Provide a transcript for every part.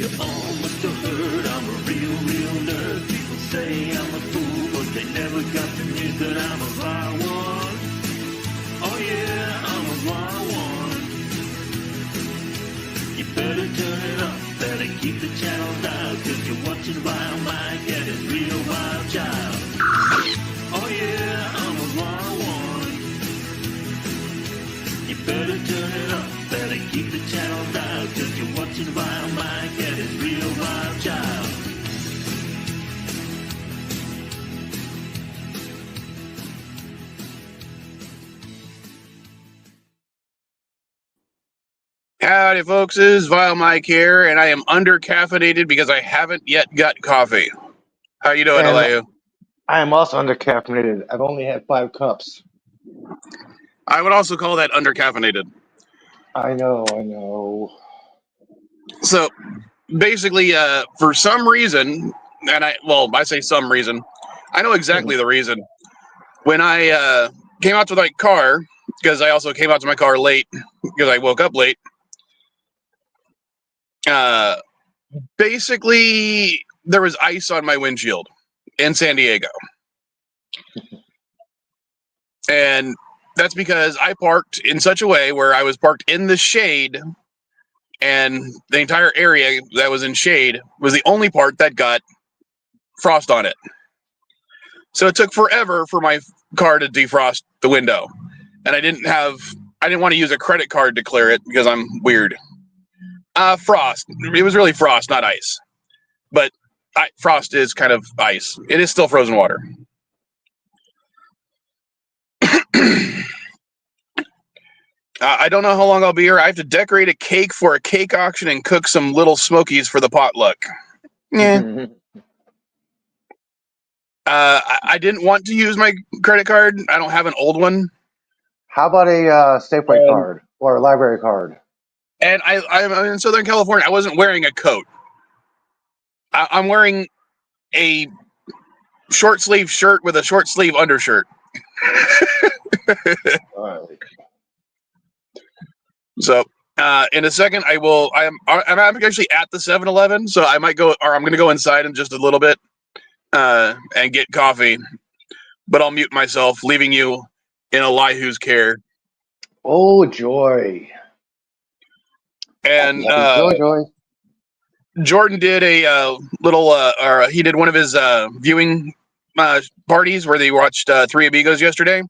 You all must have heard I'm a real nerd. People say I'm a fool, but they never got the news that I'm a wild one. Oh yeah, I'm a wild one. You better turn it up, better keep the channel down, 'cause you're watching Wild Mike and his real wild child. Oh yeah, I'm a wild one. You better turn it up, better keep the channel down, 'cause you're watching Wild Mike and his real wild child. Howdy, folks. This is Vile Mike here, and I am under-caffeinated because I haven't yet got coffee. How you doing, Elihu? I am also under-caffeinated. I've only had 5 cups. I would also call that under-caffeinated. I know. So, basically, for some reason, and I say some reason, I know exactly the reason. When I came out to my car, because I also came out to my car late, because I woke up late, basically, there was ice on my windshield in San Diego. And that's because I parked in such a way where I was parked in the shade, and the entire area that was in shade was the only part that got frost on it. So it took forever for my car to defrost the window. And I didn't want to use a credit card to clear it because I'm weird. Frost. It was really frost, not ice. But frost is kind of ice. It is still frozen water. I don't know how long I'll be here. I have to decorate a cake for a cake auction and cook some little smokies for the potluck. Yeah. I didn't want to use my credit card. I don't have an old one. How about a Safeway card or a library card? And I'm in Southern California. I wasn't wearing a coat. I'm wearing a short sleeve shirt with a short sleeve undershirt. So in a second, I'm actually at the 7-Eleven, so I might go, or I'm going to go inside in just a little bit and get coffee. But I'll mute myself, leaving you in Elihu's care. Oh, joy! And joy. Jordan did a he did one of his viewing parties where they watched Three Amigos yesterday.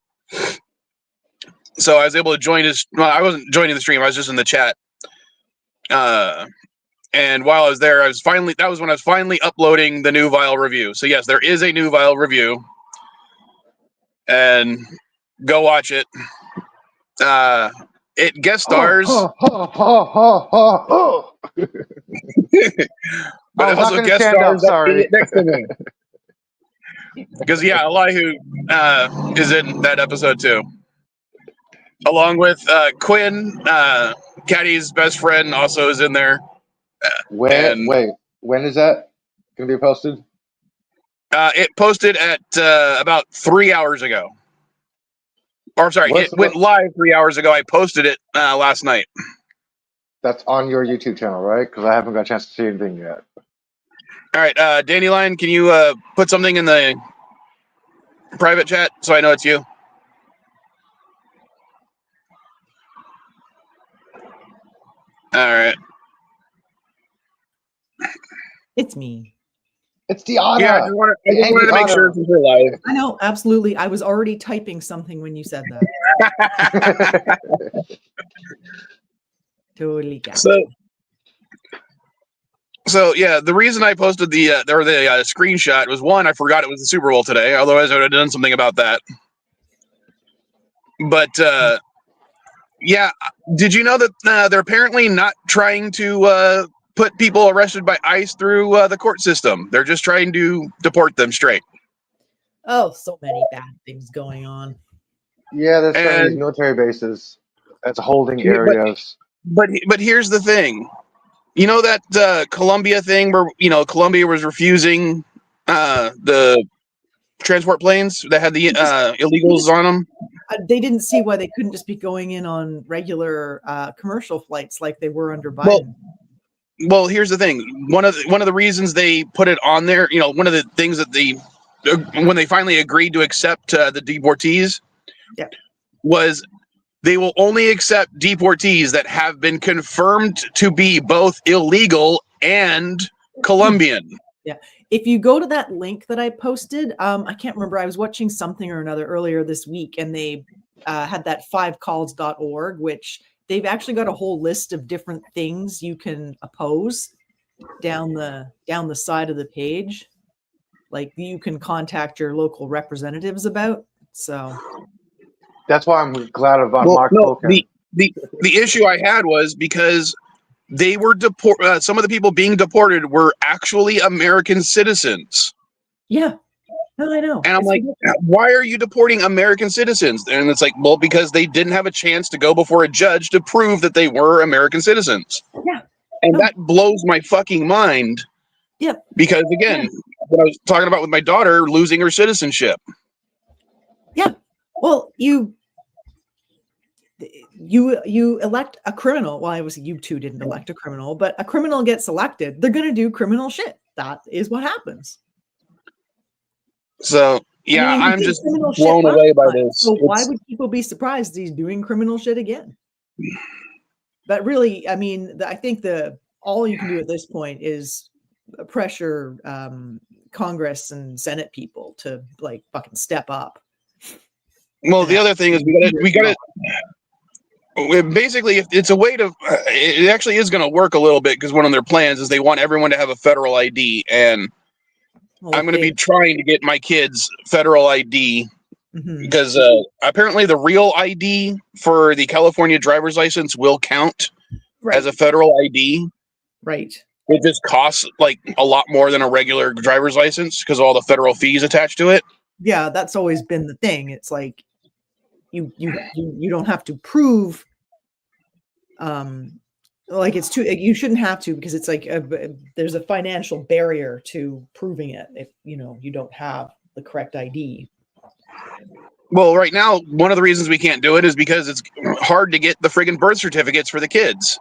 So I was able to join I wasn't joining the stream. I was just in the chat. And while I was there, that was when I was finally uploading the new Vile review. So yes, there is a new Vile review. And go watch it. It guest stars. But it also guest stars next to me. Because Elihu is in that episode too. Along with Quinn, Caddy's best friend, also is in there. When is that going to be posted? It posted at about 3 hours ago. Or I'm sorry, it went live 3 hours ago. I posted it last night. That's on your YouTube channel, right? Because I haven't got a chance to see anything yet. All right, Dandelion, can you put something in the private chat so I know it's you? All right. It's me. It's Deanna. Yeah, I just wanted to make sure since we're live. I know, absolutely. I was already typing something when you said that. Totally got it. So yeah, the reason I posted the screenshot was, one, I forgot it was the Super Bowl today. Otherwise, I would have done something about that. But yeah, did you know that they're apparently not trying to put people arrested by ICE through the court system? They're just trying to deport them straight. Oh, so many bad things going on. Yeah, there's some of these military bases as holding areas. But here's the thing. You know that Colombia thing where Colombia was refusing the transport planes that had the illegals on them? They didn't see why they couldn't just be going in on regular commercial flights like they were under Biden. Well, here's the thing. One of the reasons they put it on there, one of the things that when they finally agreed to accept the deportees, Yeah. was they will only accept deportees that have been confirmed to be both illegal and Colombian. Yeah. If you go to that link that I posted, I can't remember. I was watching something or another earlier this week, and they had that 5calls.org, which they've actually got a whole list of different things you can oppose down the side of the page. Like you can contact your local representatives about. So That's why I'm glad about Mark No, Tolkien. the issue I had was because they were some of the people being deported were actually American citizens. yeah. No, I know. And I'm It's like, ridiculous. why are you deporting American citizens? And it's like, well, because they didn't have a chance to go before a judge to prove that they were American citizens. Yeah. And No. that blows my fucking mind. Yep. Because again, what I was talking about with my daughter losing her citizenship. Yeah. Well, you elect a criminal. Well, you two didn't elect a criminal, but a criminal gets elected. They're going to do criminal shit. That is what happens. So yeah, I mean, I'm just blown away by this. So why would people be surprised he's doing criminal shit again? But really, I mean, I think all you can do at this point is pressure Congress and Senate people to like fucking step up. Well, the other thing is we got to basically, if it's a way to, it actually is going to work a little bit because one of their plans is they want everyone to have a federal ID, and I'm going to be trying to get my kids federal ID because apparently the real ID for the California driver's license will count as a federal ID. Right. It just costs like a lot more than a regular driver's license because of all the federal fees attached to it. Yeah, that's always been the thing. It's like you don't have to prove like it's too, you shouldn't have to, because it's like there's a financial barrier to proving it if you don't have the correct ID. Well, right now, one of the reasons we can't do it is because it's hard to get the friggin' birth certificates for the kids.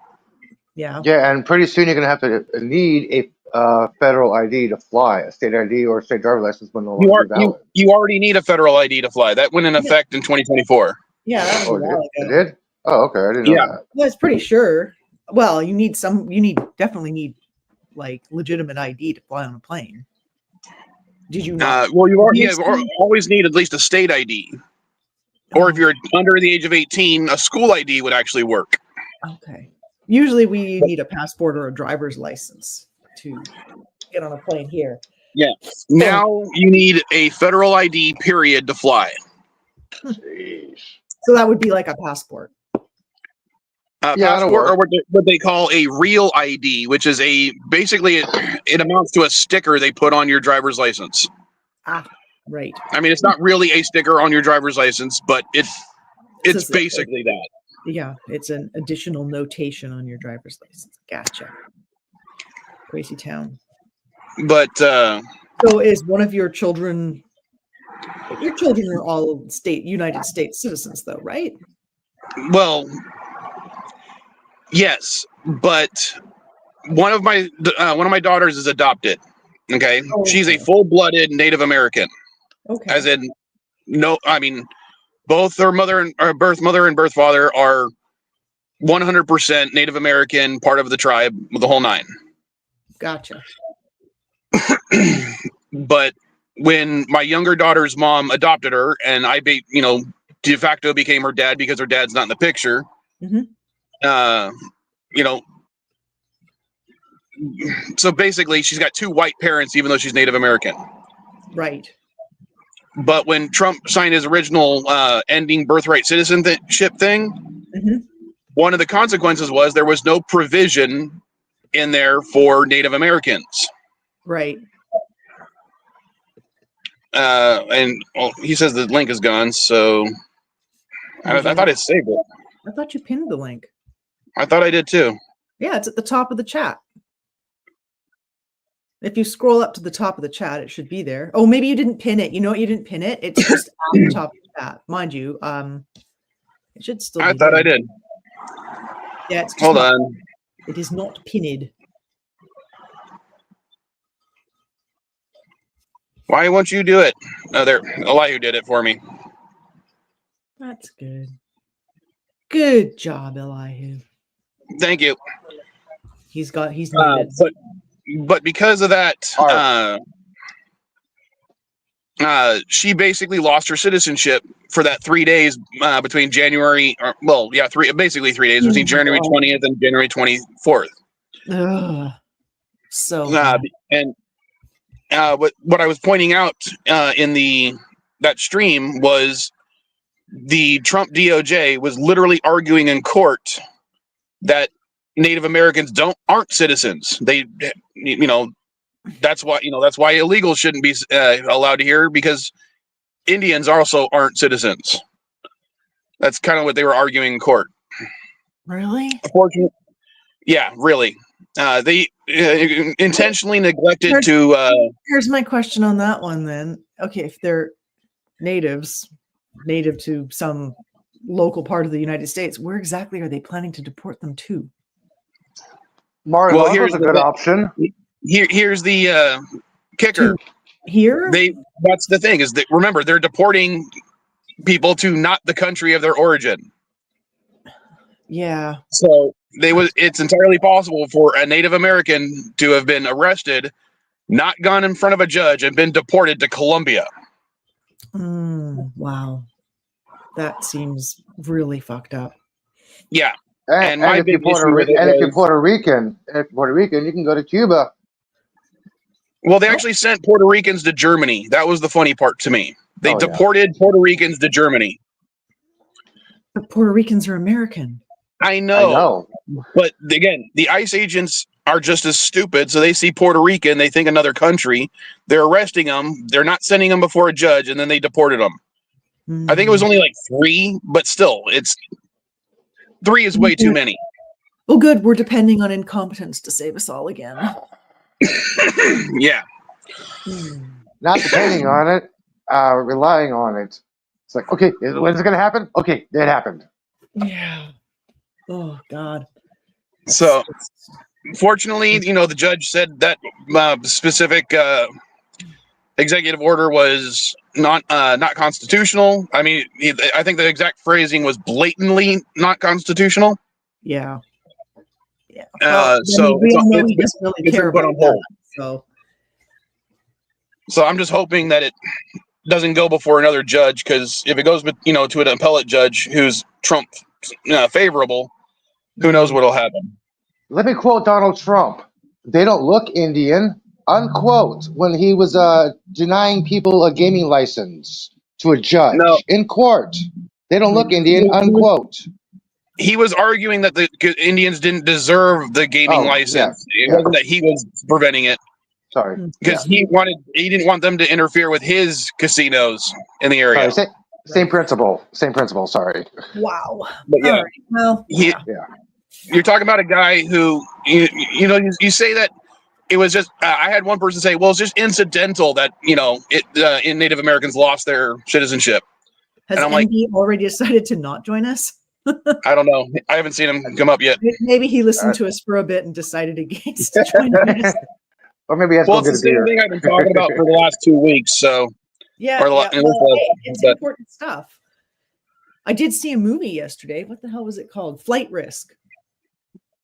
Yeah. Yeah, and pretty soon you're gonna have to need a federal ID to fly. A state ID or a state driver's license will no longer be valid. You already need a federal ID to fly. That went in effect in 2024. Yeah, that was a while ago. It did? Oh, okay. I didn't know that. Well, it's pretty sure. Well, you definitely need like legitimate ID to fly on a plane. Did you not? Well, you always need at least a state ID. Or if you're under the age of 18, a school ID would actually work. Okay. Usually we need a passport or a driver's license to get on a plane here. Yeah. Now you need a federal ID, period, to fly. Jeez. So that would be like a passport. Passport, or what they call a real ID, which is basically it amounts to a sticker they put on your driver's license. Ah, right. I mean, it's not really a sticker on your driver's license, but it's basically that. Yeah, it's an additional notation on your driver's license. Gotcha. Crazy town. But so is one of your children? Your children are all United States citizens, though, right? Well, yes, but one of my daughters is adopted. Okay, she's a full-blooded Native American. Okay, as in both her birth mother and birth father are 100% Native American, part of the tribe, the whole nine. Gotcha. But when my younger daughter's mom adopted her, and I de facto became her dad because her dad's not in the picture. So basically, she's got two white parents, even though she's Native American. Right. But when Trump signed his original ending birthright citizenship thing, one of the consequences was there was no provision in there for Native Americans. Right. And he says the link is gone, so I thought it saved it. I thought you pinned the link. I thought I did too. Yeah, it's at the top of the chat. If you scroll up to the top of the chat, it should be there. Oh, maybe you didn't pin it. You know what? You didn't pin it. It's just at the top of the chat. Mind you, it should still be I thought there. I did. Yeah, it's Hold on. It is not pinned. Why won't you do it? There, Elihu did it for me. That's good. Good job, Elihu. Thank you. He's needed. But because of that, she basically lost her citizenship for that 3 days between January, basically 3 days between January 20th and January 24th. Ugh. So and what I was pointing out in that stream was the Trump DOJ was literally arguing in court that Native Americans aren't citizens. They, that's why illegals shouldn't be allowed to hear, because Indians also aren't citizens. That's kind of what they were arguing in court. Really? Unfortunately, yeah, really. They intentionally neglected to. Here's my question on that one then. Okay, if they're native to some local part of the United States, where exactly are they planning to deport them to? Mar-a-Lago's a good option. Here's the kicker. Here? That's the thing, is that, remember, they're deporting people to not the country of their origin. Yeah. So it's entirely possible for a Native American to have been arrested, not gone in front of a judge, and been deported to Colombia. Wow. That seems really fucked up. Yeah. And if you're Puerto Rican, you can go to Cuba. Well, they actually sent Puerto Ricans to Germany. That was the funny part to me. They deported Puerto Ricans to Germany. But Puerto Ricans are American. I know. But again, the ICE agents are just as stupid. So they see Puerto Rican, they think another country. They're arresting them. They're not sending them before a judge, and then they deported them. I think it was only like 3, but still, 3 is way too many. Well, good. We're depending on incompetence to save us all again. Yeah. Not depending on it, relying on it. It's like, okay, when's it going to happen? Okay, it happened. Yeah. Oh, God. So, fortunately, the judge said that specific executive order was not constitutional. I mean, I think the exact phrasing was blatantly not constitutional. Yeah. Yeah. Well, so we all know he doesn't really care about that. So I'm just hoping that it doesn't go before another judge, because if it goes, to an appellate judge who's Trump favorable, who knows what'll happen. Let me quote Donald Trump. They don't look Indian, unquote, when he was denying people a gaming license to a judge in court. They don't look Indian, unquote. He was arguing that the Indians didn't deserve the gaming license. It wasn't that he was preventing it. Sorry. Because he didn't want them to interfere with his casinos in the area. Sorry, same principle. Sorry. Wow. But yeah. Right. Well, You're talking about a guy who, you say that it was just, I had one person say, well, it's just incidental that, in Native Americans lost their citizenship. Has Andy already decided to not join us? I don't know. I haven't seen him come up yet. Maybe he listened to us for a bit and decided against joining us. Or maybe it's the same thing I've been talking about for the last 2 weeks. So it's important stuff. I did see a movie yesterday. What the hell was it called? Flight Risk.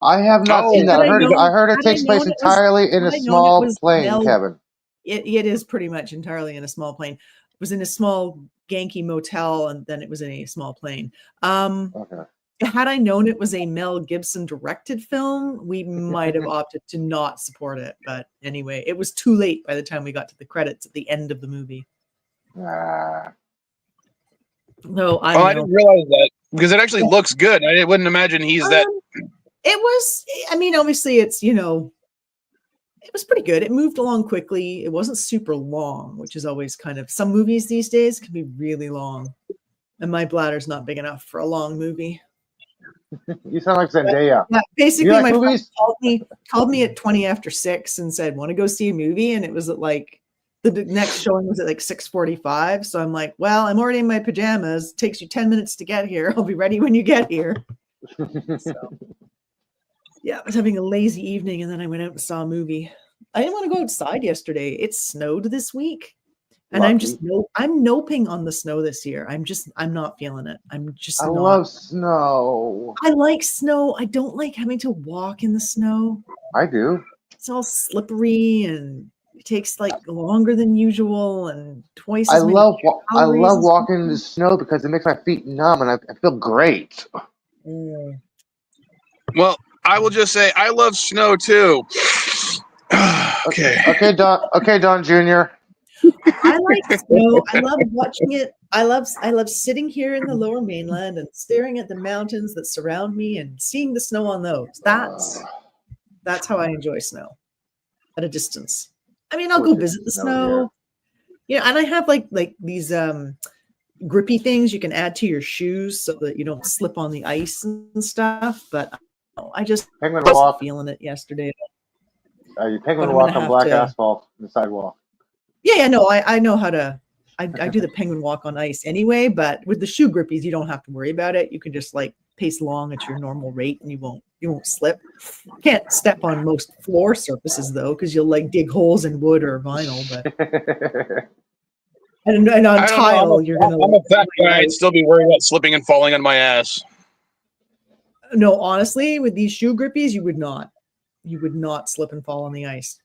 I have not seen that. I heard it takes place entirely in a small plane, Kevin. It is pretty much entirely in a small plane. It was in a small Yankee motel, and then it was in a small plane. Had I known it was a Mel Gibson directed film, we might have opted to not support it. But anyway, it was too late by the time we got to the credits at the end of the movie. No, I didn't realize that, because it actually looks good. I wouldn't imagine he's that. It was, I mean, obviously it's, it was pretty good. It moved along quickly. It wasn't super long, which is always kind of, some movies these days can be really long. And my bladder's not big enough for a long movie. You sound like Zendaya. Yeah, basically, my friend called me at 20 after 6 and said, want to go see a movie? And it was at like, the next showing was at like 6:45. So I'm like, well, I'm already in my pajamas. It takes you 10 minutes to get here. I'll be ready when you get here. So, yeah, I was having a lazy evening, and then I went out and saw a movie. I didn't want to go outside yesterday. It snowed this week. And Lucky. I'm noping on the snow this year. I'm not feeling it. I'm just I not. love snow. I like snow. I don't like having to walk in the snow. I do. It's all slippery and it takes like longer than usual and twice I as many love calories. walking in the snow because it makes my feet numb and I feel great. Mm. Well, I will just say I love snow too. Okay. Okay, Don Jr. I like snow. I love watching it. I love sitting here in the lower mainland and staring at the mountains that surround me and seeing the snow on those. That's how I enjoy snow at a distance. I mean, I'll go visit the snow. Yeah, and I have like these grippy things you can add to your shoes so that you don't slip on the ice and stuff. But I just Penguin wasn't walk. feeling it yesterday. You penguin But I'm walk gonna on have black to- asphalt on the sidewalk. Yeah, no, I know how to. I do the penguin walk on ice anyway, but with the shoe grippies, you don't have to worry about it. You can just like pace along at your normal rate, and you won't slip. Can't step on most floor surfaces though, because you'll like dig holes in wood or vinyl. But and on I don't tile, know. you're gonna. I'm a fat guy. I'd still be worried about slipping and falling on my ass. No, honestly, with these shoe grippies, you would not slip and fall on the ice.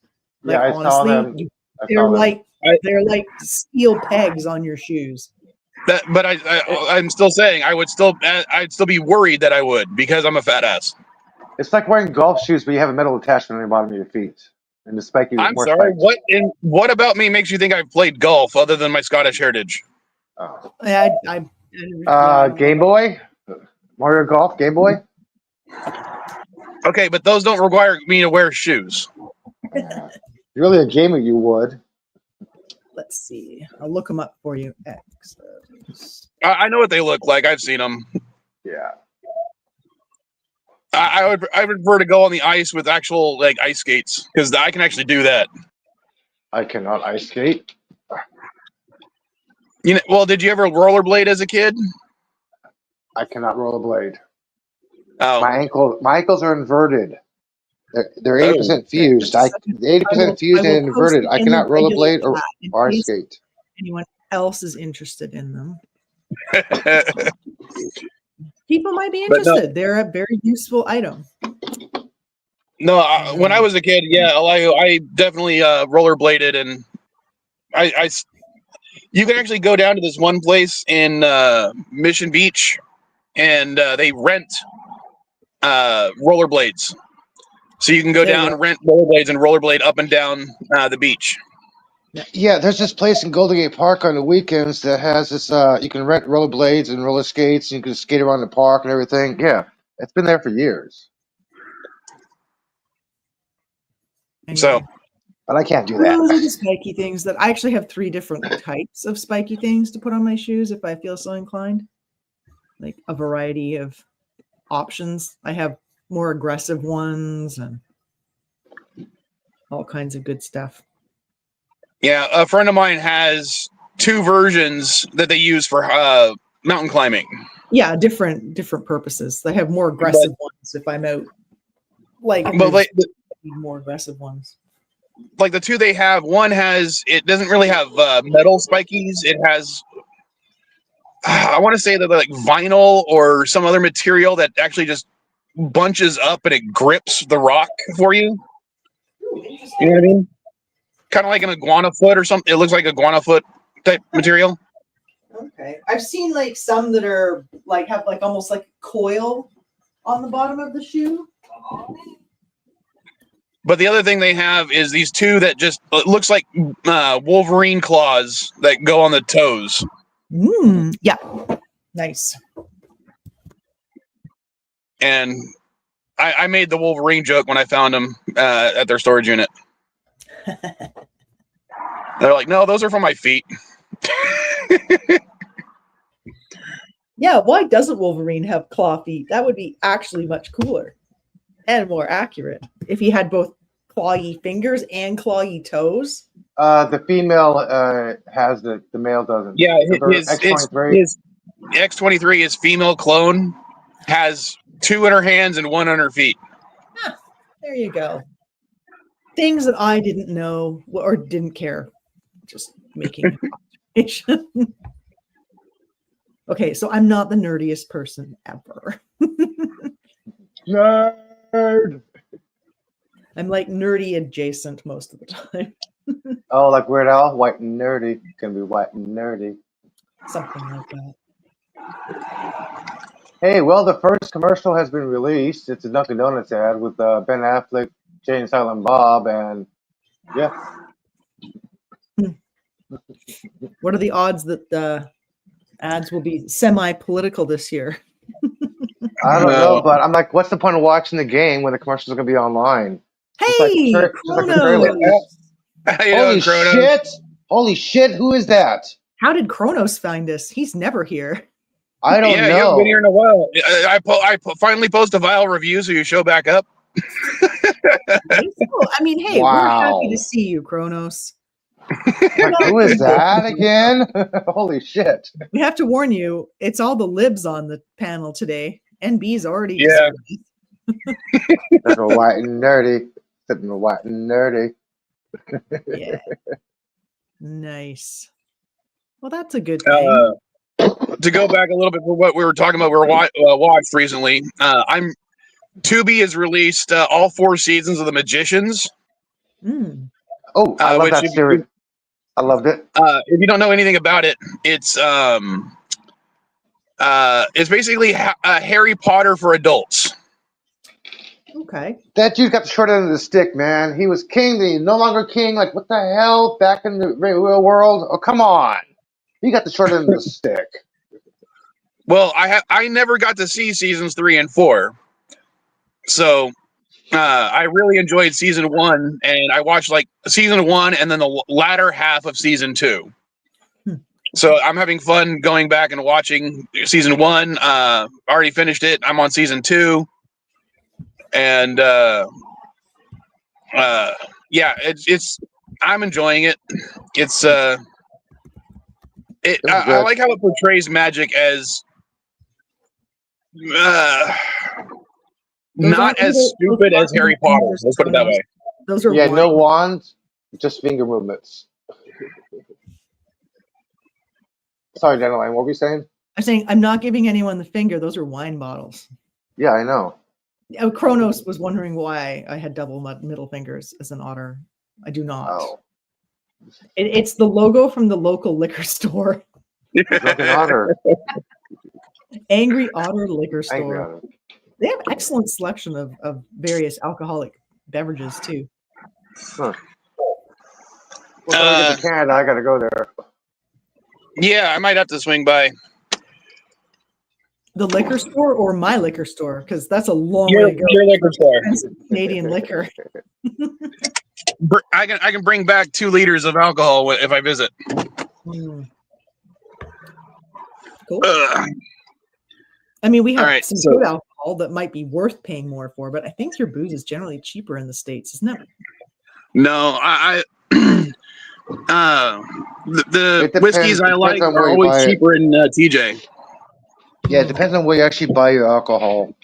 Like Yeah, I saw them. they're like steel pegs on your shoes. But I'm still saying I'd still be worried that I would because I'm a fat ass. It's like wearing golf shoes, but you have a metal attachment on the bottom of your feet, and the spiky. I'm more sorry. spikes. What about me makes you think I've played golf other than my Scottish heritage? Oh. Game Boy, Mario Golf, Game Boy. Okay, but those don't require me to wear shoes. You're really a gamer, you would. Let's see. I'll look them up for you. X. I know what they look like. I've seen them. Yeah. I would prefer to go on the ice with actual like ice skates because I can actually do that. I cannot ice skate. You know, well, did you ever rollerblade as a kid? I cannot rollerblade. Oh, My ankles are inverted. They're 80% fused. 80% fused and inverted. I cannot rollerblade or ice skate. Anyone else is interested in them? People might be interested. No. They're a very useful item. No, when I was a kid, yeah, I definitely rollerbladed, and you can actually go down to this one place in Mission Beach, and they rent rollerblades. So you can go down and rent rollerblades and rollerblade up and down the beach. Yeah, there's this place in Golden Gate Park on the weekends that has this. You can rent rollerblades and roller skates, and you can skate around the park and everything. Yeah, it's been there for years. Anyway. So, but I can't do that. Those are the spiky things that I actually have 3 different types of spiky things to put on my shoes if I feel so inclined. Like a variety of options. I have more aggressive ones and all kinds of good stuff. Yeah, a friend of mine has 2 versions that they use for mountain climbing. Yeah, different purposes. They have more aggressive ones if I'm out. More aggressive ones. Like the 2 they have, one it doesn't really have metal spikies. It has, I want to say that like vinyl or some other material that actually just bunches up and it grips the rock for you. You know what I mean? Kind of like an iguana foot or something. It looks like iguana foot type material. Okay. I've seen like some that are like have like almost like coil on the bottom of the shoe. But the other thing they have is these 2 that just it looks like Wolverine claws that go on the toes. Yeah. Nice. And I made the Wolverine joke when I found them at their storage unit. They're like, no, those are for my feet. Yeah, why doesn't Wolverine have claw feet? That would be actually much cooler and more accurate if he had both clawy fingers and clawy toes. The female has the male doesn't. Yeah, his X23. his female clone has 2 in her hands and 1 on her feet. There you go. Things that I didn't know or didn't care. Just making an observation. Okay, so I'm not the nerdiest person ever. Nerd. I'm like nerdy adjacent most of the time. Oh, like Weird Al, white and nerdy. Can be white and nerdy. Something like that. Hey, well, the first commercial has been released. It's a Dunkin' Donuts ad with Ben Affleck, Jay and Silent Bob, and yeah. What are the odds that the ads will be semi-political this year? I don't know, but I'm like, what's the point of watching the game when the commercials are going to be online? Hey, Just like the trailer. Kronos! How you Holy doing, Kronos? shit! Holy shit! Who is that? How did Kronos find us? He's never here. I don't Yeah, you know. haven't been here in a while. I finally post a vile review, so you show back up. I mean, hey, we're happy to see you, Kronos. Like, who is that again? Holy shit! We have to warn you, it's all the libs on the panel today. NB's already. Yeah. That's a white and nerdy. Sitting a white and nerdy. Yeah. Nice. Well, that's a good thing. To go back a little bit for what we were talking about, we were watched recently. Tubi has released all 4 seasons of The Magicians. Mm. Oh, I love that series. I loved it. If you don't know anything about it, it's basically Harry Potter for adults. Okay. That dude got the short end of the stick, man. He was king, then he's no longer king. Like, what the hell? Back in the real world? Oh, come on. He got the short end of the stick. Well, I never got to see seasons 3 and 4, so I really enjoyed season 1, and I watched like season 1 and then the latter half of season 2. So I'm having fun going back and watching season 1. Already finished it. I'm on season 2, and yeah, it's I'm enjoying it. It's I like how it portrays magic as not as stupid as Harry Potter. Let's put it that way. Those are no wands, just finger movements. Sorry, Dandelion, what were you saying? I'm saying I'm not giving anyone the finger. Those are wine bottles. Yeah, I know. Kronos was wondering why I had double middle fingers as an otter. I do not. Oh. It's the logo from the local liquor store. Drunken Otter. Angry Otter Liquor Store. Angry Otter. They have excellent selection of various alcoholic beverages too. Huh. Well, when I get to Canada, I got to go there. Yeah, I might have to swing by. The liquor store or my liquor store? Because that's a long Your way to go. your liquor store. Canadian liquor. I can bring back 2 liters of alcohol if I visit. Mm. Cool. I mean, we have some good alcohol that might be worth paying more for, but I think your booze is generally cheaper in the States, isn't it? No, the whiskeys I like are always cheaper in TJ. Yeah, it depends on where you actually buy your alcohol.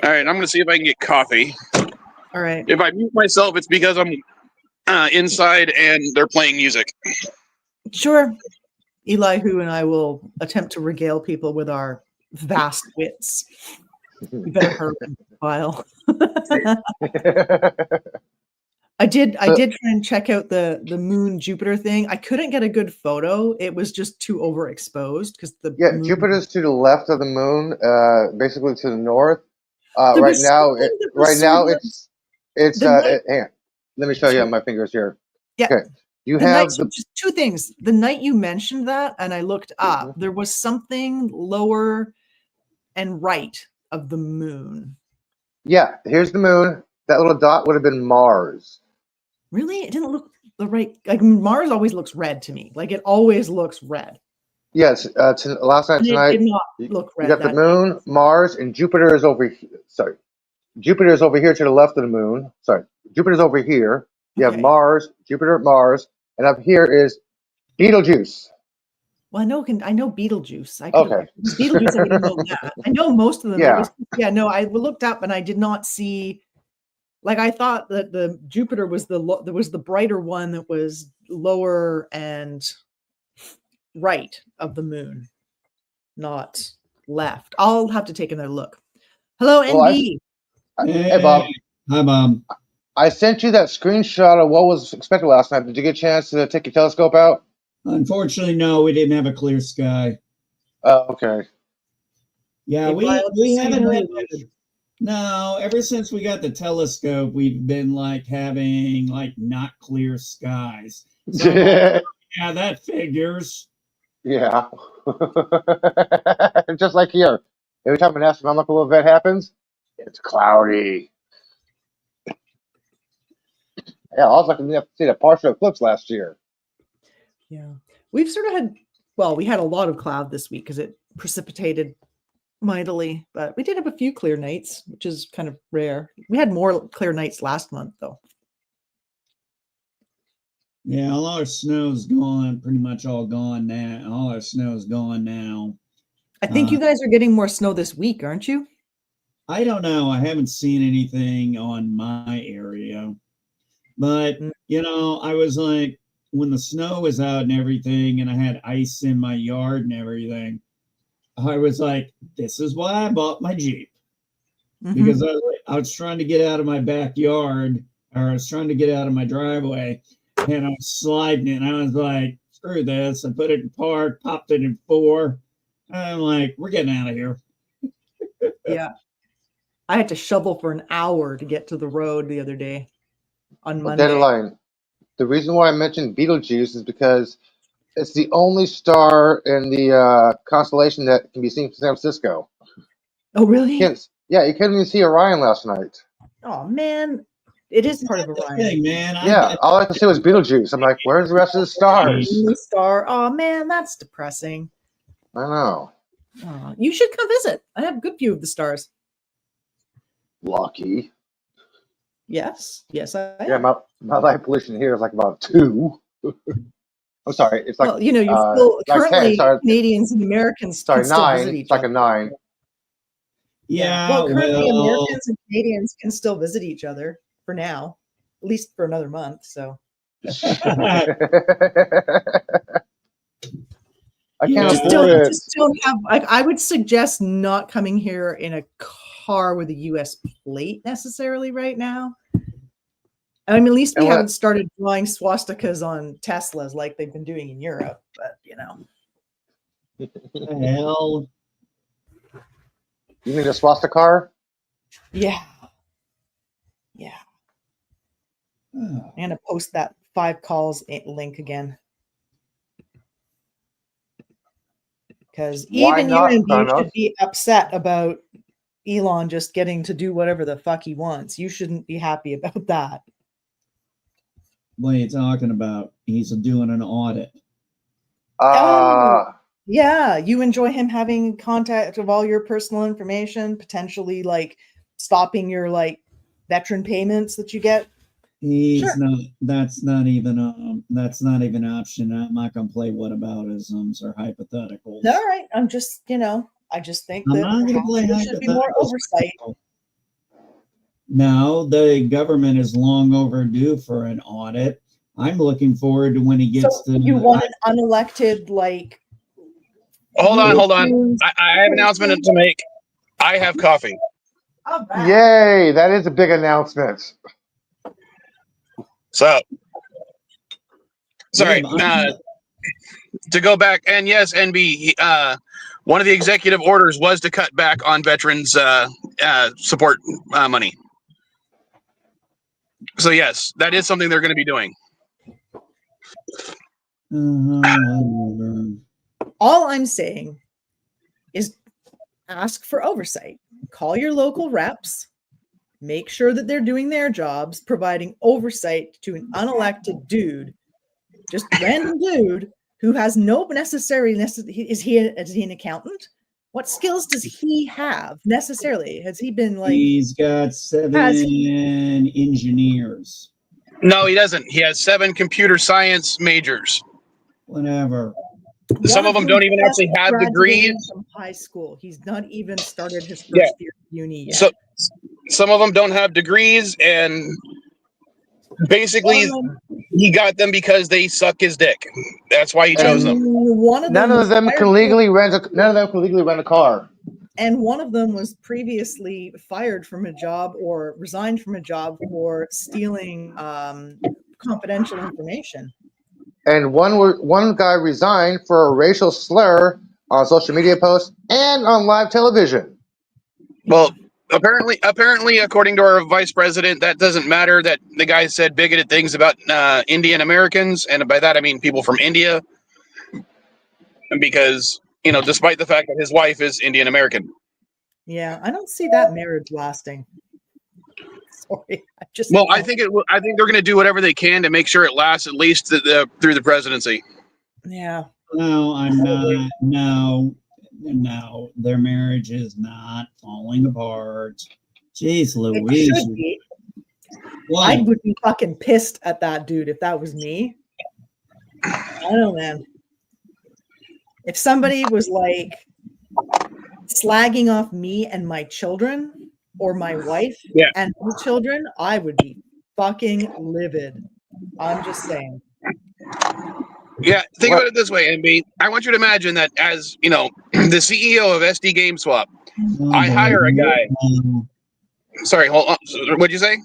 All right, I'm going to see if I can get coffee. All right. If I mute myself, it's because I'm inside and they're playing music. Sure. Elihu and I will attempt to regale people with our vast wits. You better hurry, Kyle. I did try and check out the moon Jupiter thing. I couldn't get a good photo. It was just too overexposed because moon... Jupiter's to the left of the moon, basically to the north. Right now, it's hang on. Let me show you on my fingers here. Yeah. Okay. You have just 2 things. The night you mentioned that, and I looked up, there was something lower and right of the moon. Yeah, here's the moon. That little dot would have been Mars. Really? It didn't look the right. Like Mars always looks red to me. Like it always looks red. Yes. Last night, tonight, it did not look red. You got the moon, Mars, and Jupiter is over here. Sorry. Jupiter is over here to the left of the moon. Sorry. Jupiter's over here. You have Mars, Jupiter, Mars, and up here is Betelgeuse. Well, I know Betelgeuse. Betelgeuse, I didn't know that. I know most of them. Yeah. No, I looked up and I did not see Like I thought that the Jupiter was the brighter one that was lower and right of the moon, not left. I'll have to take another look. Hello, Well, NB. Hey, Bob. Hi, Bob. I sent you that screenshot of what was expected last night. Did you get a chance to take your telescope out? Unfortunately, no, we didn't have a clear sky. Oh, okay. Yeah, Hey, we haven't Brian, had much. No, ever since we got the telescope, we've been like having like not clear skies. So, yeah, that figures. Yeah. Just like here. Every time an astronomical event happens, it's cloudy. Yeah, I was lucky enough to see the partial eclipse last year. Yeah. We've sort of had, well, we had a lot of cloud this week because it precipitated mightily, but we did have a few clear nights, which is kind of rare. We had more clear nights last month, though. Yeah, all our snow's gone, pretty much all gone now. All our snow's gone now. I think you guys are getting more snow this week, aren't you? I don't know. I haven't seen anything on my area. But, you know, I was like, when the snow was out and everything, and I had ice in my yard and everything, I was like, this is why I bought my Jeep. Because I was trying to get out of my backyard, or I was trying to get out of my driveway, and I was sliding it, and I was like, screw this. I put it in park, popped it in 4. And I'm like, we're getting out of here. Yeah. I had to shovel for an hour to get to the road the other day on Monday. Deadline. The reason why I mentioned Betelgeuse is because it's the only star in the constellation that can be seen from San Francisco. Oh, really? Yeah, you couldn't even see Orion last night. Oh, man. It is part of Orion. Hey, man. Yeah, all I could see was Betelgeuse. I'm like, where's the rest of the stars? Only star. Oh, man, that's depressing. I know. Oh, you should come visit. I have a good view of the stars. Lucky. Yes. Yes, I am. Yeah, my light pollution here is like about 2. I'm sorry. It's like, well, you know, you're still like currently 10, sorry. Canadians and Americans Sorry, can still 9. visit each It's like other. a 9. Yeah, Well, currently Americans and Canadians can still visit each other for now, at least for another month. So I can't Yeah. afford it. just don't have. I would suggest not coming here in a car with a U.S. plate necessarily right now. I mean, at least we And what- haven't started drawing swastikas on Teslas like they've been doing in Europe. But you know, the hell. You mean a swastika? yeah. I'm gonna post that 5 calls link again. Because Why even not, you and you Thanos? should be upset about Elon just getting to do whatever the fuck he wants. You shouldn't be happy about that. What are you talking about? He's doing an audit. Yeah, you enjoy him having contact of all your personal information, potentially like stopping your like veteran payments that you get. He's Sure. not. That's not even an option. I'm not gonna play whataboutisms or hypotheticals. All right, I'm just, I just think I'm that not gonna perhaps play there should be more hypotheticals. oversight. No, the government is long overdue for an audit. I'm looking forward to when he gets So to. you want an unelected like? Hold on. I have an announcement to make. I have coffee. All right. Yay! That is a big announcement. So, sorry. Yeah, To go back, and yes, NB, one of the executive orders was to cut back on veterans support money. So yes, that is something they're going to be doing. whatever. All I'm saying is ask for oversight. Call your local reps. Make sure that they're doing their jobs, providing oversight to an unelected dude, just random dude who has no necessary. Is he an accountant? What skills does he have necessarily? Has he been like? He's got 7 engineers. No, he doesn't. He has 7 computer science majors. Whatever. Some of them don't even actually have graduated degrees. from high school. He's not even started his first Yeah. year of uni yet. some of them don't have degrees, and basically he got them because they suck his dick. That's why he chose them. None of them can legally rent a car. And one of them was previously fired from a job or resigned from a job for stealing confidential information. And one guy resigned for a racial slur on social media posts and on live television. Well, apparently, according to our vice president, that doesn't matter. That the guy said bigoted things about Indian Americans, and by that I mean people from India, because despite the fact that his wife is Indian American. Yeah, I don't see that marriage lasting. Sorry, I think they're going to do whatever they can to make sure it lasts at least through the presidency. Yeah. No, I'm not. No, their marriage is not falling apart. Jeez Louise. I would be fucking pissed at that dude if that was me. I don't know, man. If somebody was like slagging off me and my children or my wife and my children, I would be fucking livid. I'm just saying. Yeah, think about it this way, MB. I want you to imagine that as, the CEO of SD GameSwap, I hire a guy. Sorry, hold on. What'd you say?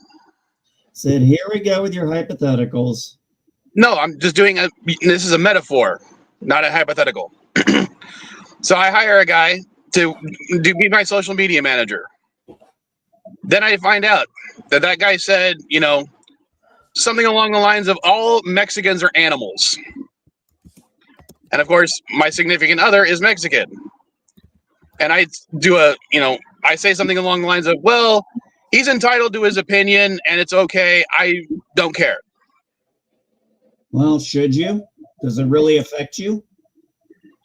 Said, here we go with your hypotheticals. No, I'm just doing this is a metaphor, not a hypothetical. So I hire a guy to be my social media manager. Then I find out that guy said, something along the lines of all Mexicans are animals. And of course, my significant other is Mexican. And I do I say something along the lines of, well, he's entitled to his opinion and it's okay. I don't care. Well, should you? Does it really affect you?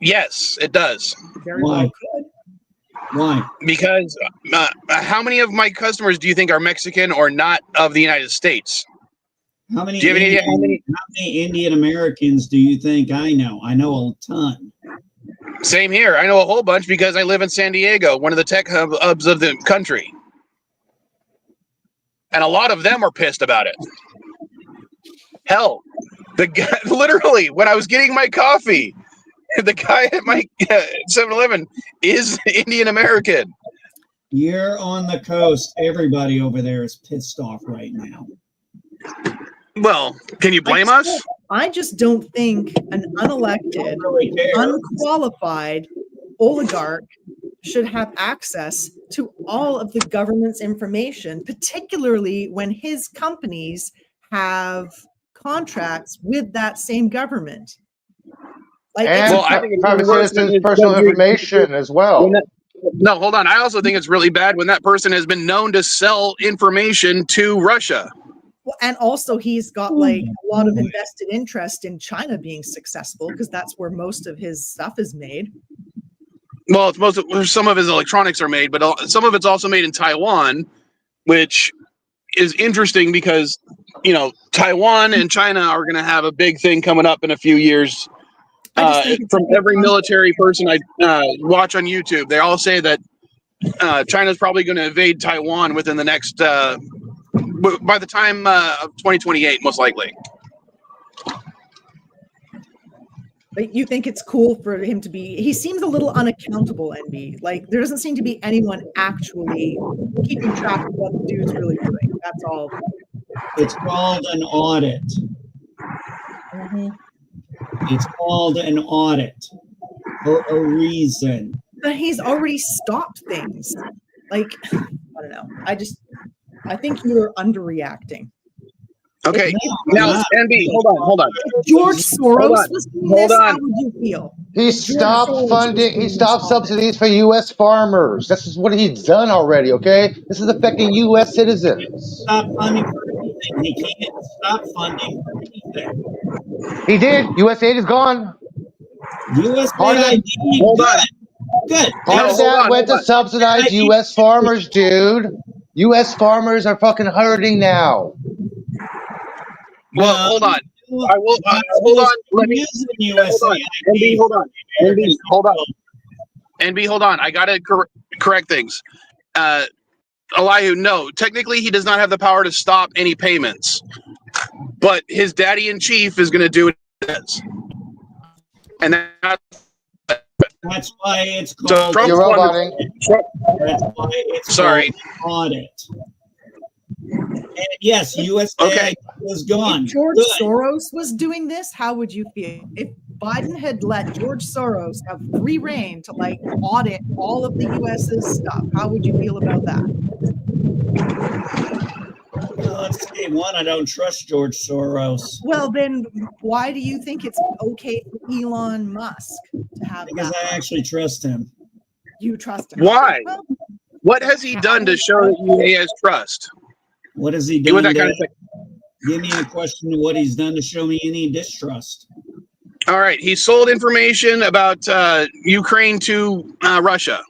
Yes, it does. Why? Why? Because how many of my customers do you think are Mexican or not of the United States? How many Indian Americans do you think I know? I know a ton. Same here. I know a whole bunch because I live in San Diego, one of the tech hubs of the country. And a lot of them are pissed about it. Hell, the guy, literally, when I was getting my coffee, the guy at my 7-Eleven is Indian American. You're on the coast. Everybody over there is pissed off right now. Well, can you blame us? I just don't think an unelected, unqualified oligarch should have access to all of the government's information, particularly when his companies have contracts with that same government. Like, and I think private citizens' personal information as well. No, hold on. I also think it's really bad when that person has been known to sell information to Russia. Well, and also he's got like a lot of invested interest in China being successful because that's where most of his stuff is made. Well, some of his electronics are made, but some of it's also made in Taiwan, which is interesting because, Taiwan and China are going to have a big thing coming up in a few years. From every military person I watch on YouTube, they all say that China's probably going to invade Taiwan within the next, by the time of 2028, most likely. But you think it's cool for him to be, he seems a little unaccountable, NB. Like, there doesn't seem to be anyone actually keeping track of what the dude's really doing. That's all. It's called an audit. Mm-hmm. It's called an audit for a reason. But he's already stopped things. Like, I don't know. I think you're underreacting. Okay, now, NB, hold on. If George Soros was doing this, how would you feel? He stopped funding, he stopped subsidies for U.S. farmers. This is what he's done already, okay? This is affecting U.S. citizens. Stop funding for anything. He can't stop funding for anything. He did. U.S. aid is gone. U.S. aid, hold on. Good. Part of that went to subsidize U.S. farmers, dude. U.S. farmers are fucking hurting now. Well, hold on. I will. Hold on. Let me. NB, hold on. NB, hold on. NB, hold on. I gotta correct things. Elihu, no. Technically, he does not have the power to stop any payments. But his daddy in chief is going to do what he says. And That's why it's so called. Trump's You're roboting. That's why it's Sorry. called audit. And yes, USAID Okay. was gone. If George Good. Soros was doing this, how would you feel? If Biden had let George Soros have free reign to like audit all of the US's stuff, how would you feel about that? Well, let's see. One, I don't trust George Soros Well, then why do you think it's okay for Elon Musk to have because that? I actually trust him. You trust him. Why? Well, What has he done to show that he has trust? What has he With done? that kind of thing. Give me a question of what he's done to show me any distrust. All right. He sold information about Ukraine to Russia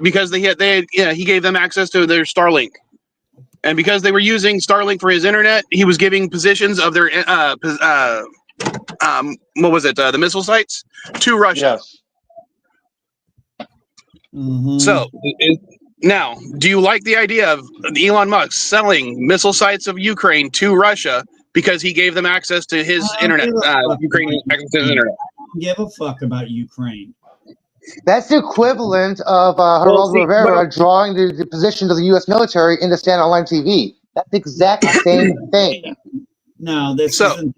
because he gave them access to their Starlink. And because they were using Starlink for his internet, he was giving positions of their the missile sites to Russia. Yes. Mhm. So now, do you like the idea of Elon Musk selling missile sites of Ukraine to Russia because he gave them access to his internet? Ukraine access to his internet. Give a fuck about Ukraine. That's the equivalent of Geraldo Rivera drawing the positions of the U.S. military into stand online TV. That's the exact same thing. No, this So- isn't.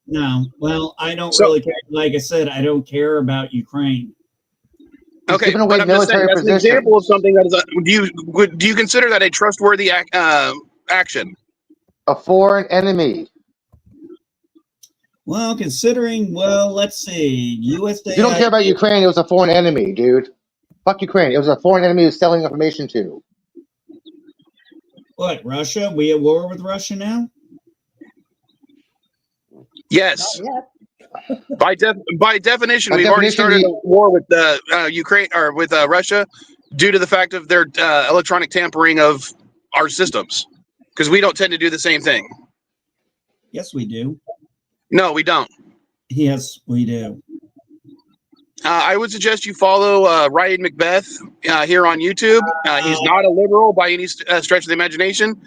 No, well, I don't So- really care. Like I said, I don't care about Ukraine. He's Okay, giving away but I'm just saying military that's an positions. example of something that is. Do you consider that a trustworthy action? A foreign enemy. Well, considering, let's see, USAID. If you don't care about Ukraine, it was a foreign enemy, dude. Fuck Ukraine. It was a foreign enemy who was selling information to. What, Russia? We at war with Russia now? Yes. not yet. By definition, By we've already definition, started a war with Ukraine or with Russia due to the fact of their electronic tampering of our systems, because we don't tend to do the same thing. Yes, we do. No, we don't. Yes, we do. I would suggest you follow Ryan Macbeth here on YouTube. He's not a liberal by any stretch of the imagination.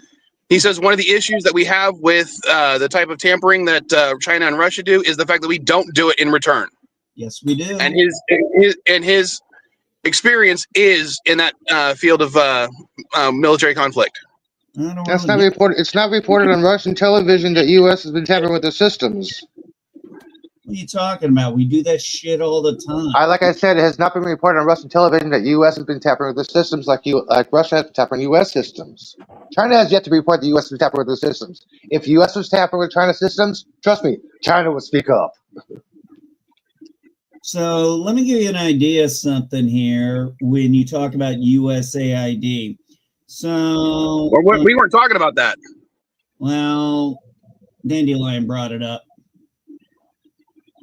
He says one of the issues that we have with the type of tampering that China and Russia do is the fact that we don't do it in return. Yes, we do. And his experience is in that field of military conflict. That's not reported. It's not reported on Russian television that U.S. has been tampering with the systems. What are you talking about? We do that shit all the time. Like I said, it has not been reported on Russian television that U.S. has been tampering with the systems like Russia has been tampering U.S. systems. China has yet to report the U.S. has been tampering with the systems. If U.S. was tampering with China's systems, trust me, China would speak up. So let me give you an idea of something here when you talk about USAID. So We weren't talking about that. Well, Dandelion brought it up.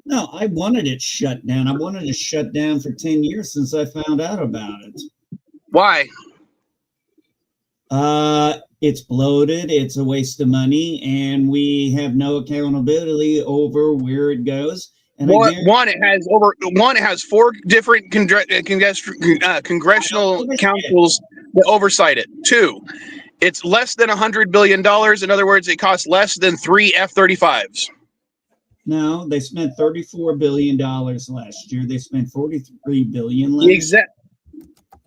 No, I wanted it shut down. I wanted it shut down for 10 years since I found out about it. Why? It's bloated, it's a waste of money, and we have no accountability over where it goes. And it has 4 different congressional councils that oversight it. 2, it's less than $100 billion. In other words, it costs less than 3 F-35s. No, they spent $34 billion last year. They spent $43 billion last year.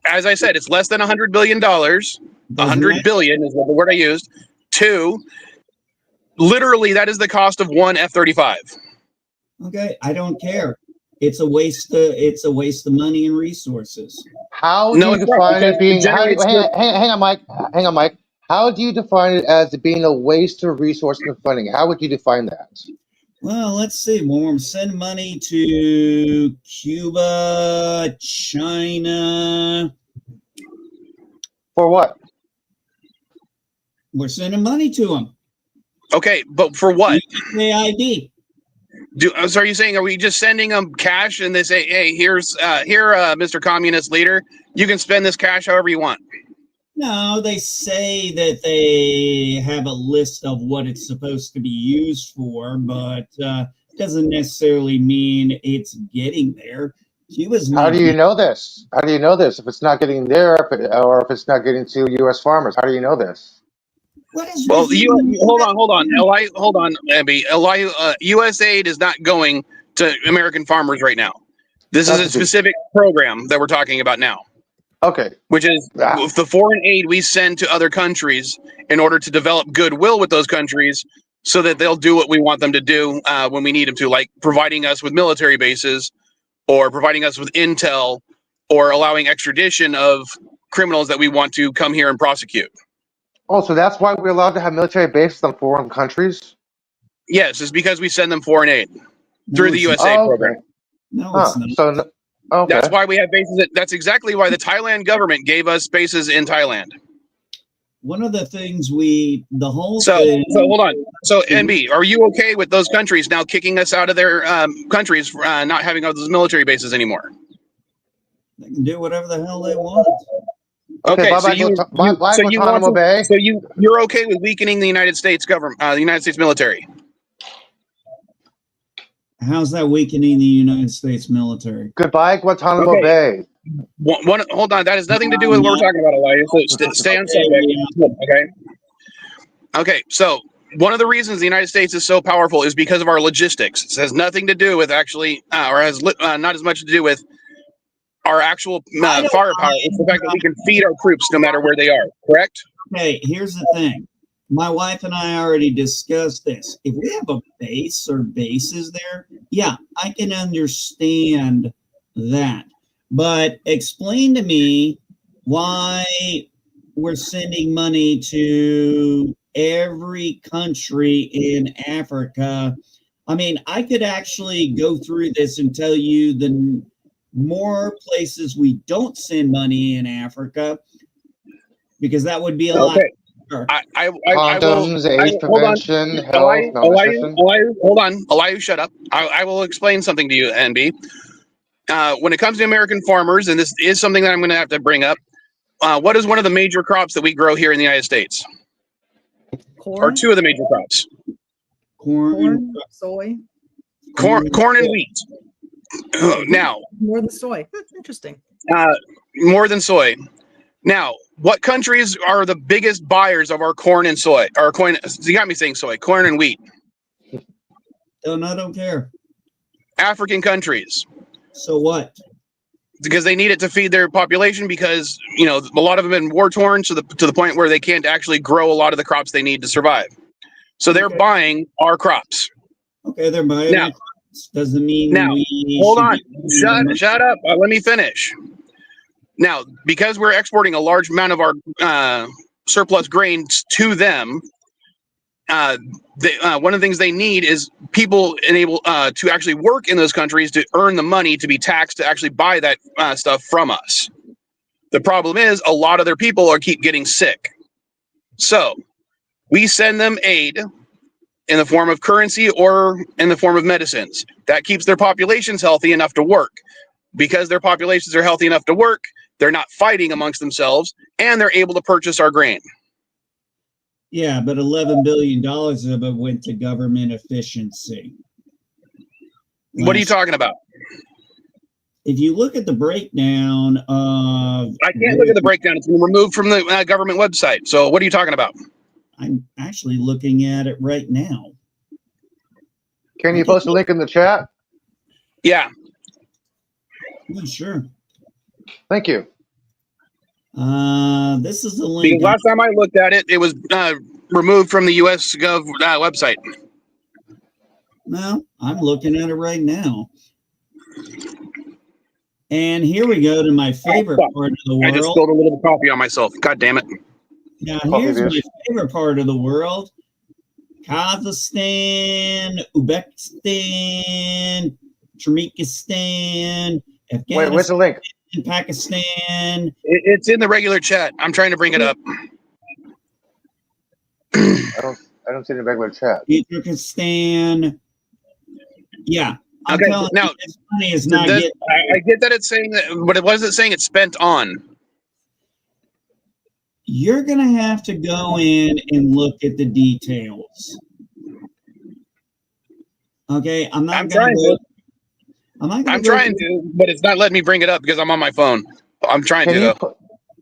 As I said, it's less than $100 billion. $100 billion is the word I used. 2, literally, that is the cost of 1 F-35. Okay, I don't care. It's a waste. It's a waste of money and resources. How do you define it being? Hang on, Mike. Hang on, Mike. How do you define it as being a waste of resources and funding? How would you define that? Well, let's see. When we're sending money to Cuba, China. For what? We're sending money to them. Okay, but for what? USAID. So are you saying, are we just sending them cash and they say, hey, here, Mr. Communist Leader, you can spend this cash however you want? No, they say that they have a list of what it's supposed to be used for, but doesn't necessarily mean it's getting there. Cuba's How not. do you know this? How do you know this? If it's not getting there, or if it's not getting to U.S. farmers, how do you know this? What is Well, with you? hold on, hold on, Abby. USAID is not going to American farmers right now. This is Not a to do. specific program that we're talking about now, Okay. which is Ah, the foreign aid we send to other countries in order to develop goodwill with those countries so that they'll do what we want them to do when we need them to, like providing us with military bases or providing us with intel or allowing extradition of criminals that we want to come here and prosecute. oh, so that's why we're allowed to have military bases on foreign countries? Yes, it's because we send them foreign aid through No, the it's not. USAID Oh, program. okay. No, Huh. it's not. So, okay. That's why we have bases. That's exactly why the Thailand government gave us bases in Thailand. One of the things the whole So thing. hold on. So NB, are you okay with those countries now kicking us out of their countries for not having all those military bases anymore? They can do whatever the hell they want. Okay, bye so bye, bye, Guantanamo Bay. so you're okay with weakening the United States government, the United States military? How's that weakening the United States military? Goodbye, Guantanamo Okay, Bay. hold on. That has nothing to do with what we're talking about, Elias. So stay on subject. Okay. Okay. So one of the reasons the United States is so powerful is because of our logistics. It has nothing to do with actually, or has not as much to do with our actual firepower. It's the fact that we can feed our troops no matter where they are. Correct? Okay, here's the thing. My wife and I already discussed this. If we have a base or bases there, yeah, I can understand that. But explain to me why we're sending money to every country in Africa. I mean, I could actually go through this and tell you the more places we don't send money in Africa, because that would be a lot. I will. Condoms, AIDS Hold on. prevention, health, malnutrition. Hold on. Elias, shut up. I will explain something to you, NB. When it comes to American farmers, and this is something that I'm going to have to bring up, what is one of the major crops that we grow here in the United States? Corn, Or two of the major crops? Corn, soy, Corn and wheat. Now, more than soy. Interesting. more than soy. Now, what countries are the biggest buyers of our corn and soy? Or corn? You got me saying soy. Corn and wheat. I don't care. African countries. So what? Because they need it to feed their population. Because a lot of them have been war torn to the point where they can't actually grow a lot of the crops they need to survive. So they're buying our crops. Okay, they're buying our crops. Doesn't mean we hold on. Shut up. Let me finish. Now, because we're exporting a large amount of our surplus grains to them, one of the things they need is people enabled to actually work in those countries to earn the money to be taxed to actually buy that stuff from us. The problem is a lot of their people keep getting sick. So we send them aid in the form of currency or in the form of medicines. That keeps their populations healthy enough to work. Because their populations are healthy enough to work, they're not fighting amongst themselves, and they're able to purchase our grain. Yeah, but $11 billion of it went to government efficiency. What are you talking about? If you look at the breakdown of... I can't look at the breakdown. It's been removed from the government website. So what are you talking about? I'm actually looking at it right now. Can you post a link in the chat? Yeah. Yeah, sure. Thank you. This is the link. Because last time I looked at it, it was removed from the US Gov website. No, I'm looking at it right now. And here we go to my favorite part of the world. I just spilled a little bit of coffee on myself. God damn it. Now, here's my favorite part of the world. Kazakhstan, Uzbekistan, Turkmenistan, Afghanistan, wait, where's the link? Pakistan. It's in the regular chat. I'm trying to bring it up. I don't see the regular chat. Turkmenistan. Yeah. I'm okay, telling now you, this money is not getting. I get that it's saying that, but what is it saying it's spent on? You're going to have to go in and look at the details. Okay, I'm not going to. I'm trying to, but it's not letting me bring it up because I'm on my phone. I'm trying Can to you though. put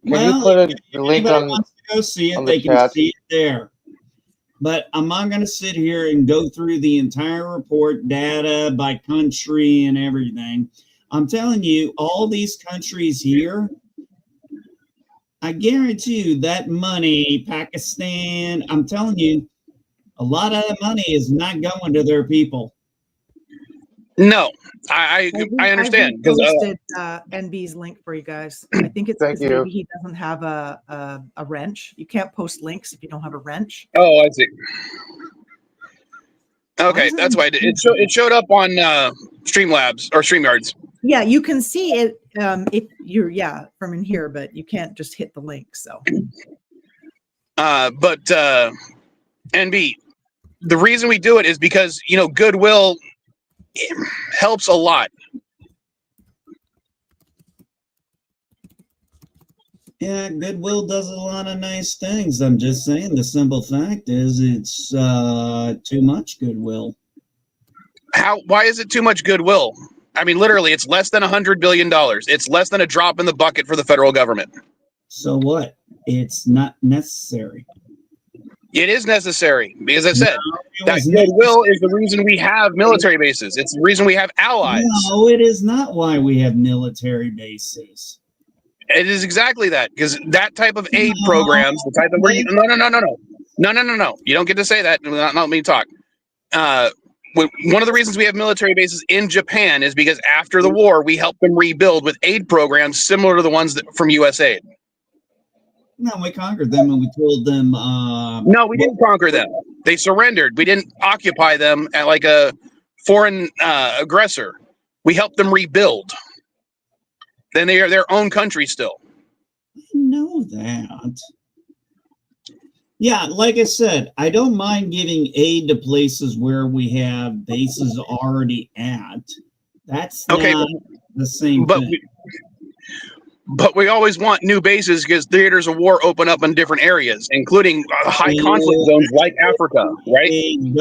If the link anybody on wants to go see it, the they can chat? see it there. But I'm not going to sit here and go through the entire report, data by country and everything. I'm telling you, all these countries here, I guarantee you that money, Pakistan, I'm telling you, a lot of that money is not going to their people. No, I understand because posted NB's link for you guys. I think it's Thank because you. maybe he doesn't have a wrench. You can't post links if you don't have a wrench. oh, I see. Okay, is it that's on why it showed up on Streamlabs or StreamYards. Yeah, you can see it if you're from in here, but you can't just hit the link. So, But NB, the reason we do it is because goodwill helps a lot. Yeah, Goodwill does a lot of nice things. I'm just saying the simple fact is it's too much Goodwill. Why is it too much goodwill? I mean, literally, it's less than $100 billion. It's less than a drop in the bucket for the federal government. So what? It's not necessary. It is necessary because I said No, that goodwill is the reason we have military bases. It's the reason we have allies. No, it is not why we have military bases. It is exactly that because that type of aid programs, the type of no. You don't get to say that. Not let me talk. One of the reasons we have military bases in Japan is because after the war, we helped them rebuild with aid programs similar to the ones from USAID. No, we conquered them and we told them. No, we didn't conquer them. They surrendered. We didn't occupy them like a foreign aggressor. We helped them rebuild. Then they are their own country still. I know that. Yeah, like I said, I don't mind giving aid to places where we have bases already at. That's okay, not the same thing. But we always want new bases because theaters of war open up in different areas, including high conflict zones like Africa, right? We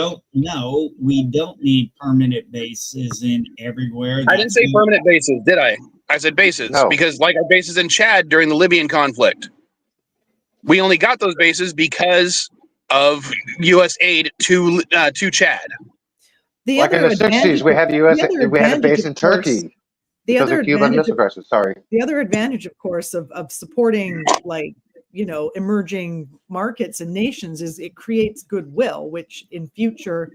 don't need permanent bases in everywhere. I didn't say permanent bases, did I? I said bases because like our bases in Chad during the Libyan conflict. We only got those bases because of U.S. aid to Chad. Like in the 60s, we had we had a base in Turkey because of Cuban Missile Crisis. Sorry. The other advantage, of course, of supporting emerging markets and nations is it creates goodwill, which in future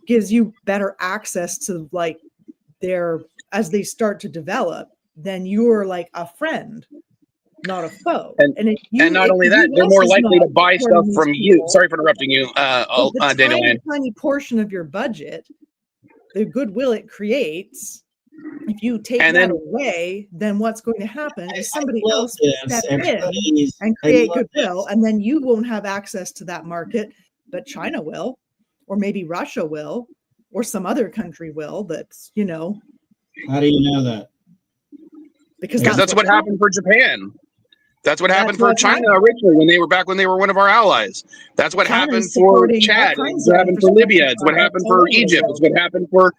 gives you better access to as they start to develop. Then you're like a friend, not a foe. And not only that, they're more likely to buy stuff from you. Sorry for interrupting you, Daniel. Tiny portion of your budget, the goodwill it creates. If you take that away, then what's going to happen is somebody else will step in and create goodwill, and then you won't have access to that market, but China will, or maybe Russia will, or some other country will. That's How do you know that? Because that's what happened for Japan. That's what happened for China originally when they were one of our allies. That's what happened for Chad. It's what happened for Libya. It's what happened for Egypt. It's what happened for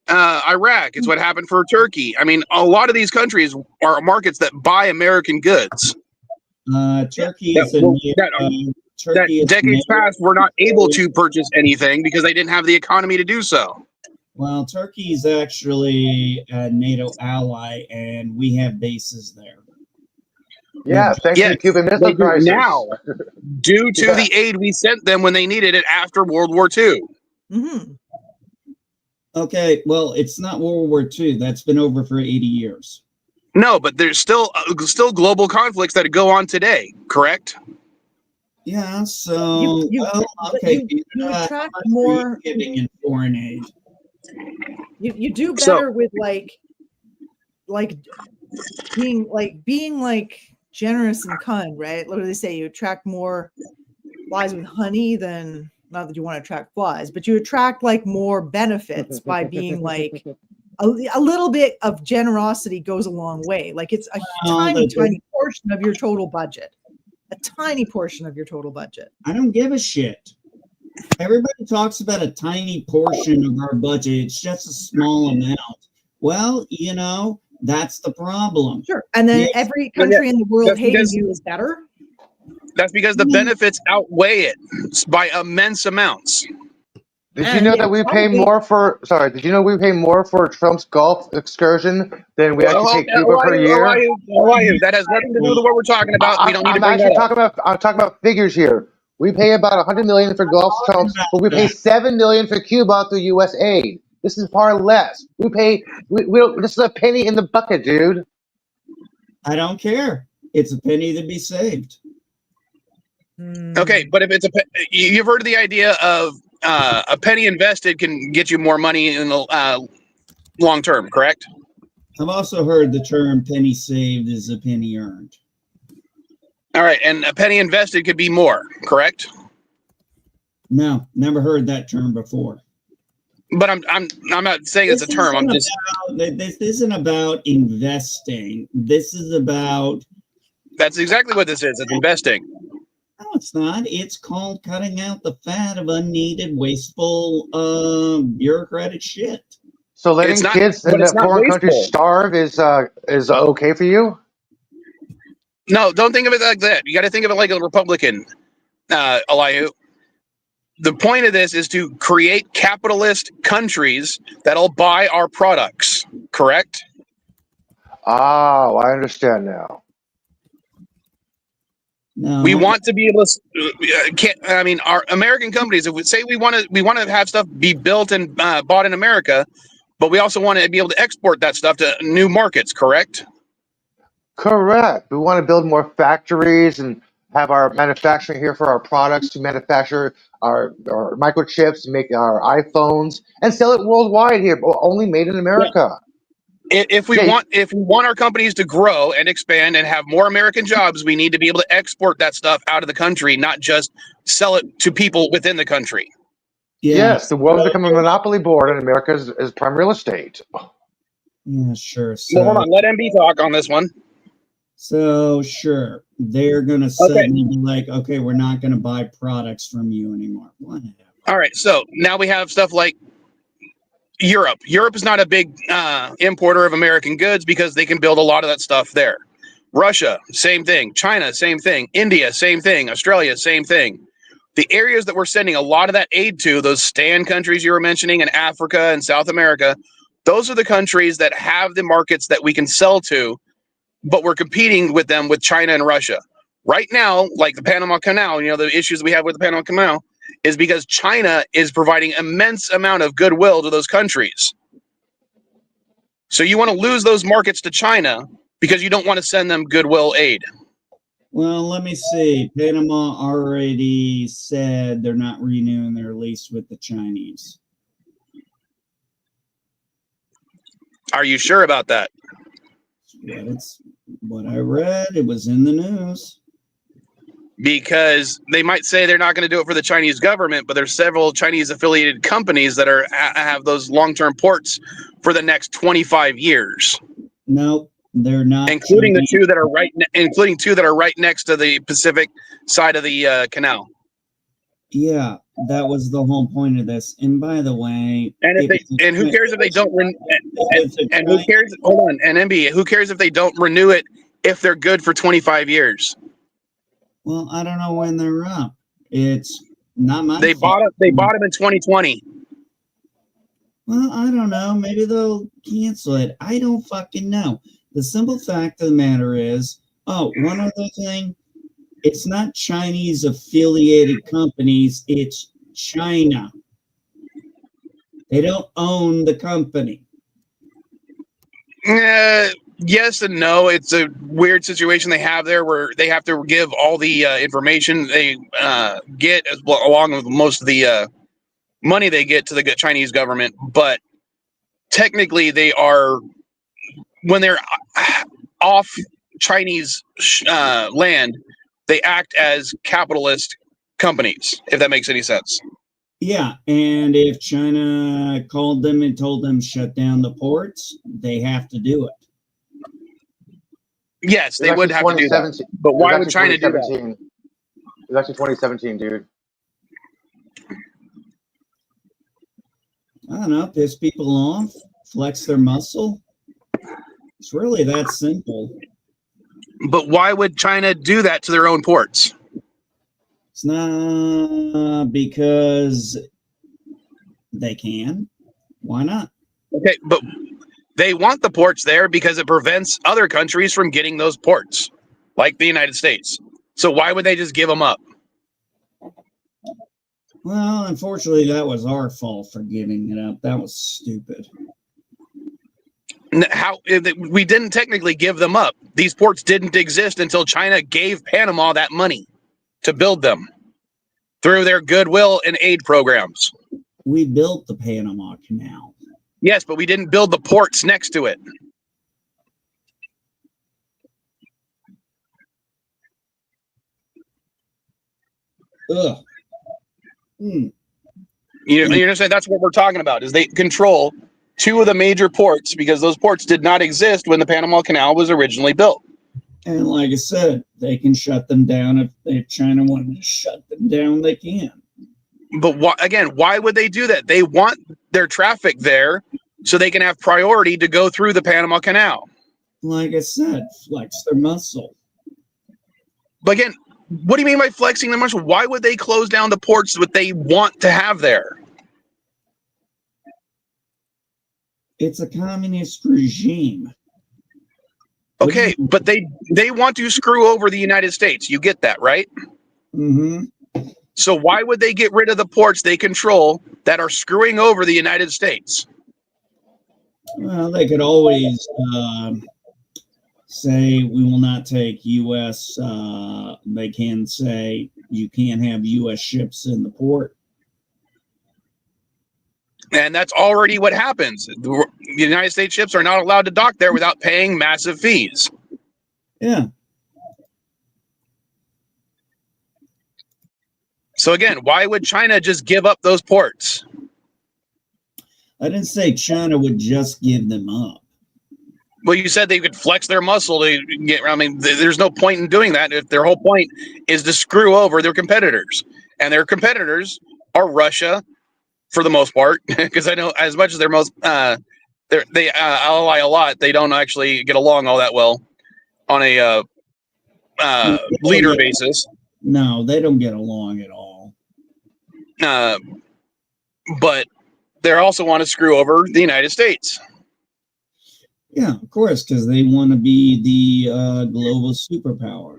Iraq. It's what happened for Turkey. I mean, a lot of these countries are markets that buy American goods. Turkey decades past were not able to purchase anything because they didn't have the economy to do so. Well, Turkey is actually a NATO ally, and we have bases there. Yeah, thanks to the Cuban Missile Crisis. Now, due to the aid we sent them when they needed it after World War II. Mm-hmm. Okay, well, it's not World War II. That's been over for 80 years. No, but there's still global conflicts that go on today, correct? Yeah, so you attract more giving in foreign aid. You do better with being generous and kind, right? What do they say? You attract more flies with honey than, not that you want to attract flies, but you attract more benefits by being a little bit of generosity goes a long way. It's a tiny portion of your total budget. A tiny portion of your total budget. I don't give a shit. Everybody talks about a tiny portion of our budget. It's just a small amount. Well, that's the problem. Sure. And then Yes. every country in the world That's hating because- you is better. That's because the benefits outweigh it by immense amounts. Did you know Yeah, that we pay probably. more for? Sorry, did you know we pay more for Trump's golf excursion than we actually take Cuba per year? That has nothing to do with what we're talking about. We don't need to I'm bring actually that up. I'm talking about figures here. We pay about 100 million for golf Trumps, but we pay 7 million for Cuba through U.S. aid. This is far less. We pay. We don't, this is a penny in the bucket, dude. I don't care. It's a penny to be saved. Okay, but if it's you've heard of the idea of a penny invested can get you more money in the long term, correct? I've also heard the term penny saved is a penny earned. All right, and a penny invested could be more, correct? No, never heard that term before. But I'm not saying it's a term. I'm just This isn't about investing. This is about. that's exactly what this is. It's investing. No, it's not. It's called cutting out the fat of unneeded, wasteful, bureaucratic shit. So letting It's not- kids but in it's the not foreign countries wasteful. starve is okay for you? No, don't think of it like that. You got to think of it like a Republican, Elihu. The point of this is to create capitalist countries that'll buy our products, correct? Oh, I understand now. No, We want to be able to. Our American companies. If we say we want to have stuff be built and bought in America, but we also want to be able to export that stuff to new markets, correct? Correct. We want to build more factories and have our manufacturing here for our products to manufacture our microchips, make our iPhones, and sell it worldwide here, but only made in America. If we want our companies to grow and expand and have more American jobs, we need to be able to export that stuff out of the country, not just sell it to people within the country. Yes, the world has become a monopoly board, and America is prime real estate. Yeah, sure. Well, So, hold on, let MB talk on this one. so sure, they're gonna suddenly be like, okay, we're not gonna buy products from you anymore. Whatever. All right, so now we have stuff like Europe. Europe is not a big importer of American goods because they can build a lot of that stuff there. Russia, same thing. China, same thing. India, same thing. Australia, same thing. The areas that we're sending a lot of that aid to, those stand countries you were mentioning in Africa and South America, those are the countries that have the markets that we can sell to, but we're competing with them with China and Russia. Right now, like the Panama Canal, the issues we have with the Panama Canal is because China is providing immense amount of goodwill to those countries. So you want to lose those markets to China because you don't want to send them goodwill aid. Well, let me see. Panama already said they're not renewing their lease with the Chinese. Are you sure about that? It's what I read. It was in the news. Because they might say they're not going to do it for the Chinese government, but there's several Chinese affiliated companies that have those long-term ports for the next 25 years. Nope, they're not. Including the two that are right next to the Pacific side of the canal. Yeah, that was the whole point of this. And by the way, and who cares if they don't and who cares? Hold on, and MB, who cares if they don't renew it if they're good for 25 years? Well, I don't know when they're up. It's not my They bought it. They bought them in 2020. Well, I don't know. Maybe they'll cancel it. I don't fucking know. The simple fact of the matter is, one other thing. It's not Chinese affiliated companies. It's China. They don't own the company. Yes and no. It's a weird situation they have there where they have to give all the information they get along with most of the money they get to the Chinese government. But technically they are, when they're off Chinese land, they act as capitalist companies, if that makes any sense. Yeah, and if China called them and told them shut down the ports, they have to do it. Yes, they would have to do that. But why would China do that? It was actually 2017, dude. I don't know, piss people off. Flex their muscle? It's really that simple. But why would China do that to their own ports? It's not because they can. Why not? Okay, but they want the ports there because it prevents other countries from getting those ports, like the United States. So why would they just give them up? Well, unfortunately, that was our fault for giving it up. That was stupid. How we didn't technically give them up. These ports didn't exist until China gave Panama that money to build them through their goodwill and aid programs. We built the Panama Canal. Yes, but we didn't build the ports next to it. Ugh. Mm. You understand? That's what we're talking about. Is they control two of the major ports because those ports did not exist when the Panama Canal was originally built. And like I said, they can shut them down if China wanted to shut them down. They can. But why would they do that? They want their traffic there so they can have priority to go through the Panama Canal. Like I said, flex their muscle. But again, what do you mean by flexing their muscle? Why would they close down the ports that they want to have there? It's a communist regime. Okay, but they want to screw over the United States. You get that, right? Mm-hmm. So why would they get rid of the ports they control that are screwing over the United States? Well, they could always say we will not take U.S. They can say you can't have U.S. ships in the port. And that's already what happens. The United States ships are not allowed to dock there without paying massive fees. Yeah. So again, why would China just give up those ports? I didn't say China would just give them up. Well, you said they could flex their muscle to get. I mean, there's no point in doing that if their whole point is to screw over their competitors, and their competitors are Russia, for the most part. Because I know as much as they ally a lot, they don't actually get along all that well on a leader basis. No, they don't get along at all. But they also want to screw over the United States. Yeah, of course, because they want to be the global superpower.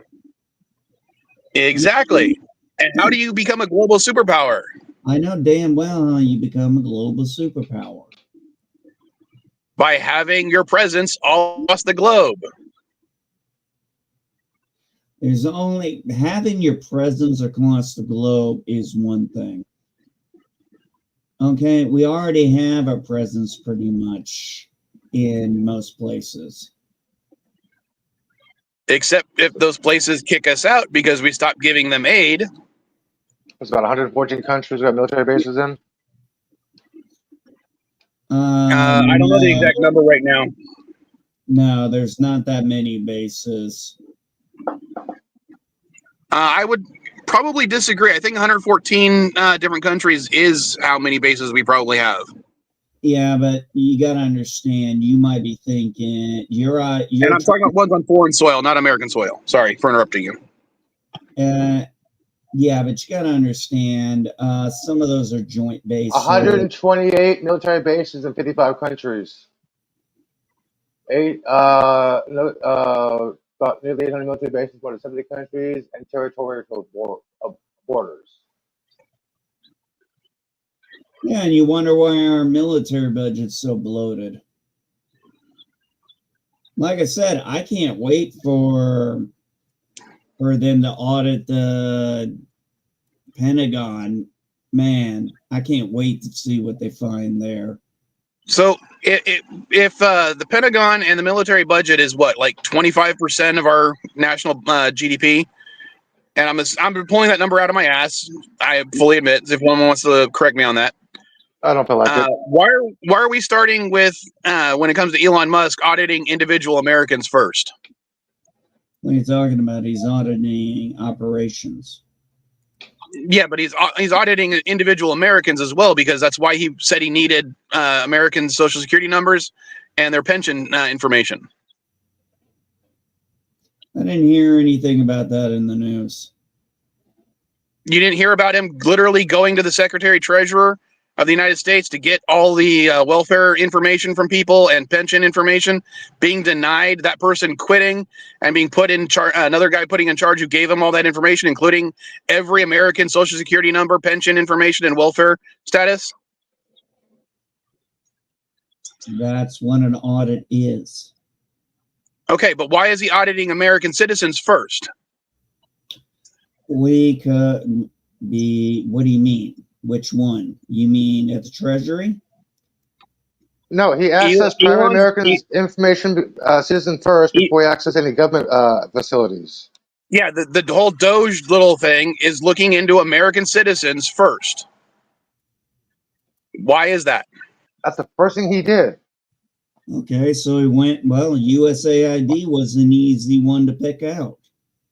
Exactly. And how do you become a global superpower? I know damn well how you become a global superpower. By having your presence all across the globe. There's only having your presence across the globe is one thing. Okay, we already have a presence pretty much in most places. Except if those places kick us out because we stopped giving them aid. There's about 114 countries we have military bases in. I don't know the exact number right now. No, there's not that many bases. I would probably disagree. I think 114 different countries is how many bases we probably have. Yeah, but you got to understand, you might be thinking, you're and I'm talking about ones on foreign soil, not American soil. Sorry for interrupting you. Yeah, but you got to understand, some of those are joint bases. 128 military bases in 55 countries. About nearly 800 military bases, more than 70 countries, and territorial borders. Yeah, and you wonder why our military budget's so bloated. Like I said, I can't wait for them to audit the Pentagon. Man, I can't wait to see what they find there. So if the Pentagon and the military budget is what, like 25% of our national GDP, and I'm pulling that number out of my ass. I fully admit, if one wants to correct me on that. I don't feel like it. Why are we starting with when it comes to Elon Musk auditing individual Americans first? What are you talking about? He's auditing operations. Yeah, but he's auditing individual Americans as well, because that's why he said he needed American Social Security numbers and their pension information. I didn't hear anything about that in the news. You didn't hear about him literally going to the Secretary Treasurer of the United States to get all the welfare information from people and pension information, being denied, that person quitting and being put in charge, another guy putting in charge who gave him all that information, including every American Social Security number, pension information, and welfare status? That's what an audit is. Okay, but why is he auditing American citizens first? We could be, what do you mean? Which one? You mean at the Treasury? No, he accessed private Americans' information citizen first before he accessed any government facilities. Yeah, the whole Doge little thing is looking into American citizens first. Why is that? That's the first thing he did. Okay, so he went, well, USAID was an easy one to pick out.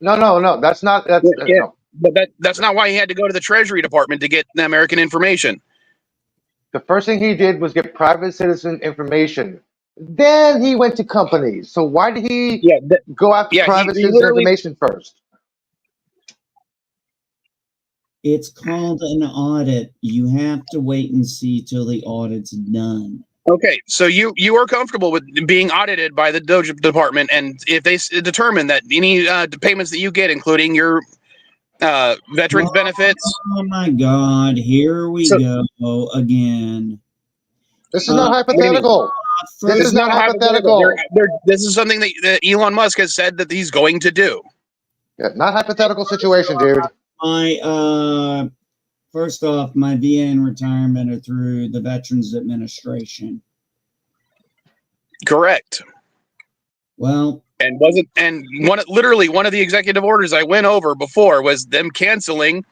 No, that's not. No. But that's not why he had to go to the Treasury Department to get the American information. The first thing he did was get private citizen information. Then he went to companies. So why did he go after private citizen information first? It's called an audit. You have to wait and see till the audit's done. Okay, so you are comfortable with being audited by the Doge Department, and if they determine that any payments that you get, including your veterans benefits. Oh my God! Here we go again. This is not hypothetical. This is not hypothetical. This is something that Elon Musk has said that he's going to do. Yeah, not hypothetical situation, dude. My first off, my VA and retirement are through the Veterans Administration. Correct. Well, literally one of the executive orders I went over before was them canceling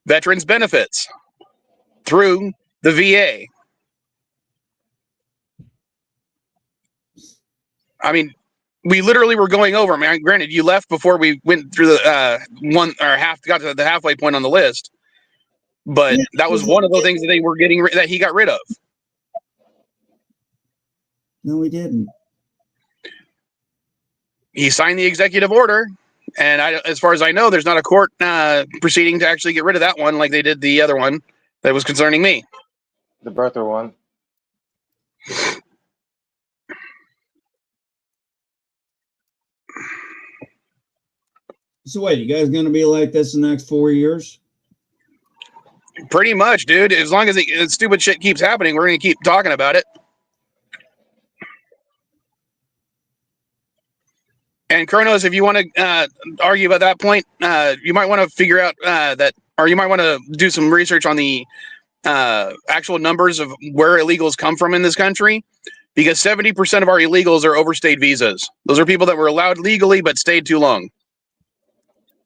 veterans benefits through the VA. I mean, we literally were going over. I mean, granted, you left before we went through the got to the halfway point on the list, but that was one of the things that they were that he got rid of. No, we didn't. He signed the executive order, and as far as I know, there's not a court proceeding to actually get rid of that one like they did the other one that was concerning me. The birther one. So wait, you guys going to be like this in the next 4 years? Pretty much, dude. As long as the stupid shit keeps happening, we're going to keep talking about it. And Kronos, if you want to argue about that point, you might want to figure out or you might want to do some research on the actual numbers of where illegals come from in this country, because 70% of our illegals are overstayed visas. Those are people that were allowed legally but stayed too long.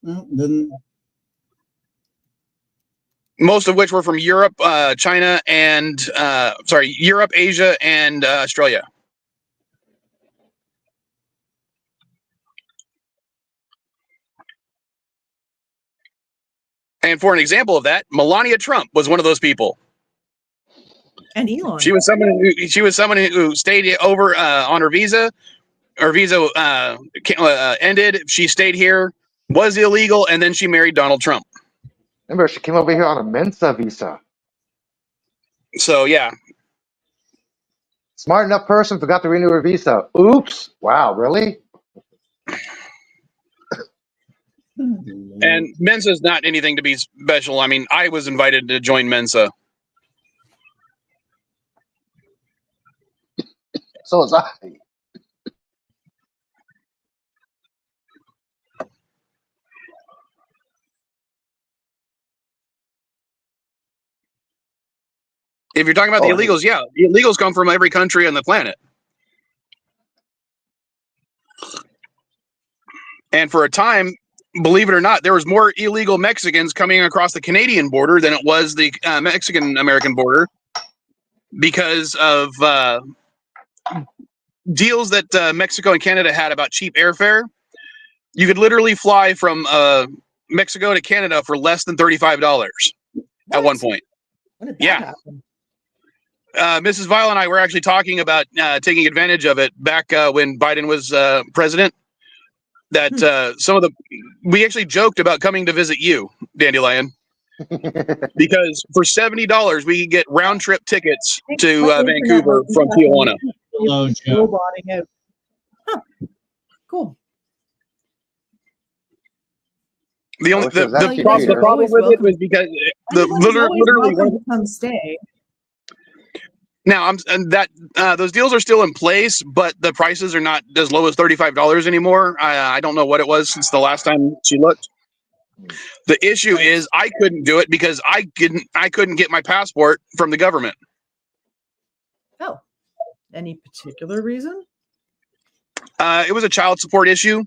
Well, then, most of which were from Europe, China, and Europe, Asia, and Australia. And for an example of that, Melania Trump was one of those people. And Elon. She was someone who stayed over on her visa. Her visa ended. She stayed here, was illegal, and then she married Donald Trump. Remember, she came over here on a Mensa visa. So, yeah. Smart enough person forgot to renew her visa. Oops. Wow, really? And Mensa is not anything to be special. I mean, I was invited to join Mensa. So was I. If you're talking about the illegals, yeah. The illegals come from every country on the planet. And for a time, believe it or not, there was more illegal Mexicans coming across the Canadian border than it was the Mexican-American border, because of deals that Mexico and Canada had about cheap airfare. You could literally fly from Mexico to Canada for less than $35 at one point. When did that Yeah. happen? Mrs. Vile and I were actually talking about taking advantage of it back when Biden was president. That we actually joked about coming to visit you, Dandelion, because for $70 we could get round trip tickets to Vancouver from Tijuana. Hello, Joe. Roboting out. Huh. Cool. The only wish it was that the cheap problem here. with it was because literally welcome to come stay. now those deals are still in place, but the prices are not as low as $35 anymore. I don't know what it was since the last time she looked. The issue is I couldn't do it because I couldn't get my passport from the government. Oh, any particular reason? It was a child support issue.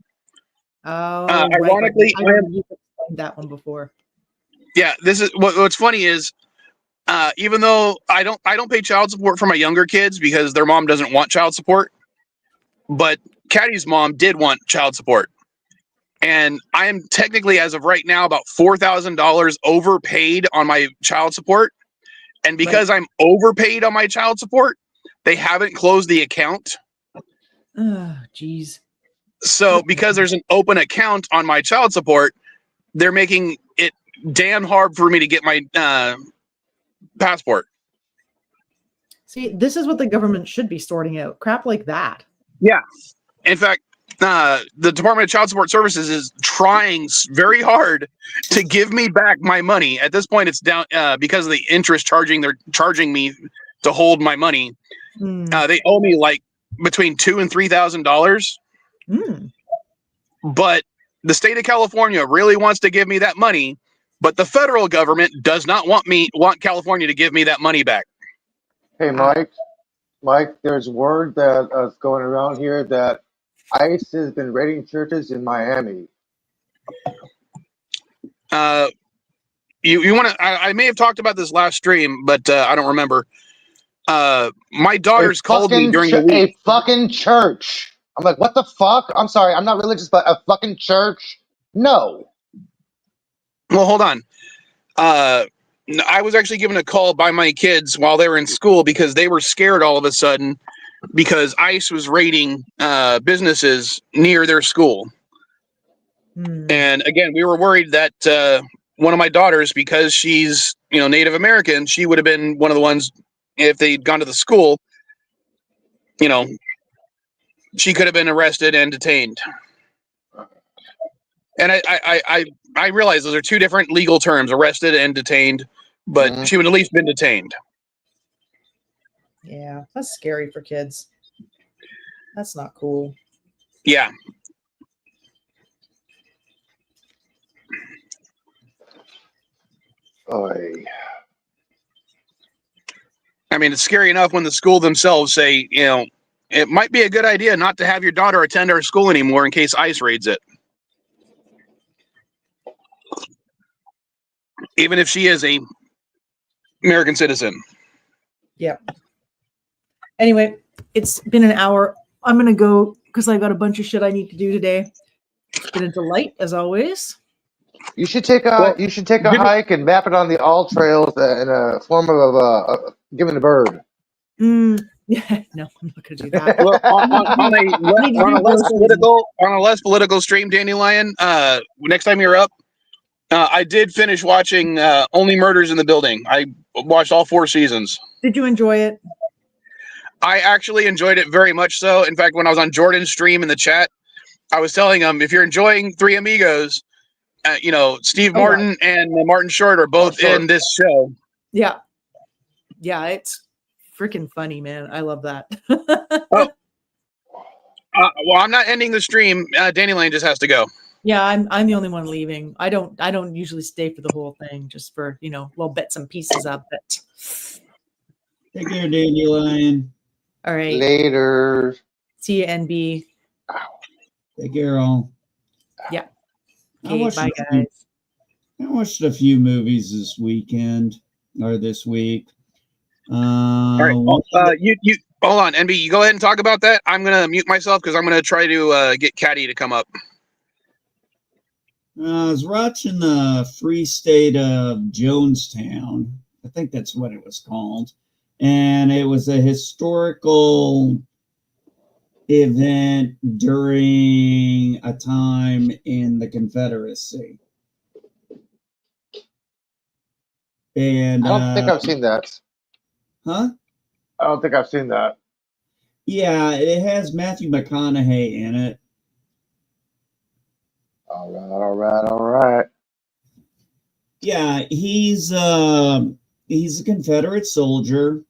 Oh, ironically, right. I remember you explained that one before. Yeah, this is what's funny is even though I don't pay child support for my younger kids because their mom doesn't want child support, but Caddy's mom did want child support. And I am technically, as of right now, about $4,000 overpaid on my child support. And because I'm overpaid on my child support, they haven't closed the account. Oh, geez. So because there's an open account on my child support, they're making it damn hard for me to get my passport. See, this is what the government should be sorting out. Crap like that. Yeah. In fact, the Department of Child Support Services is trying very hard to give me back my money. At this point, it's down because of the interest they're charging me to hold my money. They owe me like between $2,000 and $3,000. But the state of California really wants to give me that money, but the federal government does not want California to give me that money back. Hey, Mike, there's word that is going around here that ICE has been raiding churches in Miami. You want to? I may have talked about this last stream, but I don't remember. My daughters called me during the week. A fucking church. I'm like, what the fuck? I'm sorry, I'm not religious, but a fucking church? No. Well, hold on. I was actually given a call by my kids while they were in school because they were scared all of a sudden because ICE was raiding businesses near their school. And again, we were worried that one of my daughters, because she's Native American, she would have been one of the ones if they'd gone to the school. She could have been arrested and detained. And I realize those are two different legal terms, arrested and detained, but she would at least been detained. Yeah, that's scary for kids. That's not cool. Yeah. Oy. I mean, it's scary enough when the school themselves say, it might be a good idea not to have your daughter attend our school anymore in case ICE raids it. Even if she is a American citizen. Yeah. Anyway, it's been an hour. I'm going to go because I got a bunch of shit I need to do today. It's been a delight as always. You should take a hike and map it on the all trails in a form of giving a bird. Yeah, no, I'm not going to do that. Well, on a less political stream, Dandelion, next time you're up, I did finish watching Only Murders in the Building. I watched all 4 seasons. Did you enjoy it? I actually enjoyed it very much so. In fact, when I was on Jordan's stream in the chat, I was telling him, if you're enjoying Three Amigos, Steve Martin and Martin Short are both in this show. Yeah. Yeah, it's freaking funny, man. I love that. Well, I'm not ending the stream. Dandelion just has to go. Yeah, I'm the only one leaving. I don't usually stay for the whole thing, just for little bits and pieces of it. Take care, Dandelion. All right. Later. See you, NB. Take care, all. Yeah. Okay, bye, guys. I watched a few movies this weekend or this week. All right. You hold on, NB. You go ahead and talk about that. I'm gonna mute myself because I'm gonna try to get Caddy to come up. I was watching the Free State of Jonestown. I think that's what it was called. And it was a historical event during a time in the Confederacy. And I don't think I've seen that. huh? I don't think I've seen that. Yeah, it has Matthew McConaughey in it. All right, all right, all right. Yeah, he's a Confederate soldier.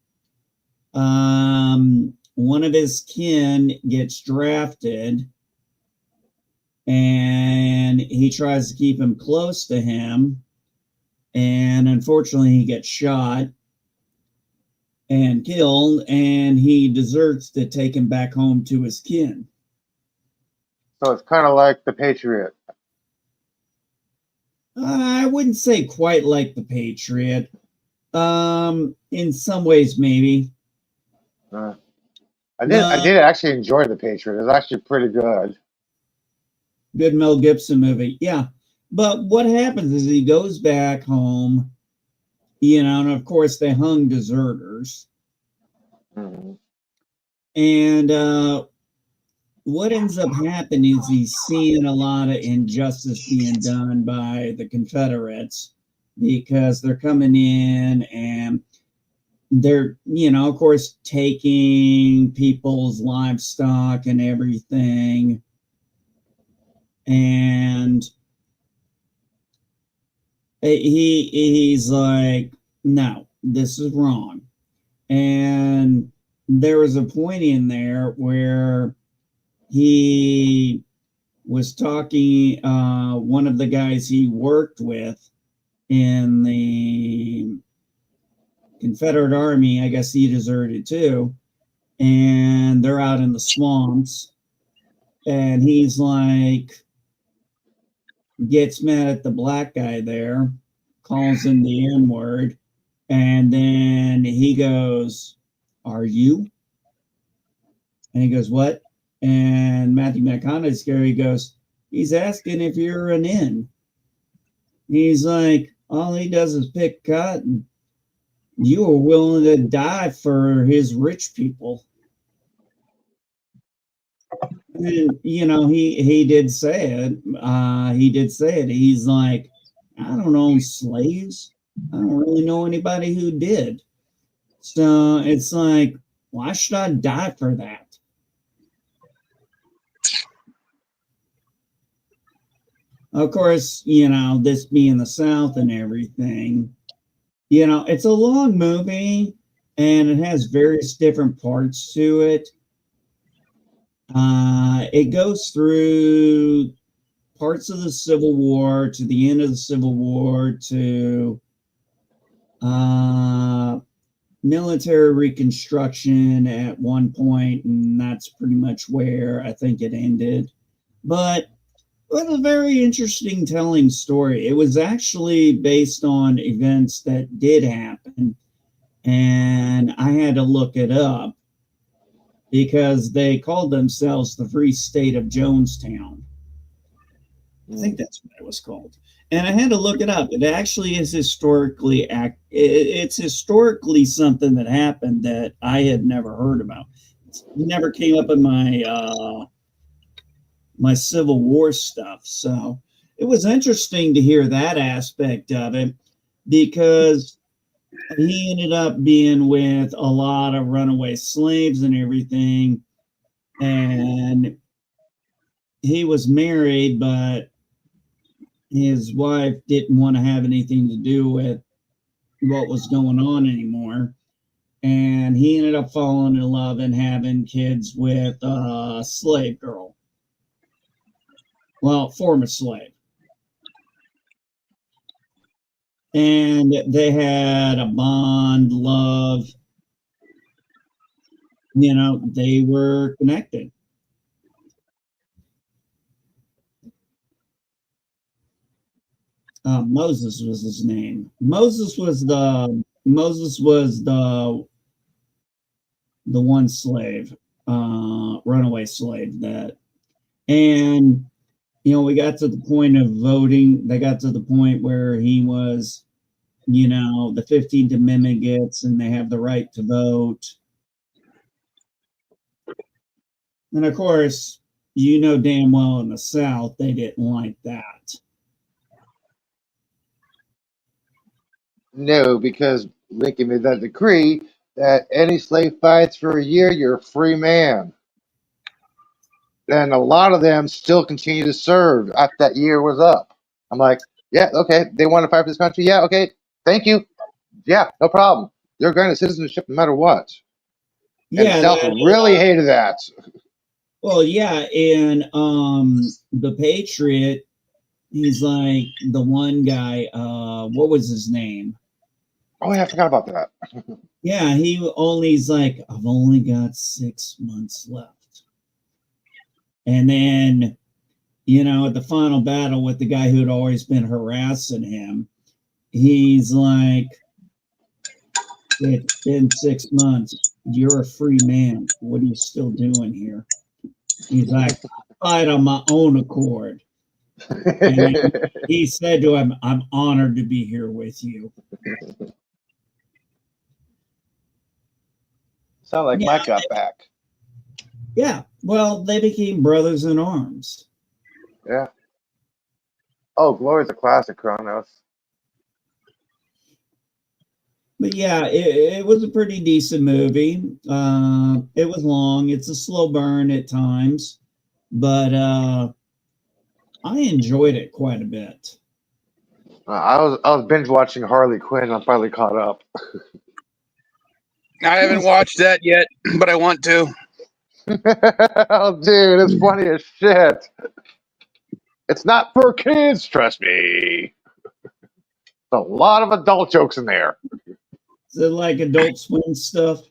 One of his kin gets drafted, and he tries to keep him close to him, and unfortunately, he gets shot and killed, and he deserts to take him back home to his kin. So it's kind of like The Patriot. I wouldn't say quite like The Patriot. In some ways, maybe. I did actually enjoy The Patriot. It was actually pretty good. Good Mel Gibson movie, yeah. But what happens is he goes back home, and of course they hung deserters. Mhm. And what ends up happening is he's seeing a lot of injustice being done by the Confederates because they're coming in and they're, of course, taking people's livestock and everything. And he's like, no, this is wrong. And there was a point in there where he was talking, one of the guys he worked with in the Confederate Army, I guess he deserted too, and they're out in the swamps, and he's like, gets mad at the black guy there, calls him the N-word, and then he goes, "Are you?" And he goes, "What?" And Matthew McConaughey's scary goes, "He's asking if you're an N." He's like, all he does is pick cotton. You were willing to die for his rich people. And he did say it. He did say it. He's like, I don't own slaves. I don't really know anybody who did. So it's like, why should I die for that? Of course, this being the South and everything, it's a long movie and it has various different parts to it. It goes through parts of the Civil War to the end of the Civil War to military reconstruction at one point, and that's pretty much where I think it ended. But it was a very interesting telling story. It was actually based on events that did happen, and I had to look it up because they called themselves the Free State of Jonestown. I think that's what it was called. And I had to look it up. It actually is historically it's historically something that happened that I had never heard about. It never came up in my my Civil War stuff. So it was interesting to hear that aspect of it because he ended up being with a lot of runaway slaves and everything. And he was married, but his wife didn't want to have anything to do with what was going on anymore. And he ended up falling in love and having kids with a slave girl. Well, former slave. And they had a bond, love. They were connected. Moses was his name. Moses was the one slave, runaway slave and we got to the point of voting. They got to the point where he was, the 15th Amendment gets, and they have the right to vote. And of course, damn well in the South, they didn't like that. No, because Lincoln made that decree that any slave fights for a year, you're a free man. And a lot of them still continue to serve after that year was up. I'm like, yeah, okay, they want to fight for this country. Yeah, okay, thank you. Yeah, no problem. They're granted citizenship no matter what. And the Yeah, South really hated that. well, yeah, and the Patriot, he's like the one guy, what was his name? Oh, yeah, I forgot about that. Yeah, he's like, I've only got 6 months left. And then, at the final battle with the guy who had always been harassing him, he's like, it's been 6 months. You're a free man. What are you still doing here? He's like, I fight on my own accord. And he said to him, I'm honored to be here with you. Sound like Mike got back. Yeah, well, they became brothers in arms. Yeah. Oh, Glory's a classic, Kronos. But yeah, it was a pretty decent movie. It was long. It's a slow burn at times, but I enjoyed it quite a bit. I was binge watching Harley Quinn. I'm finally caught up. I haven't watched that yet, but I want to. Oh, dude, it's funny as shit. It's not for kids, trust me. There's a lot of adult jokes in there. Is it like Adult Swim stuff?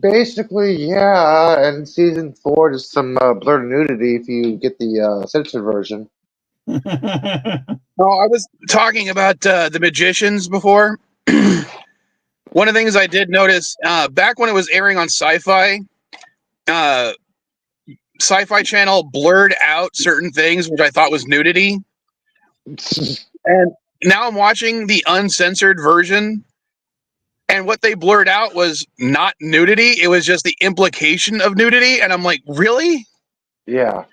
Basically, yeah. And season 4, just some blurred nudity if you get the censored version. Oh, I was talking about the Magicians before. One of the things I did notice back when it was airing on Sci-Fi, Sci-Fi Channel blurred out certain things, which I thought was nudity. And now I'm watching the uncensored version, and what they blurred out was not nudity. It was just the implication of nudity. And I'm like, really? Yeah.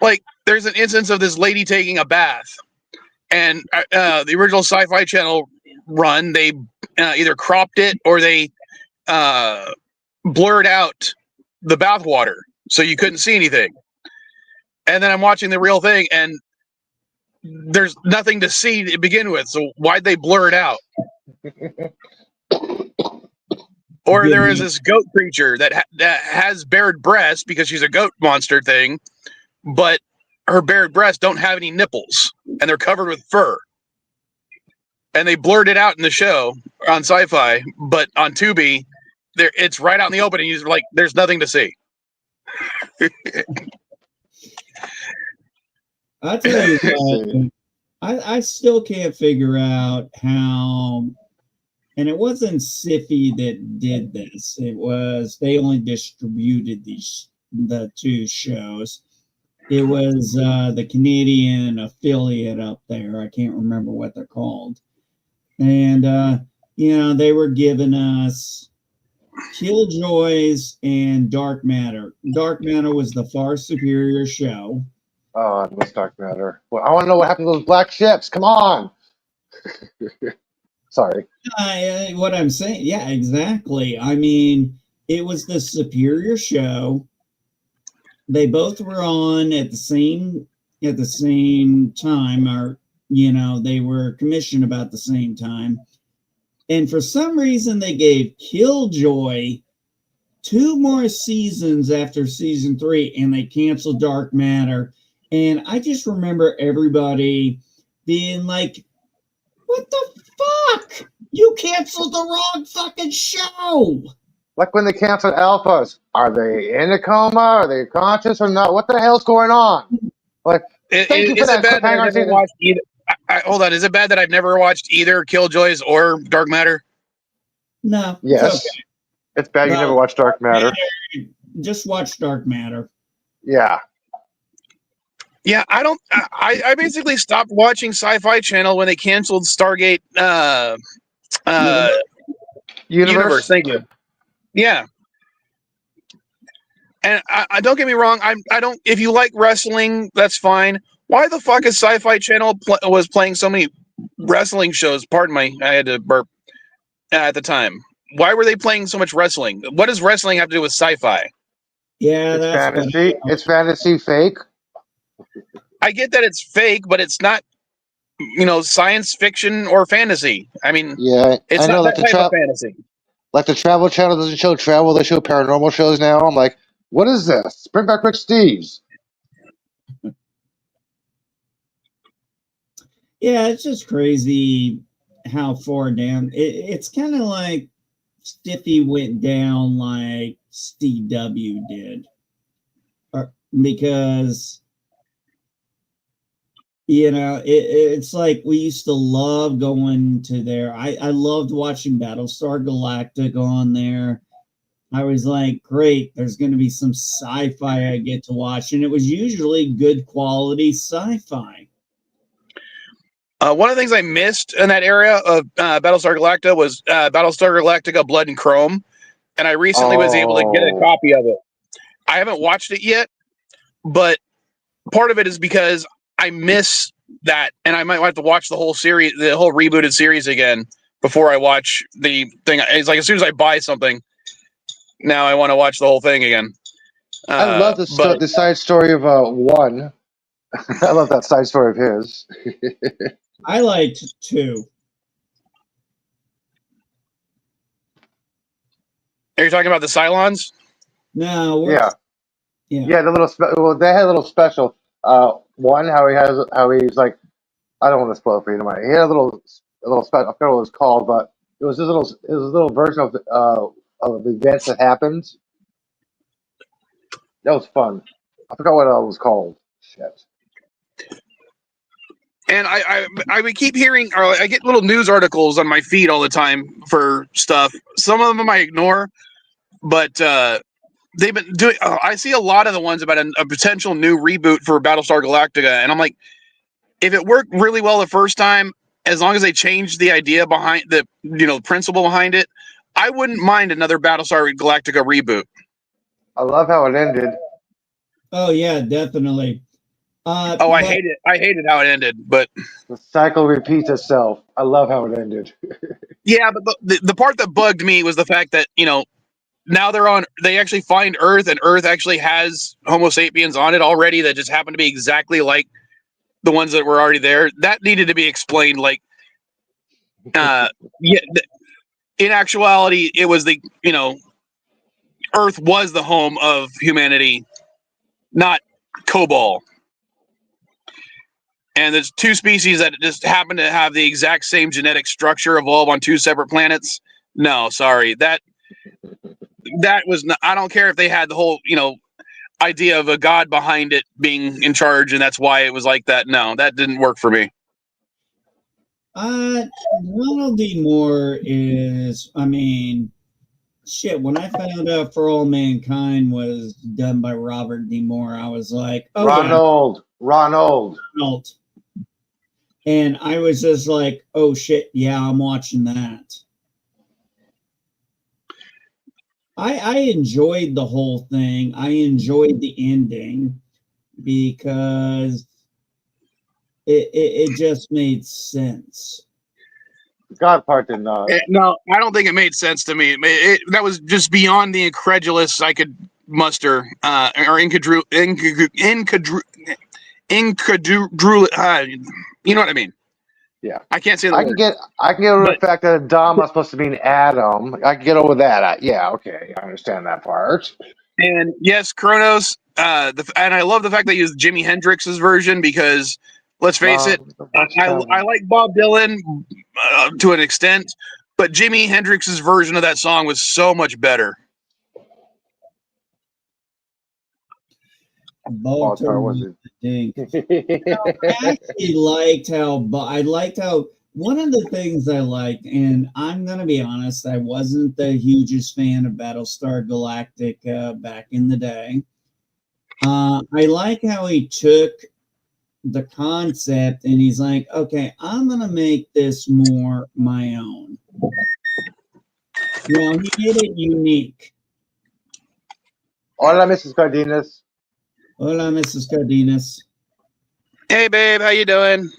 Like, there's an instance of this lady taking a bath, and the original Sci-Fi Channel run, they either cropped it or they blurred out the bath water so you couldn't see anything. And then I'm watching the real thing, and there's nothing to see to begin with. So why'd they blur it out? Or there is this goat creature that has bared breasts because she's a goat monster thing, but her bared breasts don't have any nipples, and they're covered with fur. And they blurred it out in the show on Sci-Fi, but on Tubi, it's right out in the open, and you're like, there's nothing to see. I'll tell you what, I still can't figure out how, and it wasn't Siffy that did this. It was, they only distributed the 2 shows. It was the Canadian affiliate up there. I can't remember what they're called. And, they were giving us Killjoys and Dark Matter. Dark Matter was the far superior show. Oh, I miss Dark Matter. Well, I want to know what happened to those black ships. Come on. Sorry. What I'm saying, yeah, exactly. I mean, it was the superior show. They both were on at the same time, or they were commissioned about the same time. And for some reason, they gave Killjoy 2 more seasons after season 3, and they canceled Dark Matter. And I just remember everybody being like, what the fuck? You canceled the wrong fucking show. Like when they canceled Alphas. Are they in a coma? Are they conscious or not? What the hell's going on? Like, thank you for that. Hold on. Is it bad that I've never watched either Killjoys or Dark Matter? No. Yes. It's bad you never watched Dark Matter. Just watch Dark Matter. Yeah. Yeah, I don't. I basically stopped watching Sci-Fi Channel when they canceled Stargate Universe. Universe. Thank you. Yeah, and I don't get me wrong. I don't. If you like wrestling, that's fine. Why the fuck is Sci-Fi Channel was playing so many wrestling shows? Pardon me, I had to burp at the time. Why were they playing so much wrestling? What does wrestling have to do with sci-fi? Yeah, It's that's what. fantasy. It's fantasy fake. I get that it's fake, but it's not, science fiction or fantasy. I mean, Yeah, it's I not know. that type of fantasy. Like the Travel Channel doesn't show travel; they show paranormal shows now. I'm like, what is this? Bring back Rick Steves. Yeah, it's just crazy how far down. It's kind of like Stiffy went down like CW did, because it's like we used to love going to there. I loved watching Battlestar Galactica on there. I was like, great, there's going to be some sci-fi I get to watch, and it was usually good quality sci-fi. One of the things I missed in that area of Battlestar Galactica was Battlestar Galactica Blood and Chrome, and I recently was able to get a copy of it. I haven't watched it yet, but part of it is because I miss that, and I might have to watch the whole series, the whole rebooted series again before I watch the thing. It's like as soon as I buy something, now I want to watch the whole thing again. I love the side story of one. I love that side story of his. I liked two. Are you talking about the Cylons? No, Yeah. Yeah. The little well, they had a little special. One how he's like, I don't want to spoil it for you. He had a little special. I forgot what it was called, but it was this little version of the events that happened. That was fun. I forgot what it was called. Shit. And I would keep hearing, or I get little news articles on my feed all the time for stuff. Some of them I ignore, but they've been doing. I see a lot of the ones about a potential new reboot for Battlestar Galactica, and I'm like, if it worked really well the first time, as long as they changed the idea behind the principle behind it, I wouldn't mind another Battlestar Galactica reboot. I love how it ended. Oh yeah, definitely. I hate it. I hated how it ended, but the cycle repeats itself. I love how it ended. Yeah, but the part that bugged me was the fact that now they actually find Earth, and Earth actually has Homo sapiens on it already that just happen to be exactly like the ones that were already there. That needed to be explained. Like, in actuality, it was Earth was the home of humanity, not Kobol. And there's two species that just happen to have the exact same genetic structure, evolve on two separate planets. No, sorry. That was not, I don't care if they had the whole, idea of a god behind it being in charge, and that's why it was like that. No, that didn't work for me. Ronald D. Moore is, shit, when I found out For All Mankind was done by Robert D. Moore, I was like, oh, Ronald. And I was just like, oh shit, yeah, I'm watching that. I enjoyed the whole thing. I enjoyed the ending because it just made sense. The God part did not. No, I don't think it made sense to me. That was just beyond the incredulous I could muster, or incredulous. You know what I mean? Yeah, I can't say the I word. can get over the fact that Dom is supposed to be an Adam. I can get over that. Yeah, okay, I understand that part. And yes, Kronos. And I love the fact they used Jimi Hendrix's version because, let's face it, I like Bob Dylan to an extent, but Jimi Hendrix's version of that song was so much better. I actually liked how one of the things I liked, and I'm gonna be honest, I wasn't the hugest fan of Battlestar Galactica back in the day. I like how he took the concept, and he's like, okay, I'm gonna make this more my own. He did it unique. Hola, Mrs. Cardenas. Hola, Mrs. Cardenas. Hey, babe, how you doing?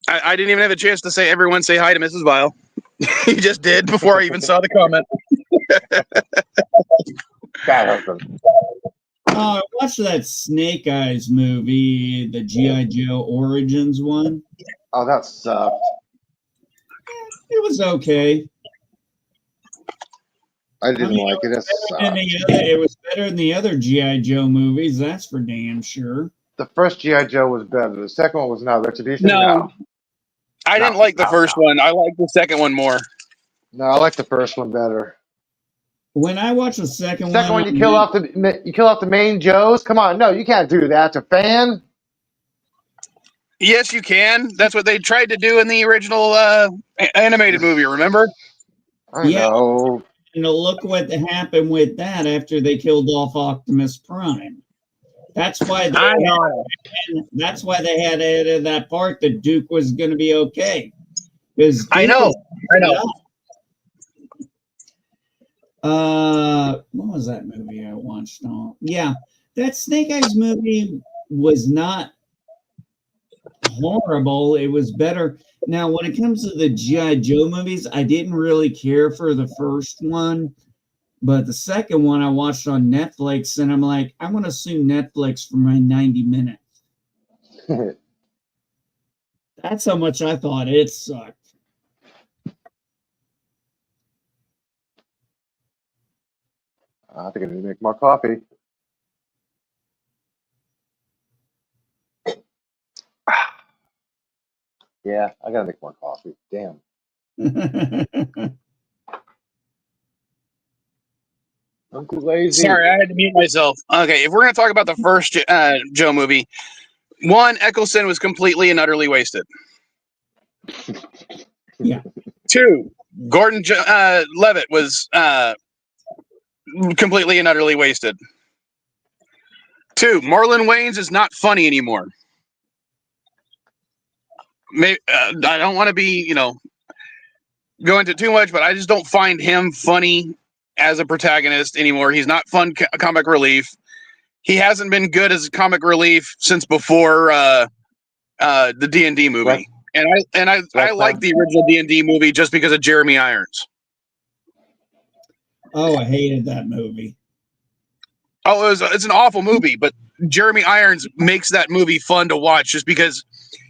I didn't even have a chance to say everyone say hi to Mrs. Vile. He just did before I even saw the comment. God help him. Oh, I watched that Snake Eyes movie, the G.I. Joe Origins one. Oh, that sucked. It was okay. I didn't like it. It was better than the other G.I. Joe movies, that's for damn sure. The first G.I. Joe was better. The second one was not. Retribution? No. I didn't like the first one. I liked the second one more. No, I like the first one better. When I watched the second one, you kill off the main Joes. Come on, no, you can't do that to fan. Yes, you can. That's what they tried to do in the original animated movie. Remember? I know. And look what happened with that after they killed off Optimus Prime. That's why they had added that part that Duke was going to be okay. Because I know. What was that movie I watched? Oh, yeah, that Snake Eyes movie was not horrible. It was better. Now, when it comes to the G.I. Joe movies, I didn't really care for the first one, but the second one I watched on Netflix, and I'm like, I'm going to sue Netflix for my 90 minutes. That's how much I thought it sucked. I think I need to make more coffee. Yeah, I gotta make more coffee. Damn. I'm too lazy. Sorry, I had to mute myself. Okay, if we're going to talk about the first Joe movie, one, Eccleston was completely and utterly wasted. Yeah. Two, Gordon Levitt was completely and utterly wasted. Two, Marlon Wayans is not funny anymore. Maybe, I don't want to be, go into too much, but I just don't find him funny as a protagonist anymore. He's not fun comic relief. He hasn't been good as comic relief since before the D&D movie. Right. And I like the original D&D movie just because of Jeremy Irons. Oh, I hated that movie. Oh, it's an awful movie, but Jeremy Irons makes that movie fun to watch just because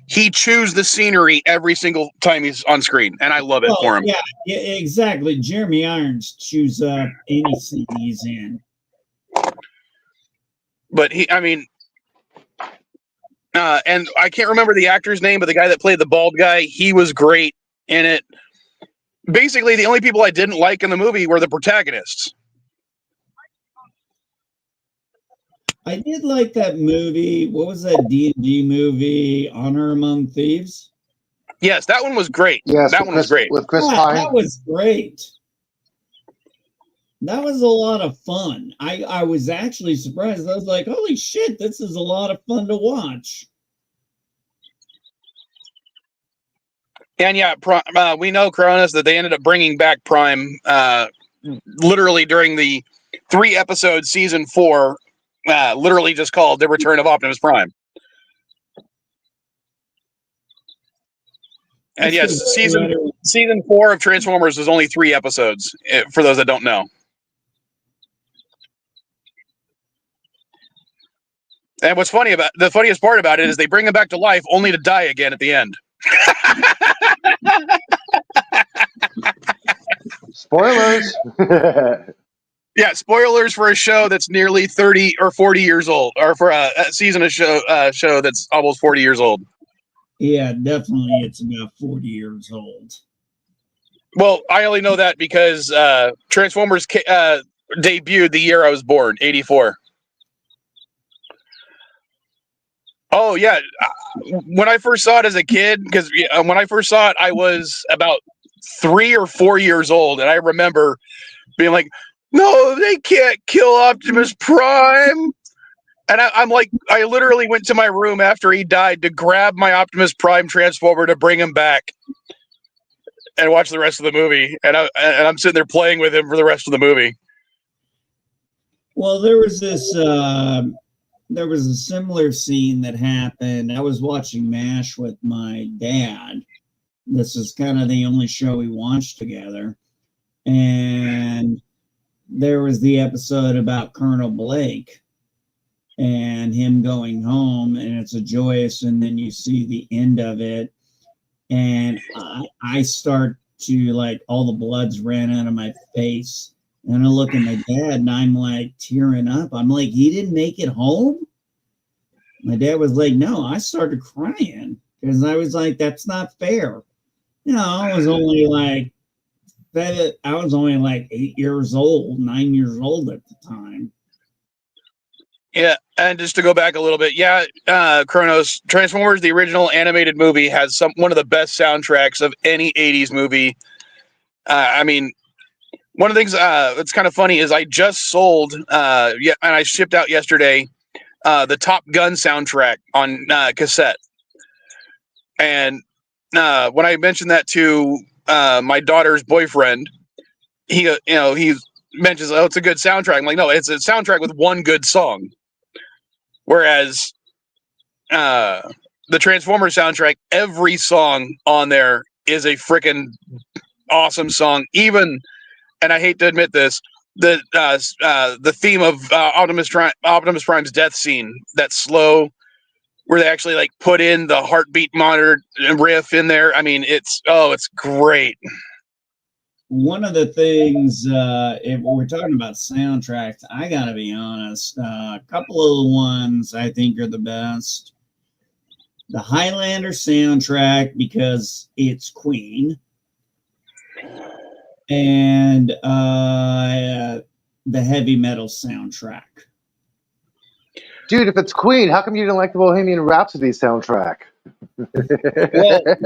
he chews the scenery every single time he's on screen, and I love it for him. Yeah, exactly. Jeremy Irons chews up any scene he's in. But and I can't remember the actor's name, but the guy that played the bald guy, he was great in it. Basically, the only people I didn't like in the movie were the protagonists. I did like that movie. What was that D&D movie, Honor Among Thieves? Yes, that one was great. Yes, that one was great. With Chris Pine. That was great. That was a lot of fun. I was actually surprised. I was like, holy shit, this is a lot of fun to watch. And yeah, we know, Cronus, that they ended up bringing back Prime literally during the 3-episode season 4, literally just called The Return of Optimus Prime. And yes, season 4 of Transformers was only 3 episodes, for those that don't know. And the funniest part about it is they bring him back to life only to die again at the end. Spoilers. Yeah, spoilers for a show that's nearly 30 or 40 years old, or for a season of show that's almost 40 years old. Yeah, definitely it's about 40 years old. Well, I only know that because Transformers debuted the year I was born, 1984. Oh, yeah. When I first saw it as a kid, because when I first saw it, I was about 3 or 4 years old, and I remember being like, no, they can't kill Optimus Prime. And I'm like, I literally went to my room after he died to grab my Optimus Prime Transformer to bring him back and watch the rest of the movie. And I'm sitting there playing with him for the rest of the movie. Well, there was a similar scene that happened. I was watching MASH with my dad. This is kind of the only show we watched together. And there was the episode about Colonel Blake and him going home, and it's a joyous, and then you see the end of it. And I start to, like, all the blood's ran out of my face. And I look at my dad and I'm like tearing up. I'm like, he didn't make it home? My dad was like, no. I started crying because I was like, that's not fair. You know, I was only like 8 years old, 9 years old at the time. Yeah, and just to go back a little bit, Kronos, Transformers, the original animated movie, has one of the best soundtracks of any 80s movie. I mean, one of the things that's kind of funny is I just sold, and I shipped out yesterday, the Top Gun soundtrack on cassette. And when I mentioned that to my daughter's boyfriend, he mentions, oh, it's a good soundtrack. I'm like, no, it's a soundtrack with one good song. Whereas the Transformers soundtrack, every song on there is a freaking awesome song. Even, and I hate to admit this, the theme of Optimus Prime's death scene, that slow, where they actually like put in the heartbeat monitor riff in there. I mean, it's great. One of the things, if we're talking about soundtracks, I gotta be honest, a couple of the ones I think are the best. The Highlander soundtrack, because it's Queen, and the heavy metal soundtrack. Dude, if it's Queen, how come you didn't like the Bohemian Rhapsody soundtrack? Well,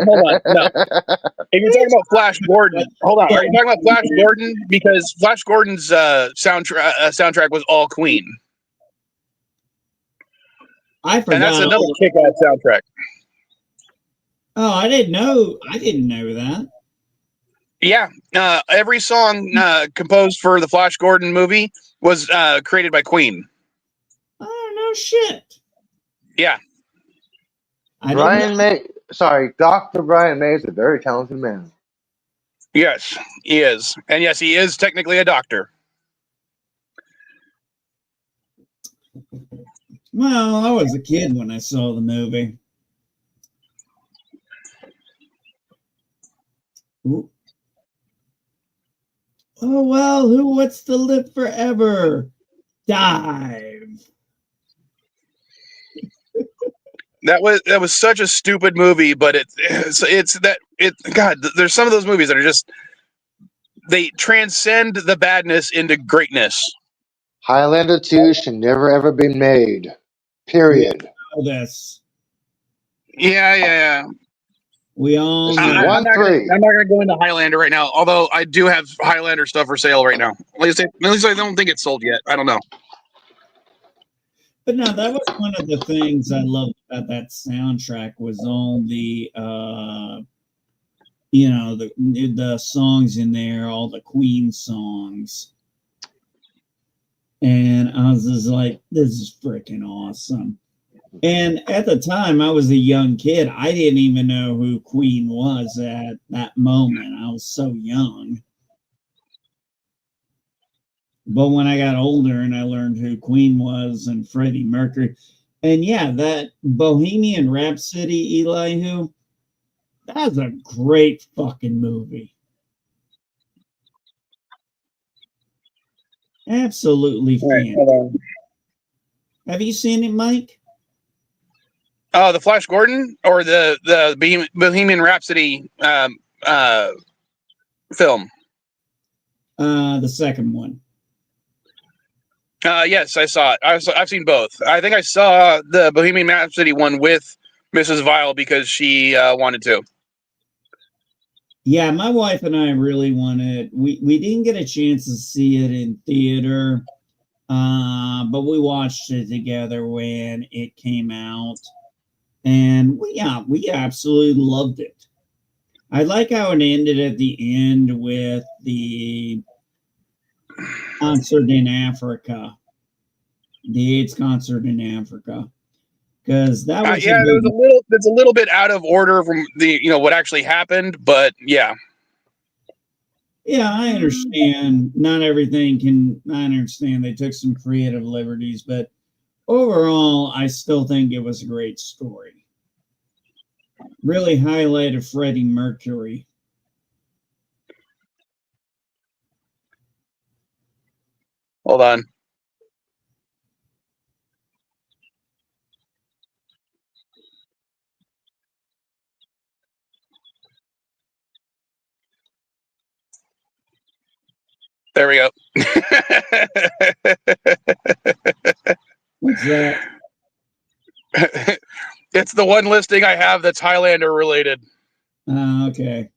hold on. No. If you're talking about Flash Gordon, hold on. Are you talking about Flash Gordon? Because Flash Gordon's soundtrack was all Queen. I forgot. And that's another kick-ass soundtrack. Oh, I didn't know that. Yeah, every song composed for the Flash Gordon movie was created by Queen. Oh, no shit. Yeah. Dr. Brian May is a very talented man. Yes, he is. And yes, he is technically a doctor. Well, I was a kid when I saw the movie. Ooh. Oh, well, who wants to live forever? Dive. That was such a stupid movie, but God, there's some of those movies that are just, they transcend the badness into greatness. Highlander 2 should never ever be made. Period. This. Yeah. We all I'm not gonna go into Highlander right now, although I do have Highlander stuff for sale right now. At least I don't think it's sold yet. I don't know. But no, that was one of the things I loved about that soundtrack, was all the the songs in there, all the Queen songs. And I was just like, this is freaking awesome. And at the time, I was a young kid. I didn't even know who Queen was at that moment. I was so young. But when I got older and I learned who Queen was and Freddie Mercury, and yeah, that Bohemian Rhapsody, Elihu, that's a great fucking movie. Absolutely fantastic. Have you seen it, Mike? The Flash Gordon or the Bohemian Rhapsody film? The second one. Yes, I saw it. I've seen both. I think I saw the Bohemian Rhapsody one with Mrs. Vile because she wanted to. Yeah, my wife and I really wanted. We didn't get a chance to see it in theater, But we watched it together when it came out, and we absolutely loved it. I like how it ended at the end with the concert in Africa, the AIDS concert in Africa, because that was yeah, there was a little. It's a little bit out of order from the what actually happened, but yeah. Yeah, I understand. Not everything can. I understand they took some creative liberties, but overall, I still think it was a great story. Really highlighted Freddie Mercury. Hold on. There we go. What's that? It's the one listing I have that's Highlander related. Okay.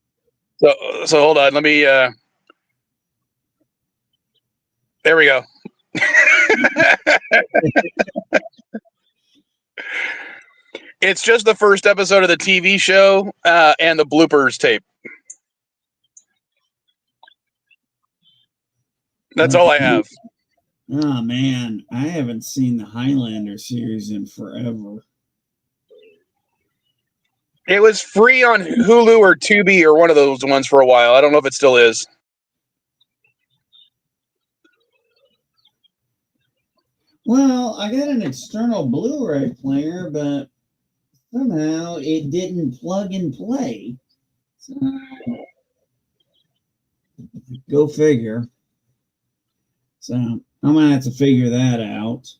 So hold on. Let me. There we go. It's just the first episode of the TV show and the bloopers tape. That's all I have. Oh man, I haven't seen the Highlander series in forever. It was free on Hulu or Tubi or one of those ones for a while. I don't know if it still is. Well, I got an external Blu-ray player, but somehow it didn't plug and play. So, go figure. So I'm gonna have to figure that out.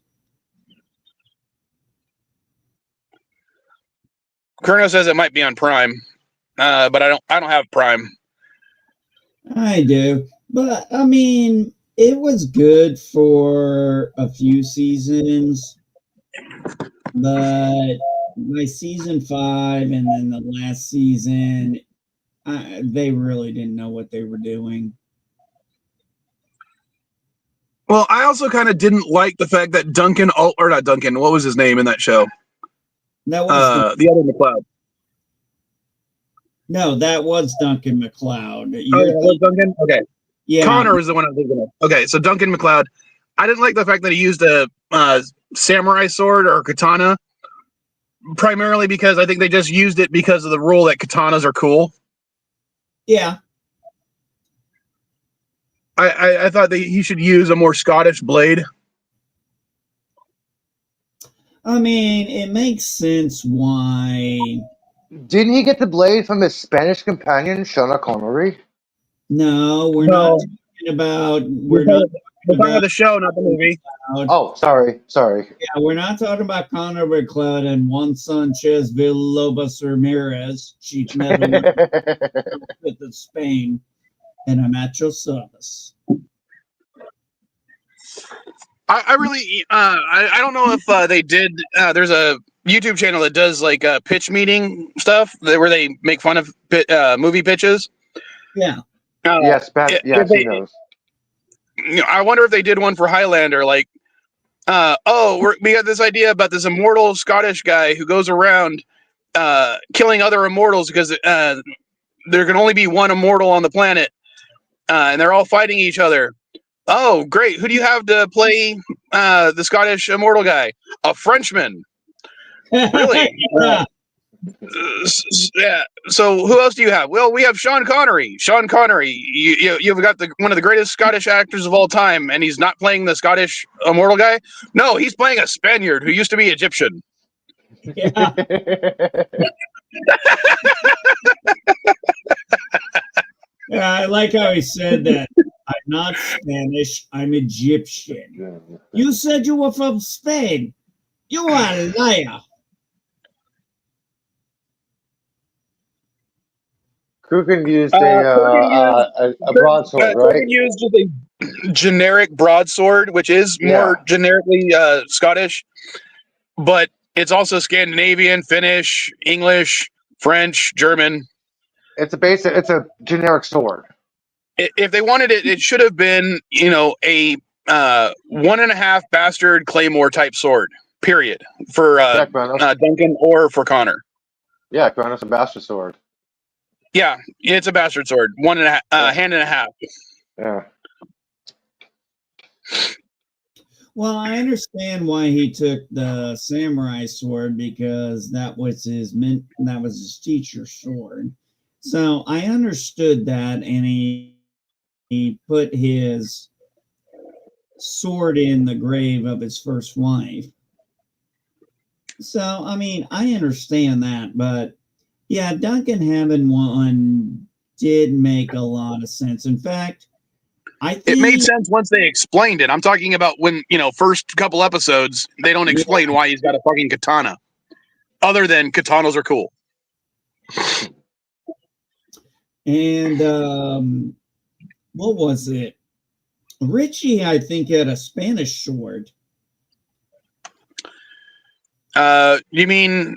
Kerno says it might be on Prime, but I don't have Prime. I do, but I mean, it was good for a few seasons, but by season 5 and then the last season, they really didn't know what they were doing. Well, I also kind of didn't like the fact that Duncan, or not Duncan, what was his name in that show? That was the other McLeod. No, that was Duncan MacLeod. Oh, yeah, that was Duncan? Okay. Yeah. Connor was the one I was thinking of. Okay, so Duncan MacLeod. I didn't like the fact that he used a samurai sword or katana, primarily because I think they just used it because of the rule that katanas are cool. Yeah. I thought that he should use a more Scottish blade. I mean, it makes sense why. Didn't he get the blade from his Spanish companion, Sean Connery? No, we're not talking about. We're not talking about the show, not the movie. Oh, sorry. Yeah, we're not talking about Connor McLeod and Juan Sanchez Villalobos Ramirez, chief metal with the Spain, and I'm at your service. I really, I don't know if they did. There's a YouTube channel that does like pitch meeting stuff where they make fun of movie pitches. Yeah. Yes, he knows. I wonder if they did one for Highlander, like, we got this idea about this immortal Scottish guy who goes around killing other immortals because there can only be one immortal on the planet, and they're all fighting each other. Oh, great. Who do you have to play the Scottish immortal guy? A Frenchman. Really? Yeah. So who else do you have? Well, we have Sean Connery. Sean Connery. You've got one of the greatest Scottish actors of all time, and he's not playing the Scottish immortal guy? No, he's playing a Spaniard who used to be Egyptian. Yeah. Yeah, I like how he said that. I'm not Spanish, I'm Egyptian. You said you were from Spain. You are a liar. Kukin used a broadsword, right? Kukin used just a generic broadsword, which is more generically Scottish, but it's also Scandinavian, Finnish, English, French, German. It's a generic sword. If they wanted it, it should have been, a 1.5 bastard claymore type sword. Period. For Yeah, Kronos. Duncan or for Connor. Yeah, Kronos, a bastard sword. Yeah, it's a bastard sword. 1.5 hand and a half. Yeah. Well, I understand why he took the samurai sword because that was his teacher's sword. So I understood that, and he put his sword in the grave of his first wife. So I mean, I understand that, but yeah, Duncan having one did make a lot of sense. In fact, I think It made sense once they explained it. I'm talking about when, first couple episodes, they don't explain why he's got a fucking katana. Other than katanas are cool. And what was it? Richie, I think, had a Spanish sword. You mean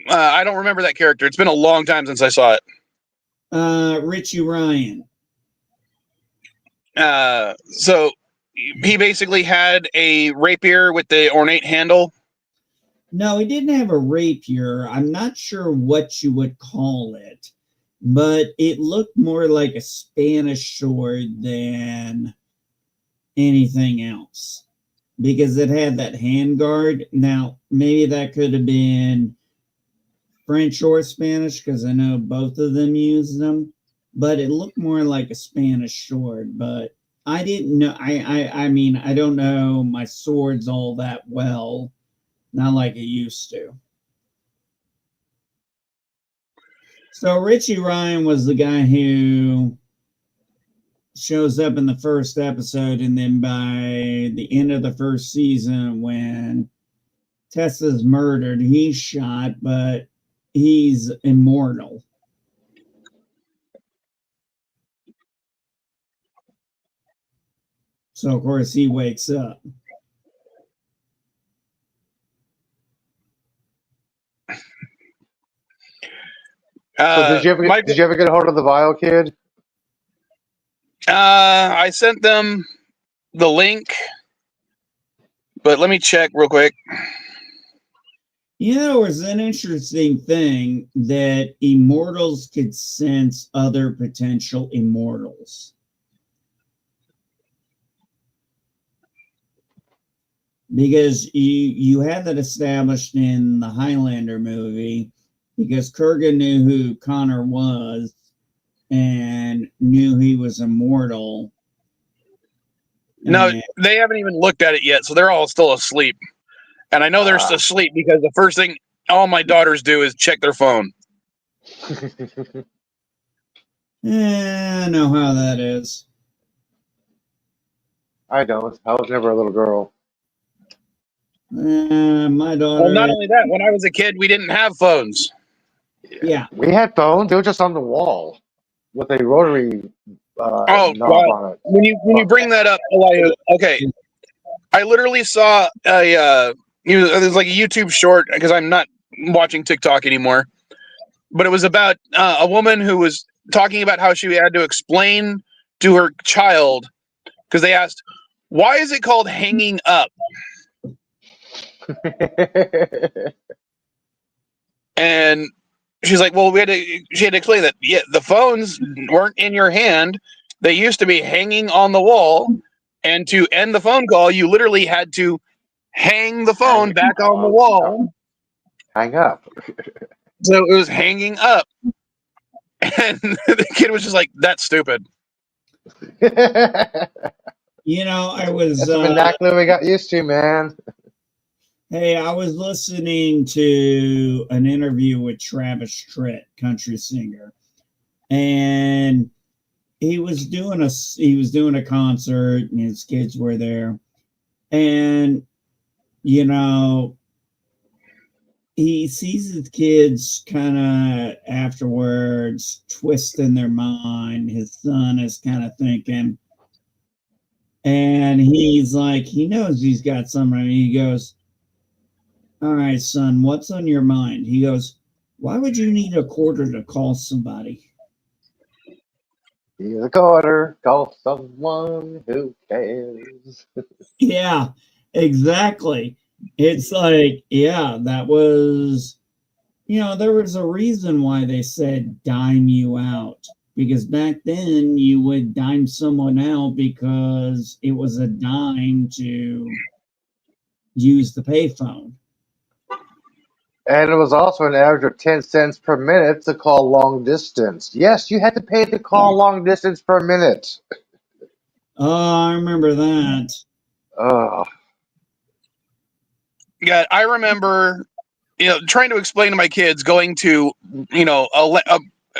I don't remember that character. It's been a long time since I saw it. Richie Ryan. So he basically had a rapier with the ornate handle. No, he didn't have a rapier. I'm not sure what you would call it, but it looked more like a Spanish sword than anything else because it had that handguard. Now, maybe that could have been French or Spanish because I know both of them use them, but it looked more like a Spanish sword. But I didn't know. I mean, I don't know my swords all that well, not like it used to. So Richie Ryan was the guy who shows up in the first episode, and then by the end of the first season, when Tessa's murdered, he's shot, but he's immortal. So of course he wakes up. So did you ever get a hold of the Vile Kid? I sent them the link, but let me check real quick. You know, it was an interesting thing that immortals could sense other potential immortals. Because you had that established in the Highlander movie, because Kurgan knew who Connor was and knew he was immortal. No, they haven't even looked at it yet, so they're all still asleep. And I know they're still asleep because the first thing all my daughters do is check their phone. I know how that is. I don't. I was never a little girl. My daughter. Well, not only that, when I was a kid, we didn't have phones. Yeah. We had phones. They were just on the wall with a rotary knob God. on it. When you bring that up, Elihu, okay, I literally saw there's like a YouTube short because I'm not watching TikTok anymore, but it was about a woman who was talking about how she had to explain to her child because they asked, "Why is it called hanging up?" And she's like, "Well, she had to explain that the phones weren't in your hand; they used to be hanging on the wall." And to end the phone call, you literally had to hang the phone back on the wall. Hang up. So it was hanging up. And the kid was just like, that's stupid. You know, I was... That's the vernacular we got used to, man. Hey, I was listening to an interview with Travis Tritt, country singer. And he was doing a concert and his kids were there, and you know, he sees his kids kind of afterwards twisting their mind. His son is kind of thinking, and he's like, he knows he's got something. He goes, "All right, son, what's on your mind?" He goes, "Why would you need a quarter to call somebody?" Here's a quarter. Call someone who cares. Yeah, exactly. It's like, yeah, that was, there was a reason why they said dime you out. Because back then you would dime someone out because it was a dime to use the payphone. And it was also an average of 10 cents per minute to call long distance. Yes, you had to pay to call long distance per minute. Oh, I remember that. Oh, Yeah, I remember, trying to explain to my kids going to,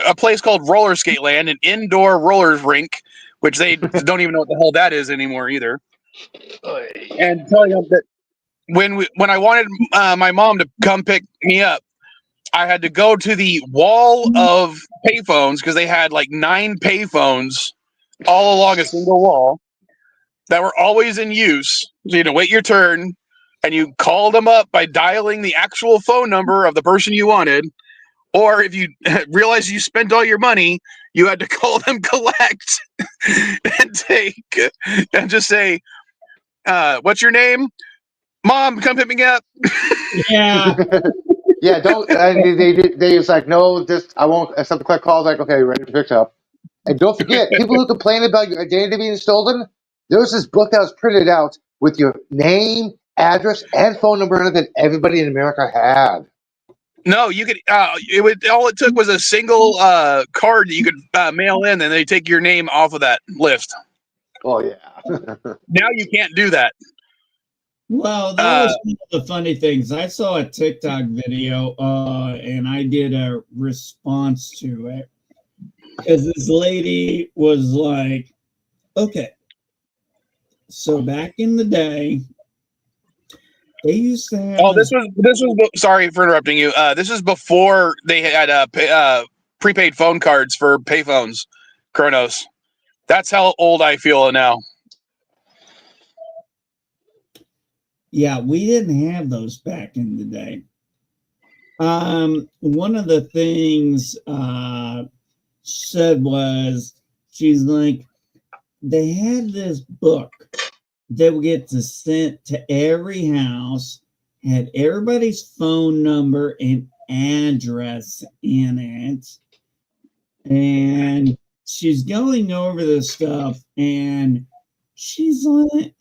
a place called Roller Skate Land, an indoor rollers rink, which they don't even know what the hell that is anymore either, and telling them that when I wanted my mom to come pick me up, I had to go to the wall of payphones because they had like 9 payphones all along a single wall that were always in use. So you wait your turn, and you called them up by dialing the actual phone number of the person you wanted. Or if you realized you spent all your money, you had to call them collect and just say, "What's your name, Mom? Come pick me up." Yeah. yeah. Don't. They was like, no, just I won't accept the collect calls. Like, okay, ready to pick up. And don't forget, people who complain about your identity being stolen, there was this book that was printed out with your name, address, and phone number that everybody in America had. No, you could. All it took was a single card that you could mail in, and they take your name off of that list. Oh yeah. Now you can't do that. Well, that was one of the funny things. I saw a TikTok video, and I did a response to it. Because this lady was like, okay, so back in the day, they used to have This was. Sorry for interrupting you. This is before they had prepaid phone cards for payphones. Kronos. That's how old I feel now. Yeah, we didn't have those back in the day. One of the things said was, she's like, they had this book that would get to sent to every house, had everybody's phone number and address in it. And she's going over this stuff, and she's like,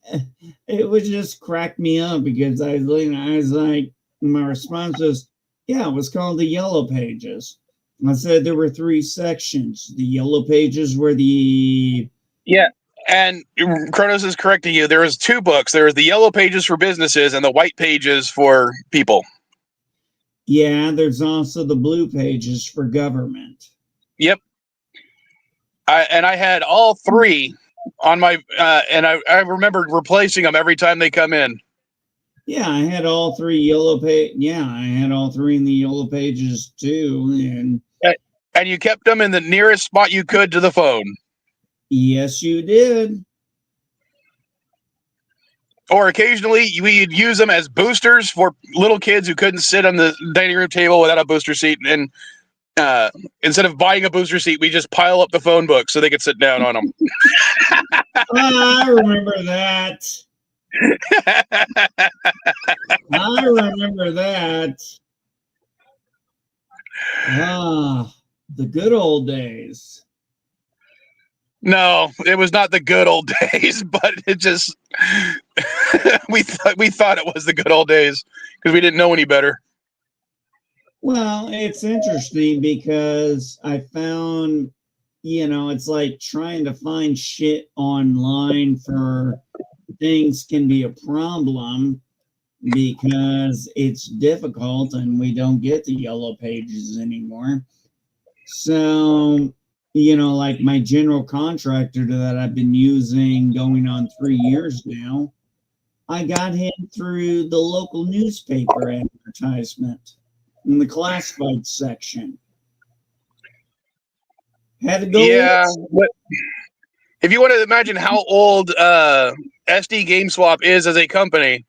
it would just crack me up because I was like, my response was, yeah, it was called the Yellow Pages. I said there were 3 sections. The Yellow Pages were the Yeah, and Kronos is correcting you. There was 2 books. There was the Yellow Pages for businesses and the White Pages for people. Yeah, there's also the Blue Pages for government. Yep. I had all 3 on my, and I remembered replacing them every time they come in. Yeah, I had all 3 Yellow Page. Yeah, I had all 3 in the Yellow Pages too, and you kept them in the nearest spot you could to the phone. Yes, you did. Or occasionally we'd use them as boosters for little kids who couldn't sit on the dining room table without a booster seat. And instead of buying a booster seat, we just pile up the phone book so they could sit down on them. I remember that. I remember that. The good old days. No, it was not the good old days, but it just we thought it was the good old days because we didn't know any better. Well, it's interesting because I found, it's like trying to find shit online for things can be a problem because it's difficult and we don't get the Yellow Pages anymore. So, like my general contractor that I've been using going on 3 years now, I got him through the local newspaper advertisement in the classified section. Had to go. Yeah, but if you want to imagine how old SD GameSwap is as a company,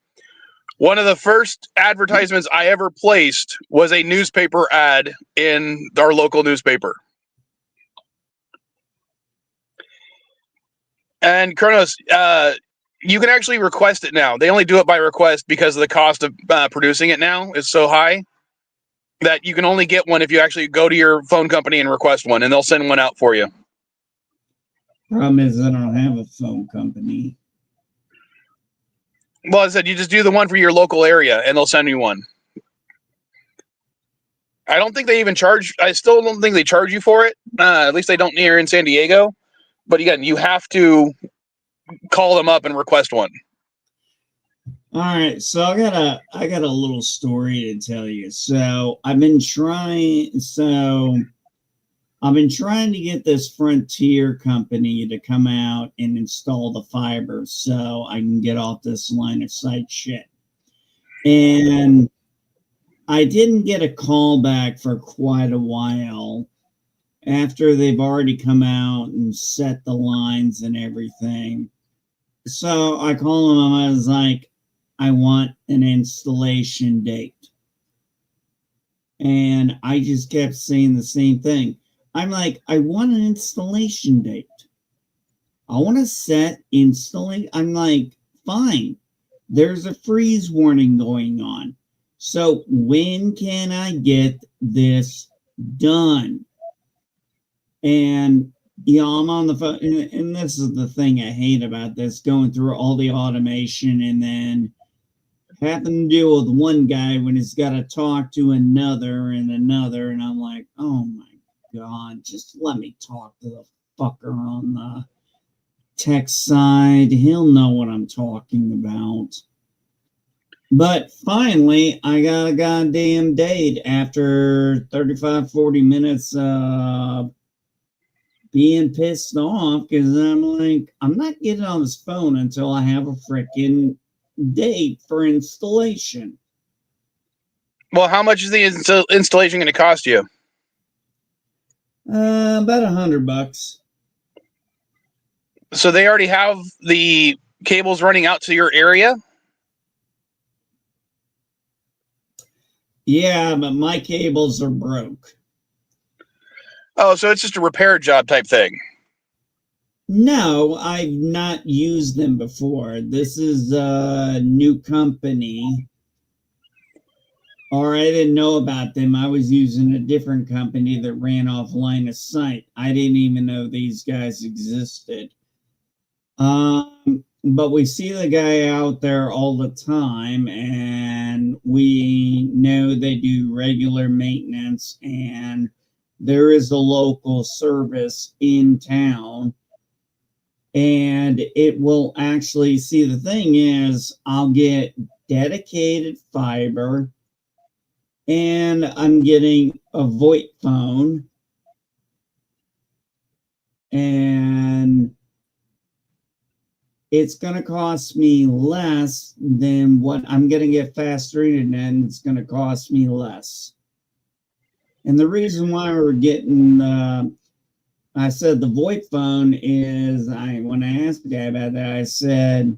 one of the first advertisements I ever placed was a newspaper ad in our local newspaper. And Kronos, you can actually request it now. They only do it by request because the cost of producing it now is so high that you can only get one if you actually go to your phone company and request one, and they'll send one out for you. Problem is, I don't have a phone company. Well, I said you just do the one for your local area, and they'll send you one. I don't think they even charge. I still don't think they charge you for it. At least they don't here in San Diego. But again, you have to call them up and request one. All right, so I got a little story to tell you. So I've been trying to get this Frontier company to come out and install the fiber so I can get off this line of sight shit. And I didn't get a call back for quite a while after they've already come out and set the lines and everything. So I called them. I was like, I want an installation date. And I just kept saying the same thing. I'm like, I want an installation date. I want to set installation. I'm like, fine. There's a freeze warning going on. So when can I get this done? And, you know, I'm on the phone. And this is the thing I hate about this, going through all the automation and then having to deal with one guy when he's got to talk to another and another. And I'm like, oh my God, just let me talk to the fucker on the tech side. He'll know what I'm talking about. But finally, I got a goddamn date after 35, 40 minutes being pissed off because I'm like, I'm not getting on this phone until I have a freaking date for installation. Well, how much is the installation going to cost you? About $100. So they already have the cables running out to your area? Yeah, but my cables are broke. Oh, so it's just a repair job type thing. No, I've not used them before. This is a new company. Or I didn't know about them. I was using a different company that ran off line of sight. I didn't even know these guys existed. But we see the guy out there all the time, and we know they do regular maintenance, and there is a local service in town. And it will actually, see, the thing is, I'll get dedicated fiber, and I'm getting a VoIP phone, and it's going to cost me less than what I'm going to get faster internet, and it's going to cost me less. And the reason why we're getting, I said the VoIP phone is, when I asked the guy about that, I said,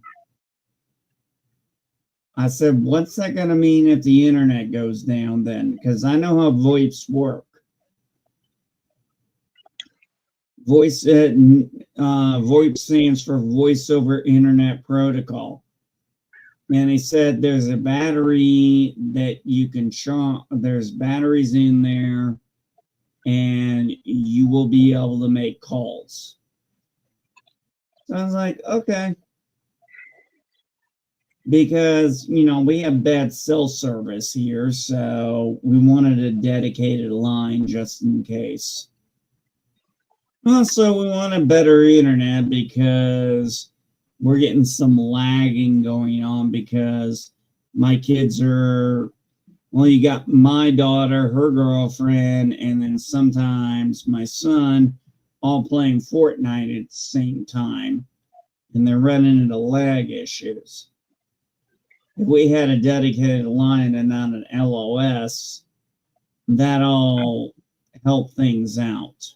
what's that going to mean if the internet goes down then? Because I know how VoIPs work. VoIP stands for Voice over Internet Protocol. And he said there's a battery that you can charge. There's batteries in there, and you will be able to make calls. So I was like, okay. Because, you know, we have bad cell service here, so we wanted a dedicated line just in case. Also, we want a better internet because we're getting some lagging going on because my kids are, well, you got my daughter, her girlfriend, and then sometimes my son all playing Fortnite at the same time, and they're running into lag issues. If we had a dedicated line and not an LOS, that'll help things out.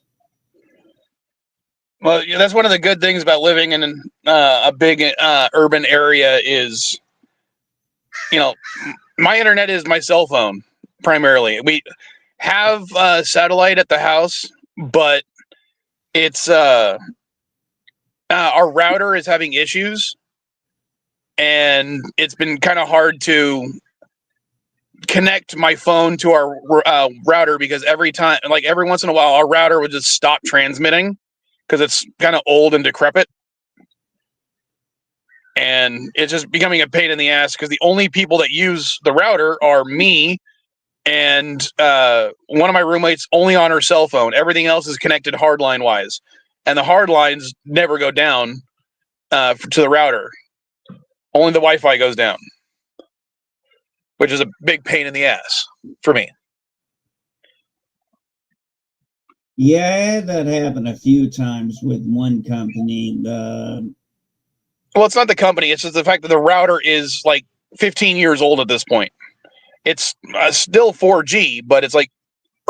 Well, yeah, that's one of the good things about living in a big urban area is, you know, my internet is my cell phone primarily. We have satellite at the house, but it's, I our router is having issues, and it's been kind of hard to connect my phone to our router, because every once in a while, our router would just stop transmitting because it's kind of old and decrepit. And it's just becoming a pain in the ass because the only people that use the router are me and one of my roommates, only on her cell phone. Everything else is connected hardline wise, and the hard lines never go down to the router. Only the Wi-Fi goes down, which is a big pain in the ass for me. Yeah, I had that happen a few times with one company. Well, it's not the company. It's just the fact that the router is like 15 years old at this point. It's still 4G, but it's like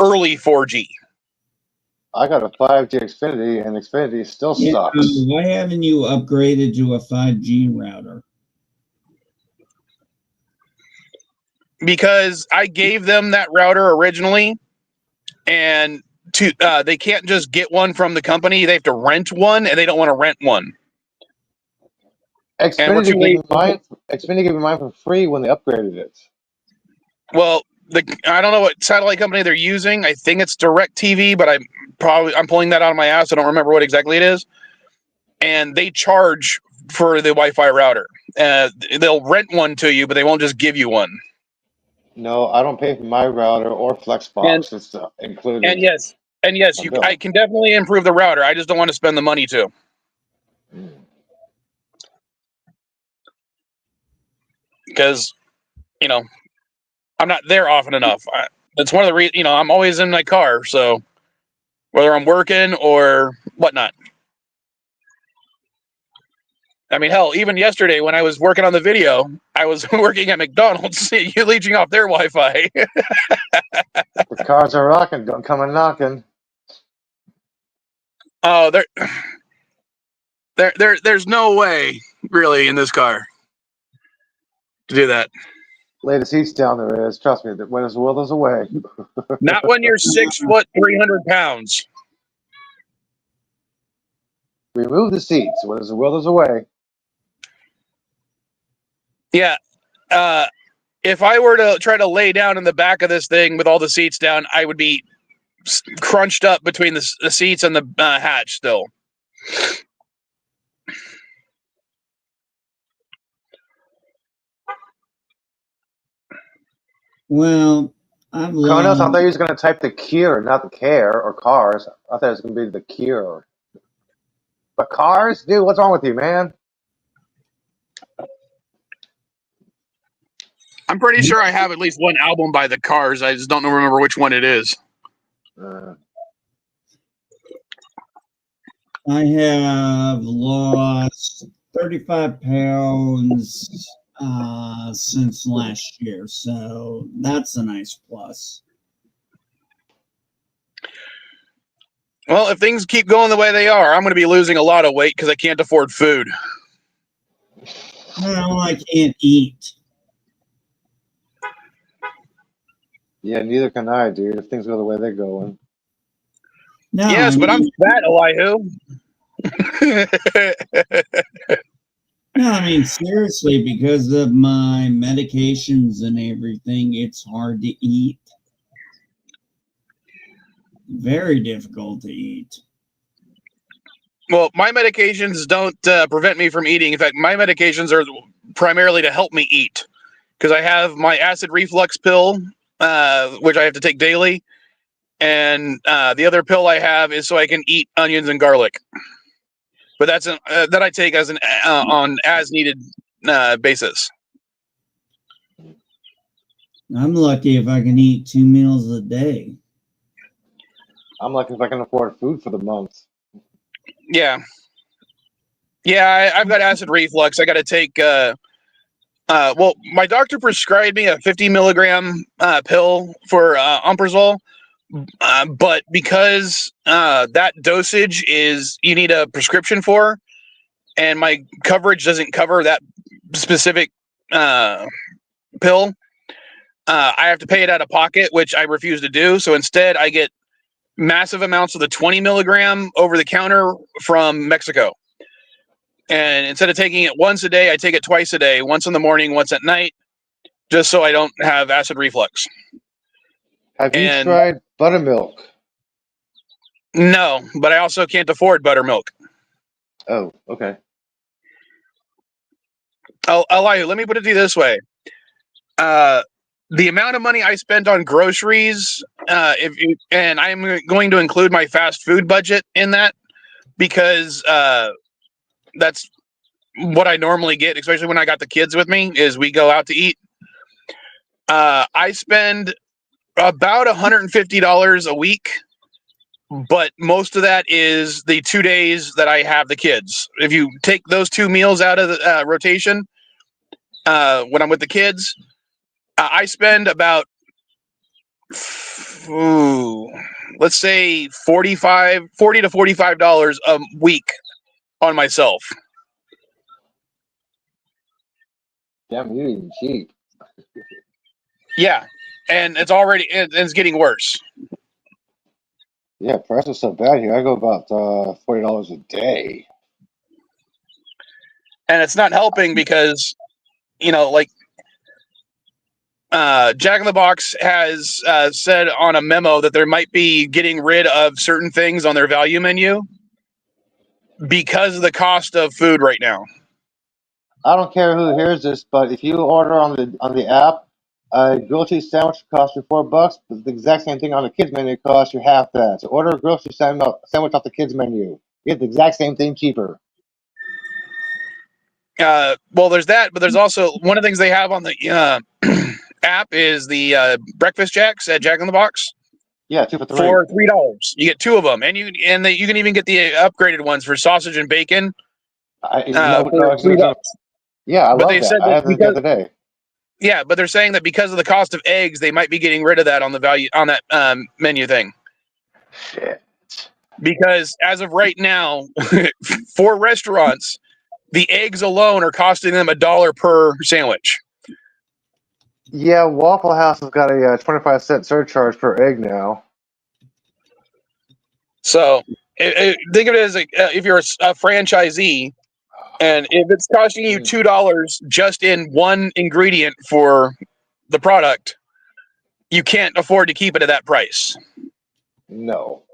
early 4G. I got a 5G Xfinity, and Xfinity still sucks. Why haven't you upgraded to a 5G router? Because I gave them that router originally, and they can't just get one from the company. They have to rent one, and they don't want to rent one. Xfinity gave me mine for free when they upgraded it. Well, I don't know what satellite company they're using. I think it's DirecTV, but I'm pulling that out of my ass. I don't remember what exactly it is. And they charge for the Wi-Fi router. They'll rent one to you, but they won't just give you one. No, I don't pay for my router or Flexbox. It's included. And yes, I can definitely improve the router. I just don't want to spend the money to. Because, I'm not there often enough. That's one of the reasons, I'm always in my car. So whether I'm working or whatnot. I mean, hell, even yesterday when I was working on the video, I was working at McDonald's, leeching off their Wi-Fi. The cars are rocking. Don't come and knocking. Oh, there's no way, really, in this car to do that. Lay the seats down, there is. Trust me, when there's a will, there's a way. Not when you're 6 foot, 300 pounds. Remove the seats. When there's a will, there's a way. Yeah. If I were to try to lay down in the back of this thing with all the seats down, I would be crunched up between the seats and the hatch still. Well, Kronos, I thought you was going to type the cure, not the care, or cars. I thought it was going to be the cure. But cars? Dude, what's wrong with you, man? I'm pretty sure I have at least one album by the Cars. I just don't remember which one it is. I have lost 35 pounds since last year, so that's a nice plus. Well, if things keep going the way they are, I'm going to be losing a lot of weight because I can't afford food. Well, I can't eat. Yeah, neither can I, dude, if things go the way they're going. No, yes, but I'm fat, Elihu. No, I mean, seriously, because of my medications and everything, it's hard to eat. Very difficult to eat. Well, my medications don't prevent me from eating. In fact, my medications are primarily to help me eat. Because I have my acid reflux pill, which I have to take daily. And the other pill I have is so I can eat onions and garlic. But that's that I take as on as needed basis. I'm lucky if I can eat 2 meals a day. I'm lucky if I can afford food for the month. Yeah. Yeah, I've got acid reflux. I got to take. Well, my doctor prescribed me a 50 milligram pill for omeprazole. But because that dosage is you need a prescription for, and my coverage doesn't cover that specific pill, I have to pay it out of pocket, which I refuse to do. So instead, I get massive amounts of the 20 milligram over the counter from Mexico. And instead of taking it once a day, I take it twice a day, once in the morning, once at night, just so I don't have acid reflux. Have you And tried buttermilk? no, but I also can't afford buttermilk. Oh, okay. I'll lie. Let me put it to you this way. The amount of money I spent on groceries, and I'm going to include my fast food budget in that because that's what I normally get, especially when I got the kids with me, is we go out to eat. I spend about $150 a week, but most of that is the 2 days that I have the kids. If you take those 2 meals out of the rotation, when I'm with the kids, I spend about, let's say $40 to $45 a week on myself. Damn, you're eating cheap. Yeah, and it's getting worse. Yeah, price is so bad here. I go about $40 a day. And it's not helping because, like Jack in the Box has said on a memo that there might be getting rid of certain things on their value menu because of the cost of food right now. I don't care who hears this, but if you order on the app, a grocery sandwich costs you $4, but the exact same thing on the kids menu costs you half that. So order a grocery sandwich off the kids menu. You get the exact same thing cheaper. Well, there's that, but there's also one of the things they have on the app is the breakfast jacks at Jack in the Box. Yeah, 2 for $3. For $3, you get 2 of them, and you can even get the upgraded ones for sausage and bacon. For $3. Yeah, I But love they that. said I that had that the because other day. yeah, but they're saying that because of the cost of eggs, they might be getting rid of that on the value on that menu thing. Shit. Because as of right now, for restaurants, the eggs alone are costing them $1 per sandwich. Yeah, Waffle House has got a 25-cent surcharge per egg now. So think of it as if you're a franchisee, and if it's costing you $2 just in one ingredient for the product, you can't afford to keep it at that price. No.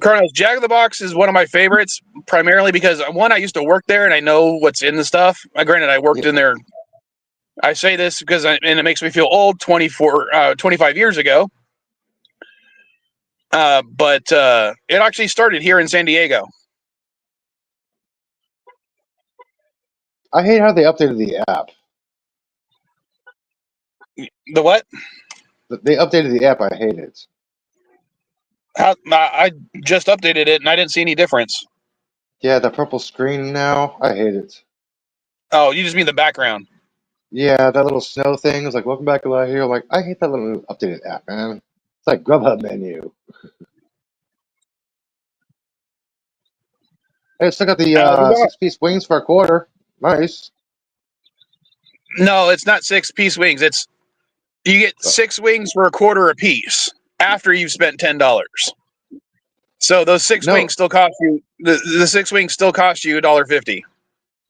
Colonel's Jack in the Box is one of my favorites, primarily because one, I used to work there and I know what's in the stuff. Granted, I worked in there. I say this because and it makes me feel old. 25 years ago. But it actually started here in San Diego. I hate how they updated the app. The what? They updated the app. I hate it. I just updated it and I didn't see any difference. Yeah, the purple screen now. I hate it. Oh, you just mean the background. Yeah, that little snow thing is like, welcome back to life here. I'm like, I hate that little updated app, man. It's like Grubhub menu. Hey, it's still got the 6-piece wings for a quarter. Nice. No, it's not 6-piece wings. You get 6 wings for a quarter a piece after you've spent $10. So those 6 wings still cost you the 6 wings still cost you $1.50.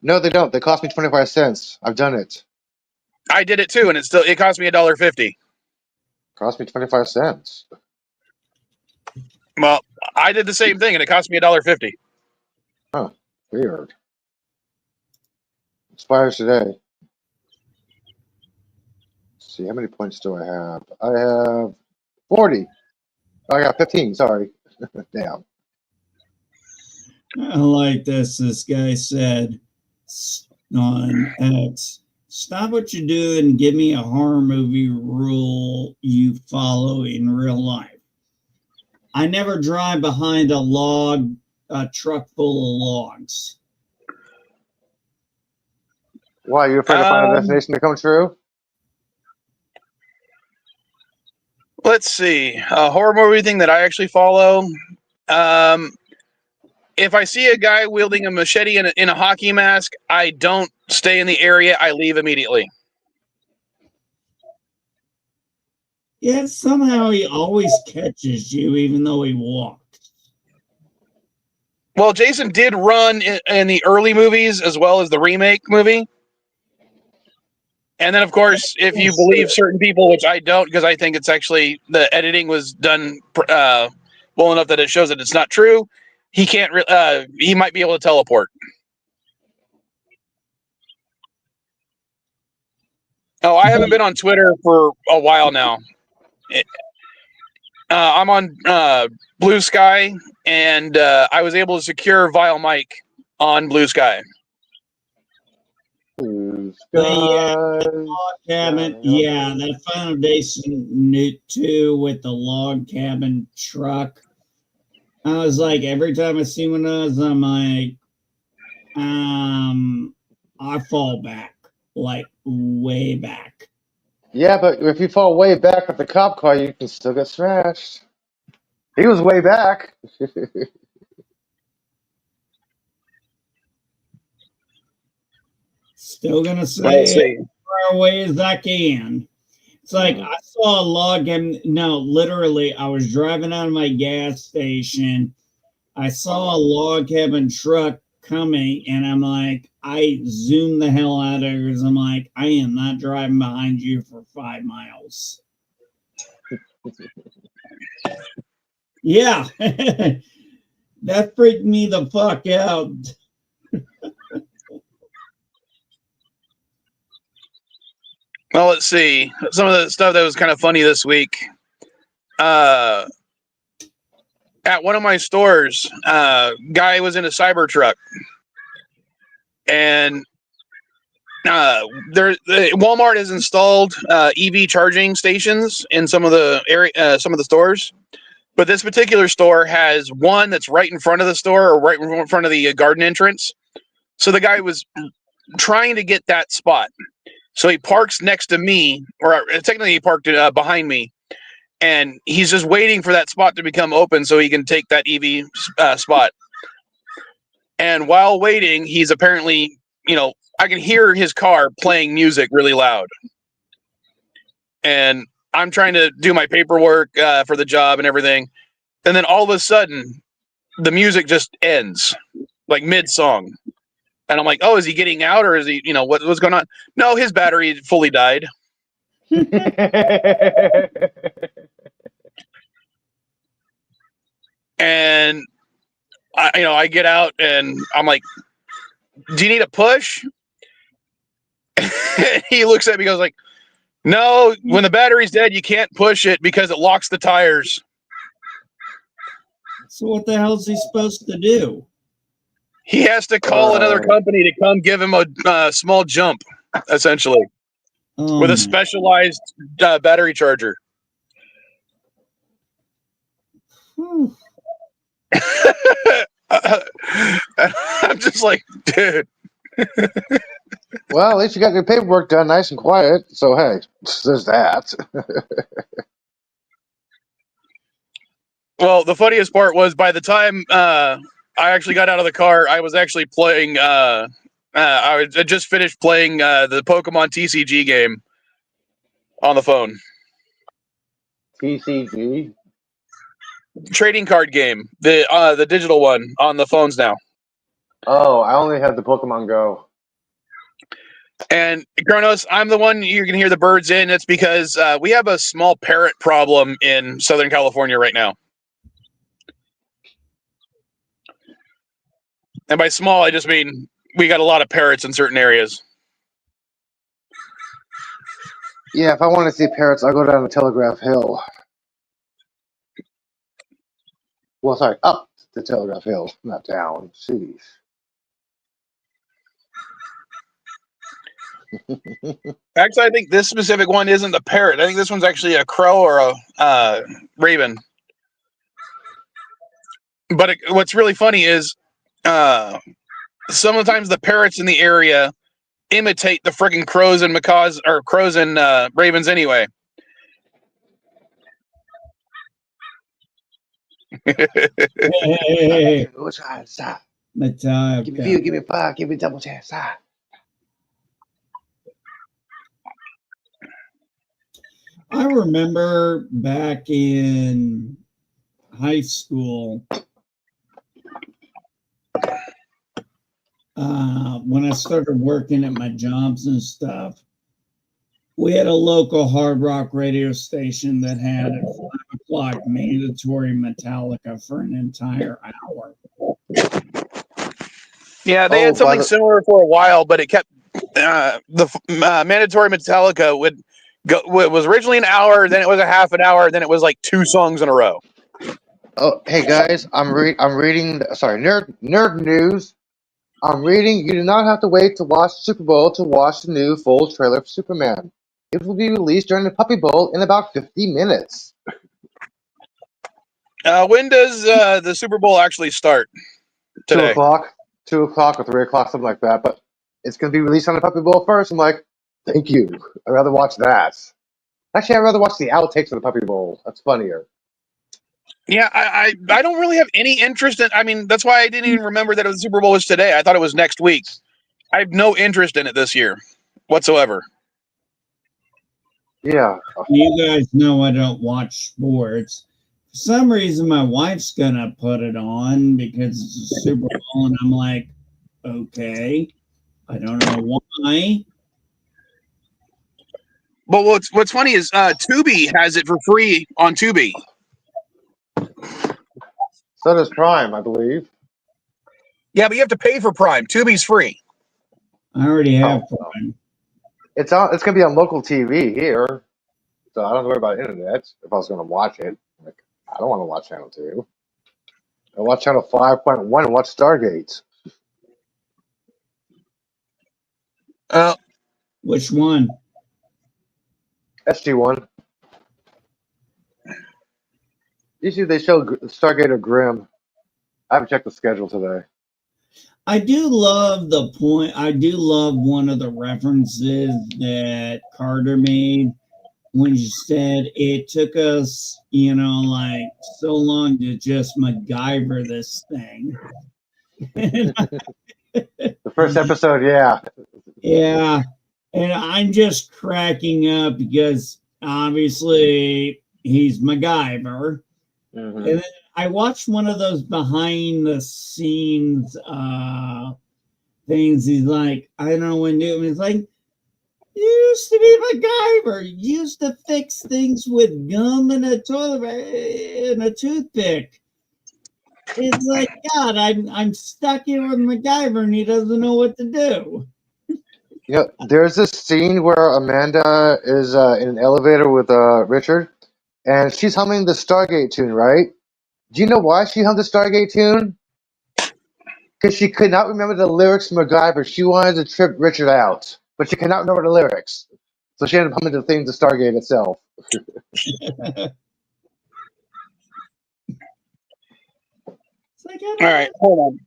No, they don't. They cost me 25 cents. I've done it. I did it too, and it cost me $1.50. Cost me 25 cents. Well, I did the same thing, and it cost me $1.50. Huh. Weird. Expires today. Let's see, how many points do I have? I have 40. Oh, I got 15. Sorry. Damn. I like this. This guy said on X, stop what you do and give me a horror movie rule you follow in real life. I never drive behind a truck full of logs. Why, are you afraid to find a destination to come true? Let's see. A horror movie thing that I actually follow. If I see a guy wielding a machete in a hockey mask, I don't stay in the area. I leave immediately. Yet somehow he always catches you, even though he walks. Well, Jason did run in the early movies as well as the remake movie. And then, of course, if you believe certain people, which I don't, because I think it's actually the editing was done well enough that it shows that it's not true. He can't. He might be able to teleport. Oh, I haven't been on Twitter for a while now. I'm on Blue Sky, and I was able to secure Vile Mike on Blue Sky. Log cabin, yeah, that foundation knit too with the log cabin truck. I was like, every time I see one of those, I'm like, I fall back, like way back. Yeah, but if you fall way back with the cop car, you can still get smashed. He was way back. Still gonna stay as far away as I can. It's like I saw a log cabin. No, literally, I was driving out of my gas station. I saw a log cabin truck coming, and I'm like, I zoomed the hell out of it because I'm like, I am not driving behind you for 5 miles. Yeah, that freaked me the fuck out. Well, let's see. Some of the stuff that was kind of funny this week. At one of my stores, guy was in a Cybertruck, and Walmart has installed EV charging stations in some of the stores, but this particular store has one that's right in front of the store or right in front of the garden entrance. So the guy was trying to get that spot. So he parks next to me, or technically he parked behind me, and he's just waiting for that spot to become open so he can take that EV spot. And while waiting, he's apparently, I can hear his car playing music really loud. And I'm trying to do my paperwork for the job and everything. And then all of a sudden, the music just ends, like mid-song. And I'm like, oh, is he getting out, or is he, what's going on? No, his battery fully died. And I get out and I'm like, do you need a push? He looks at me and goes like, no, when the battery's dead, you can't push it because it locks the tires. So what the hell is he supposed to do? He has to call another company to come give him a small jump, essentially, with a specialized battery charger. I'm just like, dude. Well, at least you got your paperwork done nice and quiet. So, hey, there's that. Well, the funniest part was by the time I actually got out of the car, I was actually playing. I just finished playing the Pokemon TCG game on the phone. TCG? Trading card game, the digital one on the phones now. Oh, I only have the Pokemon Go. And Kronos, I'm the one you can hear the birds in. It's because we have a small parrot problem in Southern California right now. And by small, I just mean we got a lot of parrots in certain areas. Yeah, if I want to see parrots, I'll go down to Telegraph Hill. Well, sorry, up to Telegraph Hill, not down. Jeez. Actually, I think this specific one isn't a parrot. I think this one's actually a crow or a raven. But what's really funny is sometimes the parrots in the area imitate the friggin' crows and macaws, or crows and ravens anyway. Hey. Give me view, give me 5, give me double chance. I remember back in high school, when I started working at my jobs and stuff, we had a local hard rock radio station that had at 5 o'clock mandatory Metallica for an entire hour. Yeah, they had something similar for a while, but it kept mandatory Metallica would go. It was originally an hour, then it was a half an hour, then it was like 2 songs in a row. Oh, hey guys, I'm reading. Sorry, nerd news. I'm reading. You do not have to wait to watch Super Bowl to watch the new full trailer for Superman. It will be released during the Puppy Bowl in about 50 minutes. When does the Super Bowl actually start? Today. 2 o'clock, 2 o'clock or 3 o'clock, something like that. But it's going to be released on the Puppy Bowl first. I'm like, thank you. I'd rather watch that. Actually, I'd rather watch the outtakes of the Puppy Bowl. That's funnier. Yeah, I don't really have any interest in. I mean, that's why I didn't even remember that the Super Bowl was today. I thought it was next week. I have no interest in it this year whatsoever. Yeah. You guys know I don't watch sports. For some reason, my wife's gonna put it on because it's a Super Bowl, and I'm like, okay, I don't know why. But what's funny is Tubi has it for free on Tubi. So does Prime, I believe. Yeah, but you have to pay for Prime. Tubi's free. I already have Prime. It's on. It's gonna be on local TV here, so I don't have to worry about internet. If I was gonna watch it, like, I don't want to watch Channel 2. I watch Channel 5.1 and watch Stargate. Which one? SG1. Usually they show Stargate or Grimm. I haven't checked the schedule today. I do love the point. I do love one of the references that Carter made when she said it took us, like so long to just MacGyver this thing. The first episode, yeah. Yeah. And I'm just cracking up because obviously he's MacGyver. Mm-hmm. And then I watched one of those behind the scenes things. He's like, I don't know when to do it. He's like, you used to be MacGyver. You used to fix things with gum and a toilet and a toothpick. It's like, God, I'm stuck here with MacGyver and he doesn't know what to do. There's this scene where Amanda is in an elevator with Richard, and she's humming the Stargate tune, right? Do you know why she hummed the Stargate tune? Because she could not remember the lyrics from MacGyver. She wanted to trip Richard out, but she could not remember the lyrics. So she ended up humming the theme to Stargate itself. It's like, All right, hold on.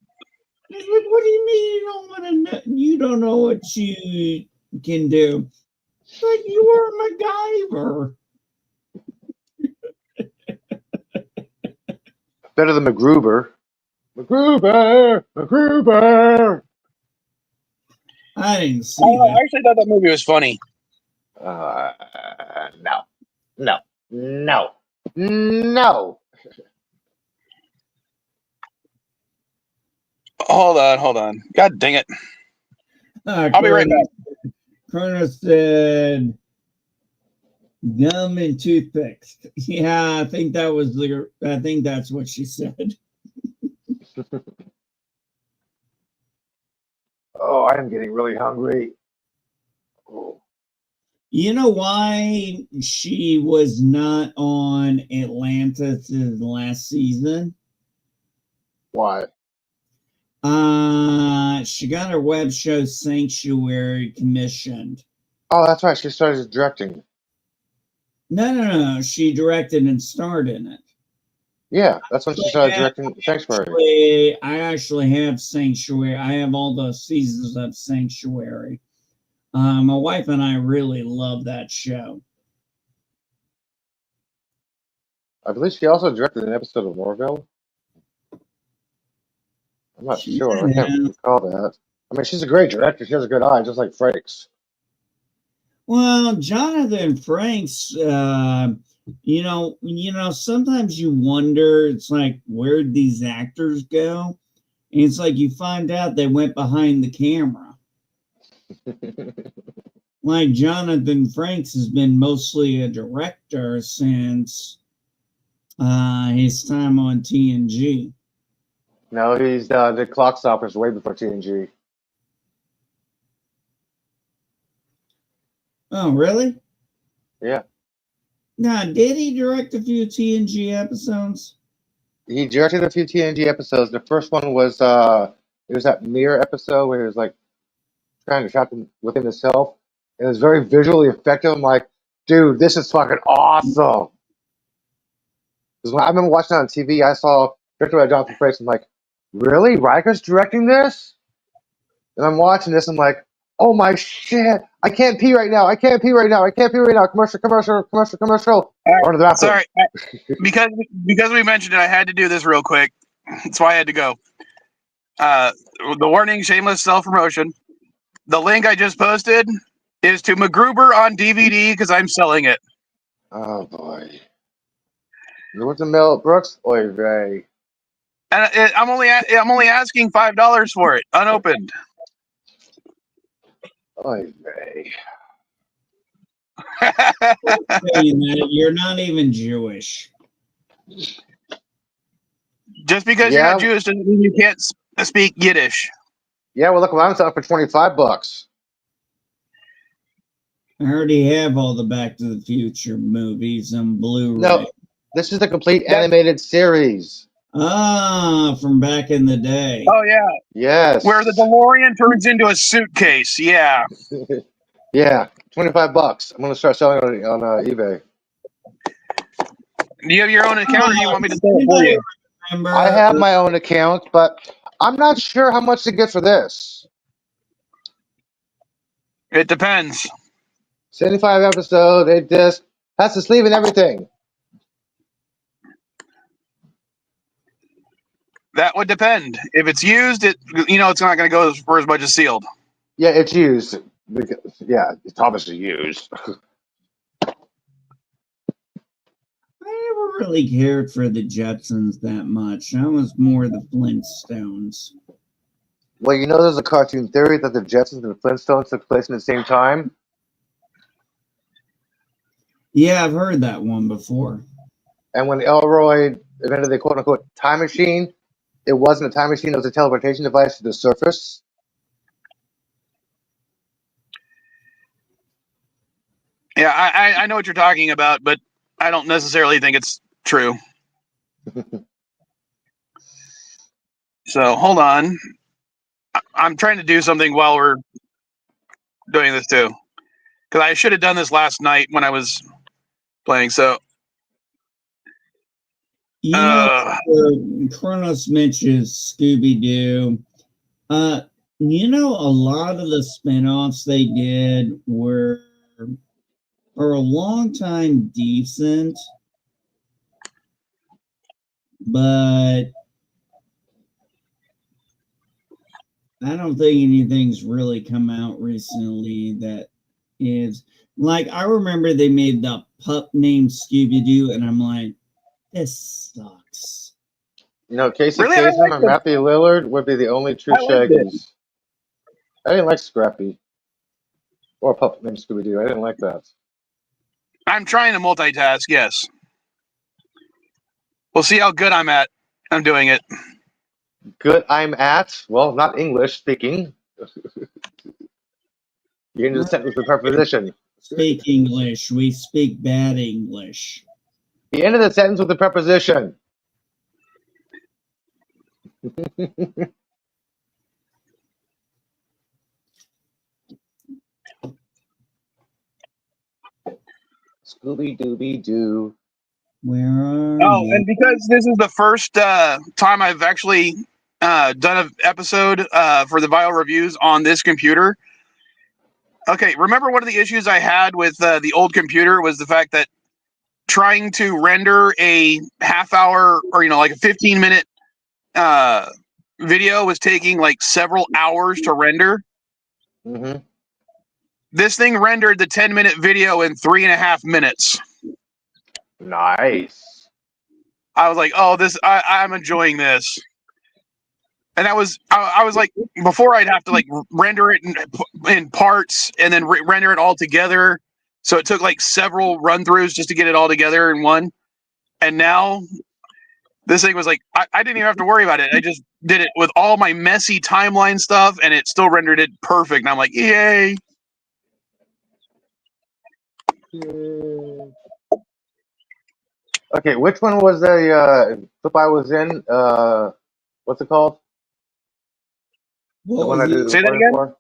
It's like, what do you mean you don't want to know? You don't know what you can do. It's like, you were MacGyver. Better than MacGruber. MacGruber. I didn't see I that. actually thought that movie was funny. No. Hold on. God dang it. I'll be right back. Colonel said gum and toothpicks. Yeah, I think that's what she said. Oh, I'm getting really hungry. Oh. You know why she was not on Atlantis last season? Why? She got her web show Sanctuary commissioned. Oh, that's right. She started directing. No. She directed and starred in it. Yeah, that's when she started directing Sanctuary. I actually have Sanctuary. I have all the seasons of Sanctuary. My wife and I really love that show. I believe she also directed an episode of Orville. I'm not sure. I can't recall that. I mean, she's a great director. She has a good eye, just like Frakes. Well, Jonathan Frakes, sometimes you wonder, it's like, where'd these actors go? And it's like you find out they went behind the camera. Like Jonathan Frakes has been mostly a director since his time on TNG. No, he's the Clock Stoppers way before TNG. Oh, really? Yeah. Now, did he direct a few TNG episodes? He directed a few TNG episodes. The first one was it was that mirror episode where he was like trying to trap him within himself. It was very visually effective. I'm like, dude, this is fucking awesome. Because when I remember watching it on TV, I saw directed by Jonathan Frakes. I'm like, really? Riker's directing this? And I'm watching this. I'm like, oh my shit! I can't pee right now. I can't pee right now. I can't pee right now. Commercial, commercial, commercial, commercial. All right, Run to the bathroom. sorry, because we mentioned it, I had to do this real quick. That's why I had to go. The warning: shameless self-promotion. The link I just posted is to MacGruber on DVD because I'm selling it. Oh boy. You want the Mel Brooks? Oy vey. And I'm only asking $5 for it, unopened. Oy vey. Saying that you're not even Jewish. Just because you're not Jewish doesn't mean you can't speak Yiddish. Yeah, well, look, I'm selling for $25. I already have all the Back to the Future movies on Blu-ray. No, this is the complete animated series. Ah, from back in the day. Oh yeah. Yes. Where the DeLorean turns into a suitcase. Yeah. Yeah, $25. I'm gonna start selling it on eBay. Do you have your own account, or do you want me to sell it for you? I have my own account, but I'm not sure how much to get for this. It depends. 75 episode. It just has the sleeve and everything. That would depend. If it's used, it's not going to go for as much as sealed. Yeah, it's used. Yeah, it's obviously used. I never really cared for the Jetsons that much. I was more the Flintstones. Well, you know, there's a cartoon theory that the Jetsons and the Flintstones took place in the same time. Yeah, I've heard that one before. And when Elroy invented the quote-unquote time machine, it wasn't a time machine, it was a teleportation device to the surface. Yeah, I know what you're talking about, but I don't necessarily think it's true. So, hold on. I'm trying to do something while we're doing this, too. Because I should have done this last night when I was playing, so... You know, Kronos mentions Scooby-Doo. You know, a lot of the spin-offs they did were, for a long time, decent. But I don't think anything's really come out recently that is... Like, I remember they made the pup named Scooby-Doo, and I'm like, this sucks. You know, Casey Really? Kasem and Matthew Lillard would be the only true Shaggies. I didn't like Scrappy. Or a puppet named Scooby-Doo. I didn't like that. I'm trying to multitask, yes. We'll see how good I'm doing it. Good I'm at? Well, not English speaking. You're into the sentence with preposition. Speak English. We speak bad English. The end of the sentence with the preposition. Scooby-Dooby-Doo. Where are you? And because this is the first time I've actually done an episode for the Vile Reviews on this computer. Okay, remember one of the issues I had with the old computer was the fact that trying to render a half hour or like a 15-minute video was taking like several hours to render. Mm-hmm. This thing rendered the 10-minute video in 3.5 minutes. Nice. I was like, oh, I'm enjoying this. And that was I was like, before I'd have to like render it in parts and then render it all together. So it took like several run throughs just to get it all together in one. And now this thing was like, I didn't even have to worry about it. I just did it with all my messy timeline stuff, and it still rendered it perfect. And I'm like, yay! Okay, which one was the clip I was in? What's it called? What The one was I did the it? Say that recording again. for?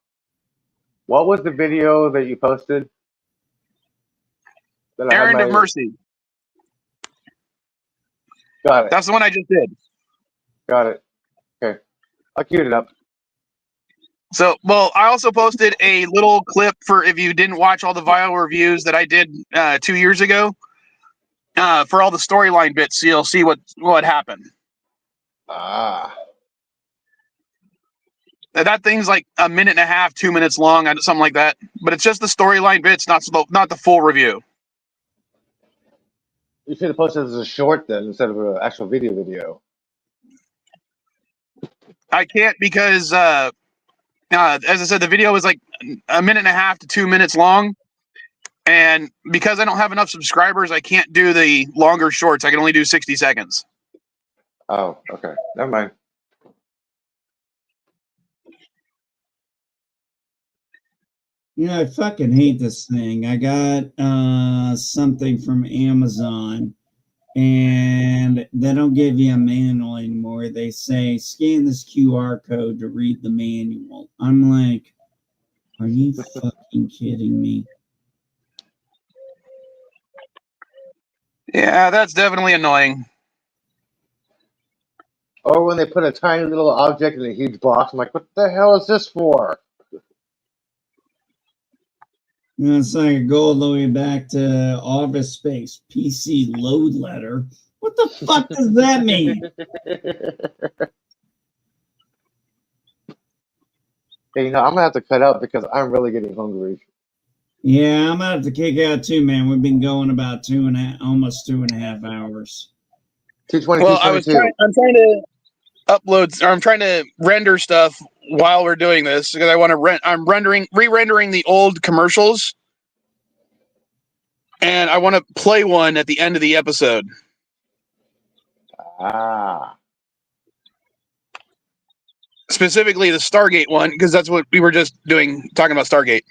What was the video that you posted? That I had Errand of my Mercy. got it. That's the one I just did. Got it. Okay, I queued it up. So, well, I also posted a little clip for if you didn't watch all the viral reviews that I did 2 years ago for all the storyline bits. So you'll see what happened. Ah, That thing's like a minute and a half, 2 minutes long, something like that. But it's just the storyline bits, not the full review. you should have posted it as a short then instead of an actual video. I can't because, as I said, the video was like a minute and a half to 2 minutes long. And because I don't have enough subscribers, I can't do the longer shorts. I can only do 60 seconds. Oh, okay. Never mind. You know, I fucking hate this thing. I got something from Amazon, and they don't give you a manual anymore. They say scan this QR code to read the manual. I'm like, are you fucking kidding me? Yeah, that's definitely annoying. Or when they put a tiny little object in a huge box, I'm like, what the hell is this for? You know, it's like I go all the way back to Office Space, PC load letter. What the fuck does that mean? Hey, I'm gonna have to cut out because I'm really getting hungry. Yeah, I'm gonna have to kick out too, man. We've been going about almost 2.5 hours. 222, Well, I'm trying to upload, or I'm trying to render stuff while we're doing this because I want to I'm re-rendering the old commercials, and I want to play one at the end of the episode. Ah. Specifically the Stargate one, because that's what we were just talking about Stargate.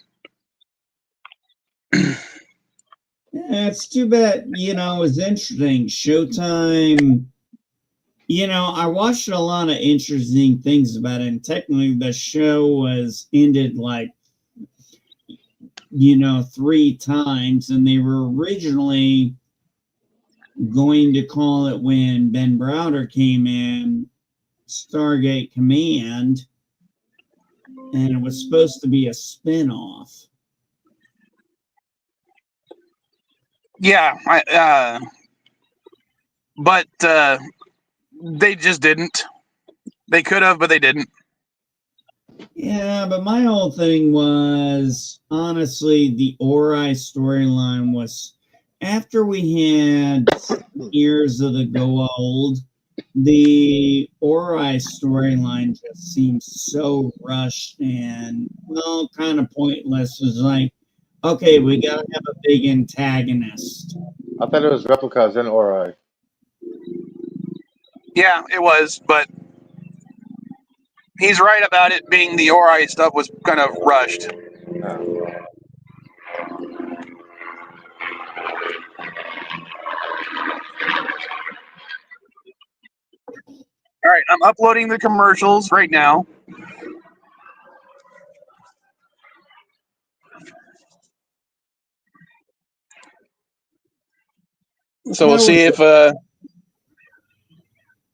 Yeah, it's too bad. You know, it was interesting. Showtime. You know, I watched a lot of interesting things about it, and technically the show was ended like, 3 times, and they were originally going to call it, when Ben Browder came in, Stargate Command, and it was supposed to be a spin-off. Yeah, but they just didn't. They could have, but they didn't. Yeah, but my whole thing was, honestly, the Ori storyline was, after we had years of the Go Old, the Ori storyline just seems so rushed and, well, kind of pointless. It's like, okay, we gotta have a big antagonist. I thought it was replicas in Ori. Yeah, it was, but he's right about it being the Ori stuff was kind of rushed. All right, I'm uploading the commercials right now. So we'll see if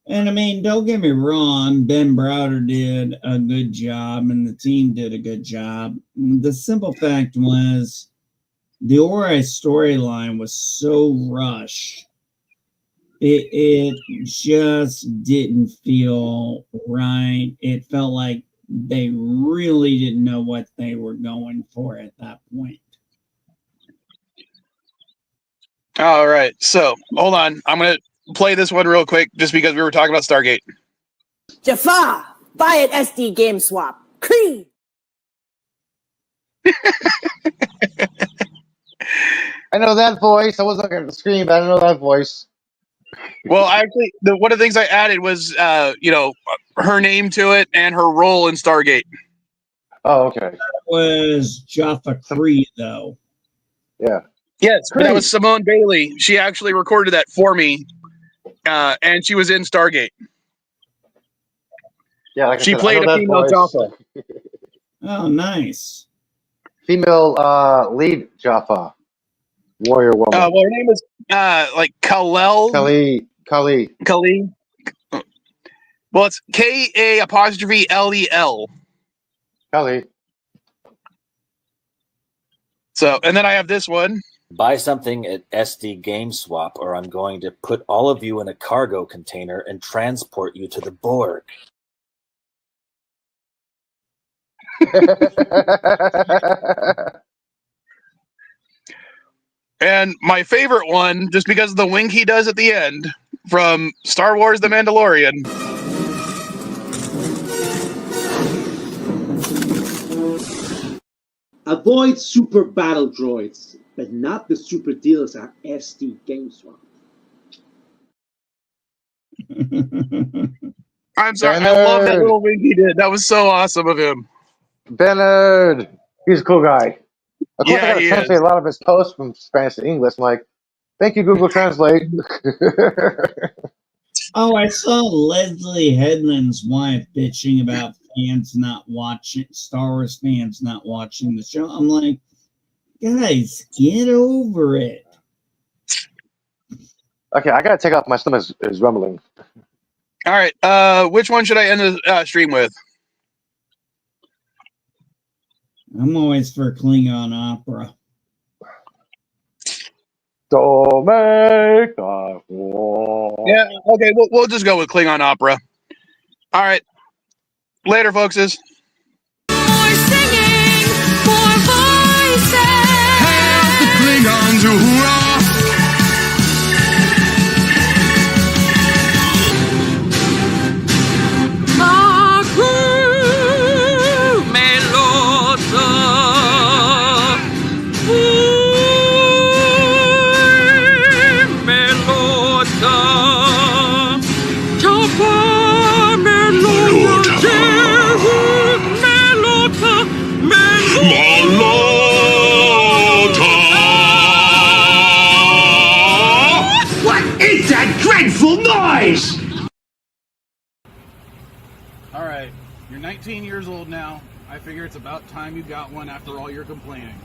And I mean, don't get me wrong, Ben Browder did a good job and the team did a good job. The simple fact was, the Ori storyline was so rushed. It just didn't feel right. It felt like they really didn't know what they were going for at that point. all right. So hold on, I'm gonna play this one real quick just because we were talking about Stargate. Jafar, Buy it, SD Game Swap. Creed. I know that voice. I wasn't looking at the screen, but I know that voice. Well, actually, one of the things I added was, her name to it and her role in Stargate. Oh, okay. That was Jaffa Creed, though. Yeah. Yes, but that Creed. was Simone Bailey. She actually recorded that for me, and she was in Stargate. Yeah, like She I said, played I know a that female voice. Jaffa. Oh, nice. Female lead Jaffa. Warrior woman. Well, her name is like Khalil. Kali. Khalil. Well, it's K-A''Lel. Kali. So, and then I have this one. Buy something at SD Game Swap, or I'm going to put all of you in a cargo container and transport you to the Borg. And my favorite one, just because of the wink he does at the end, from Star Wars The Mandalorian. Avoid super battle droids, but not the super deals at SD Game Swap. I'm sorry, I love that little wink he did. That was so awesome of him. Bernard. He's a cool guy. Of course, I got to he translate is. a lot of his posts from Spanish to English. I'm like, thank you, Google Translate. Oh, I saw Leslie Headland's wife bitching about fans not watching, Star Wars fans not watching the show. I'm like, guys, get over it. Okay, I got to take off. My stomach is rumbling. All right, which one should I end the stream with? I'm always for Klingon opera. Don't make a war. Yeah, okay, we'll just go with Klingon opera. All right, later, folkses. More singing, more voices. Hail the Klingons, hoorah! What is that dreadful noise? All right, you're 19 years old now. I figure it's about time you got one after all your complaining.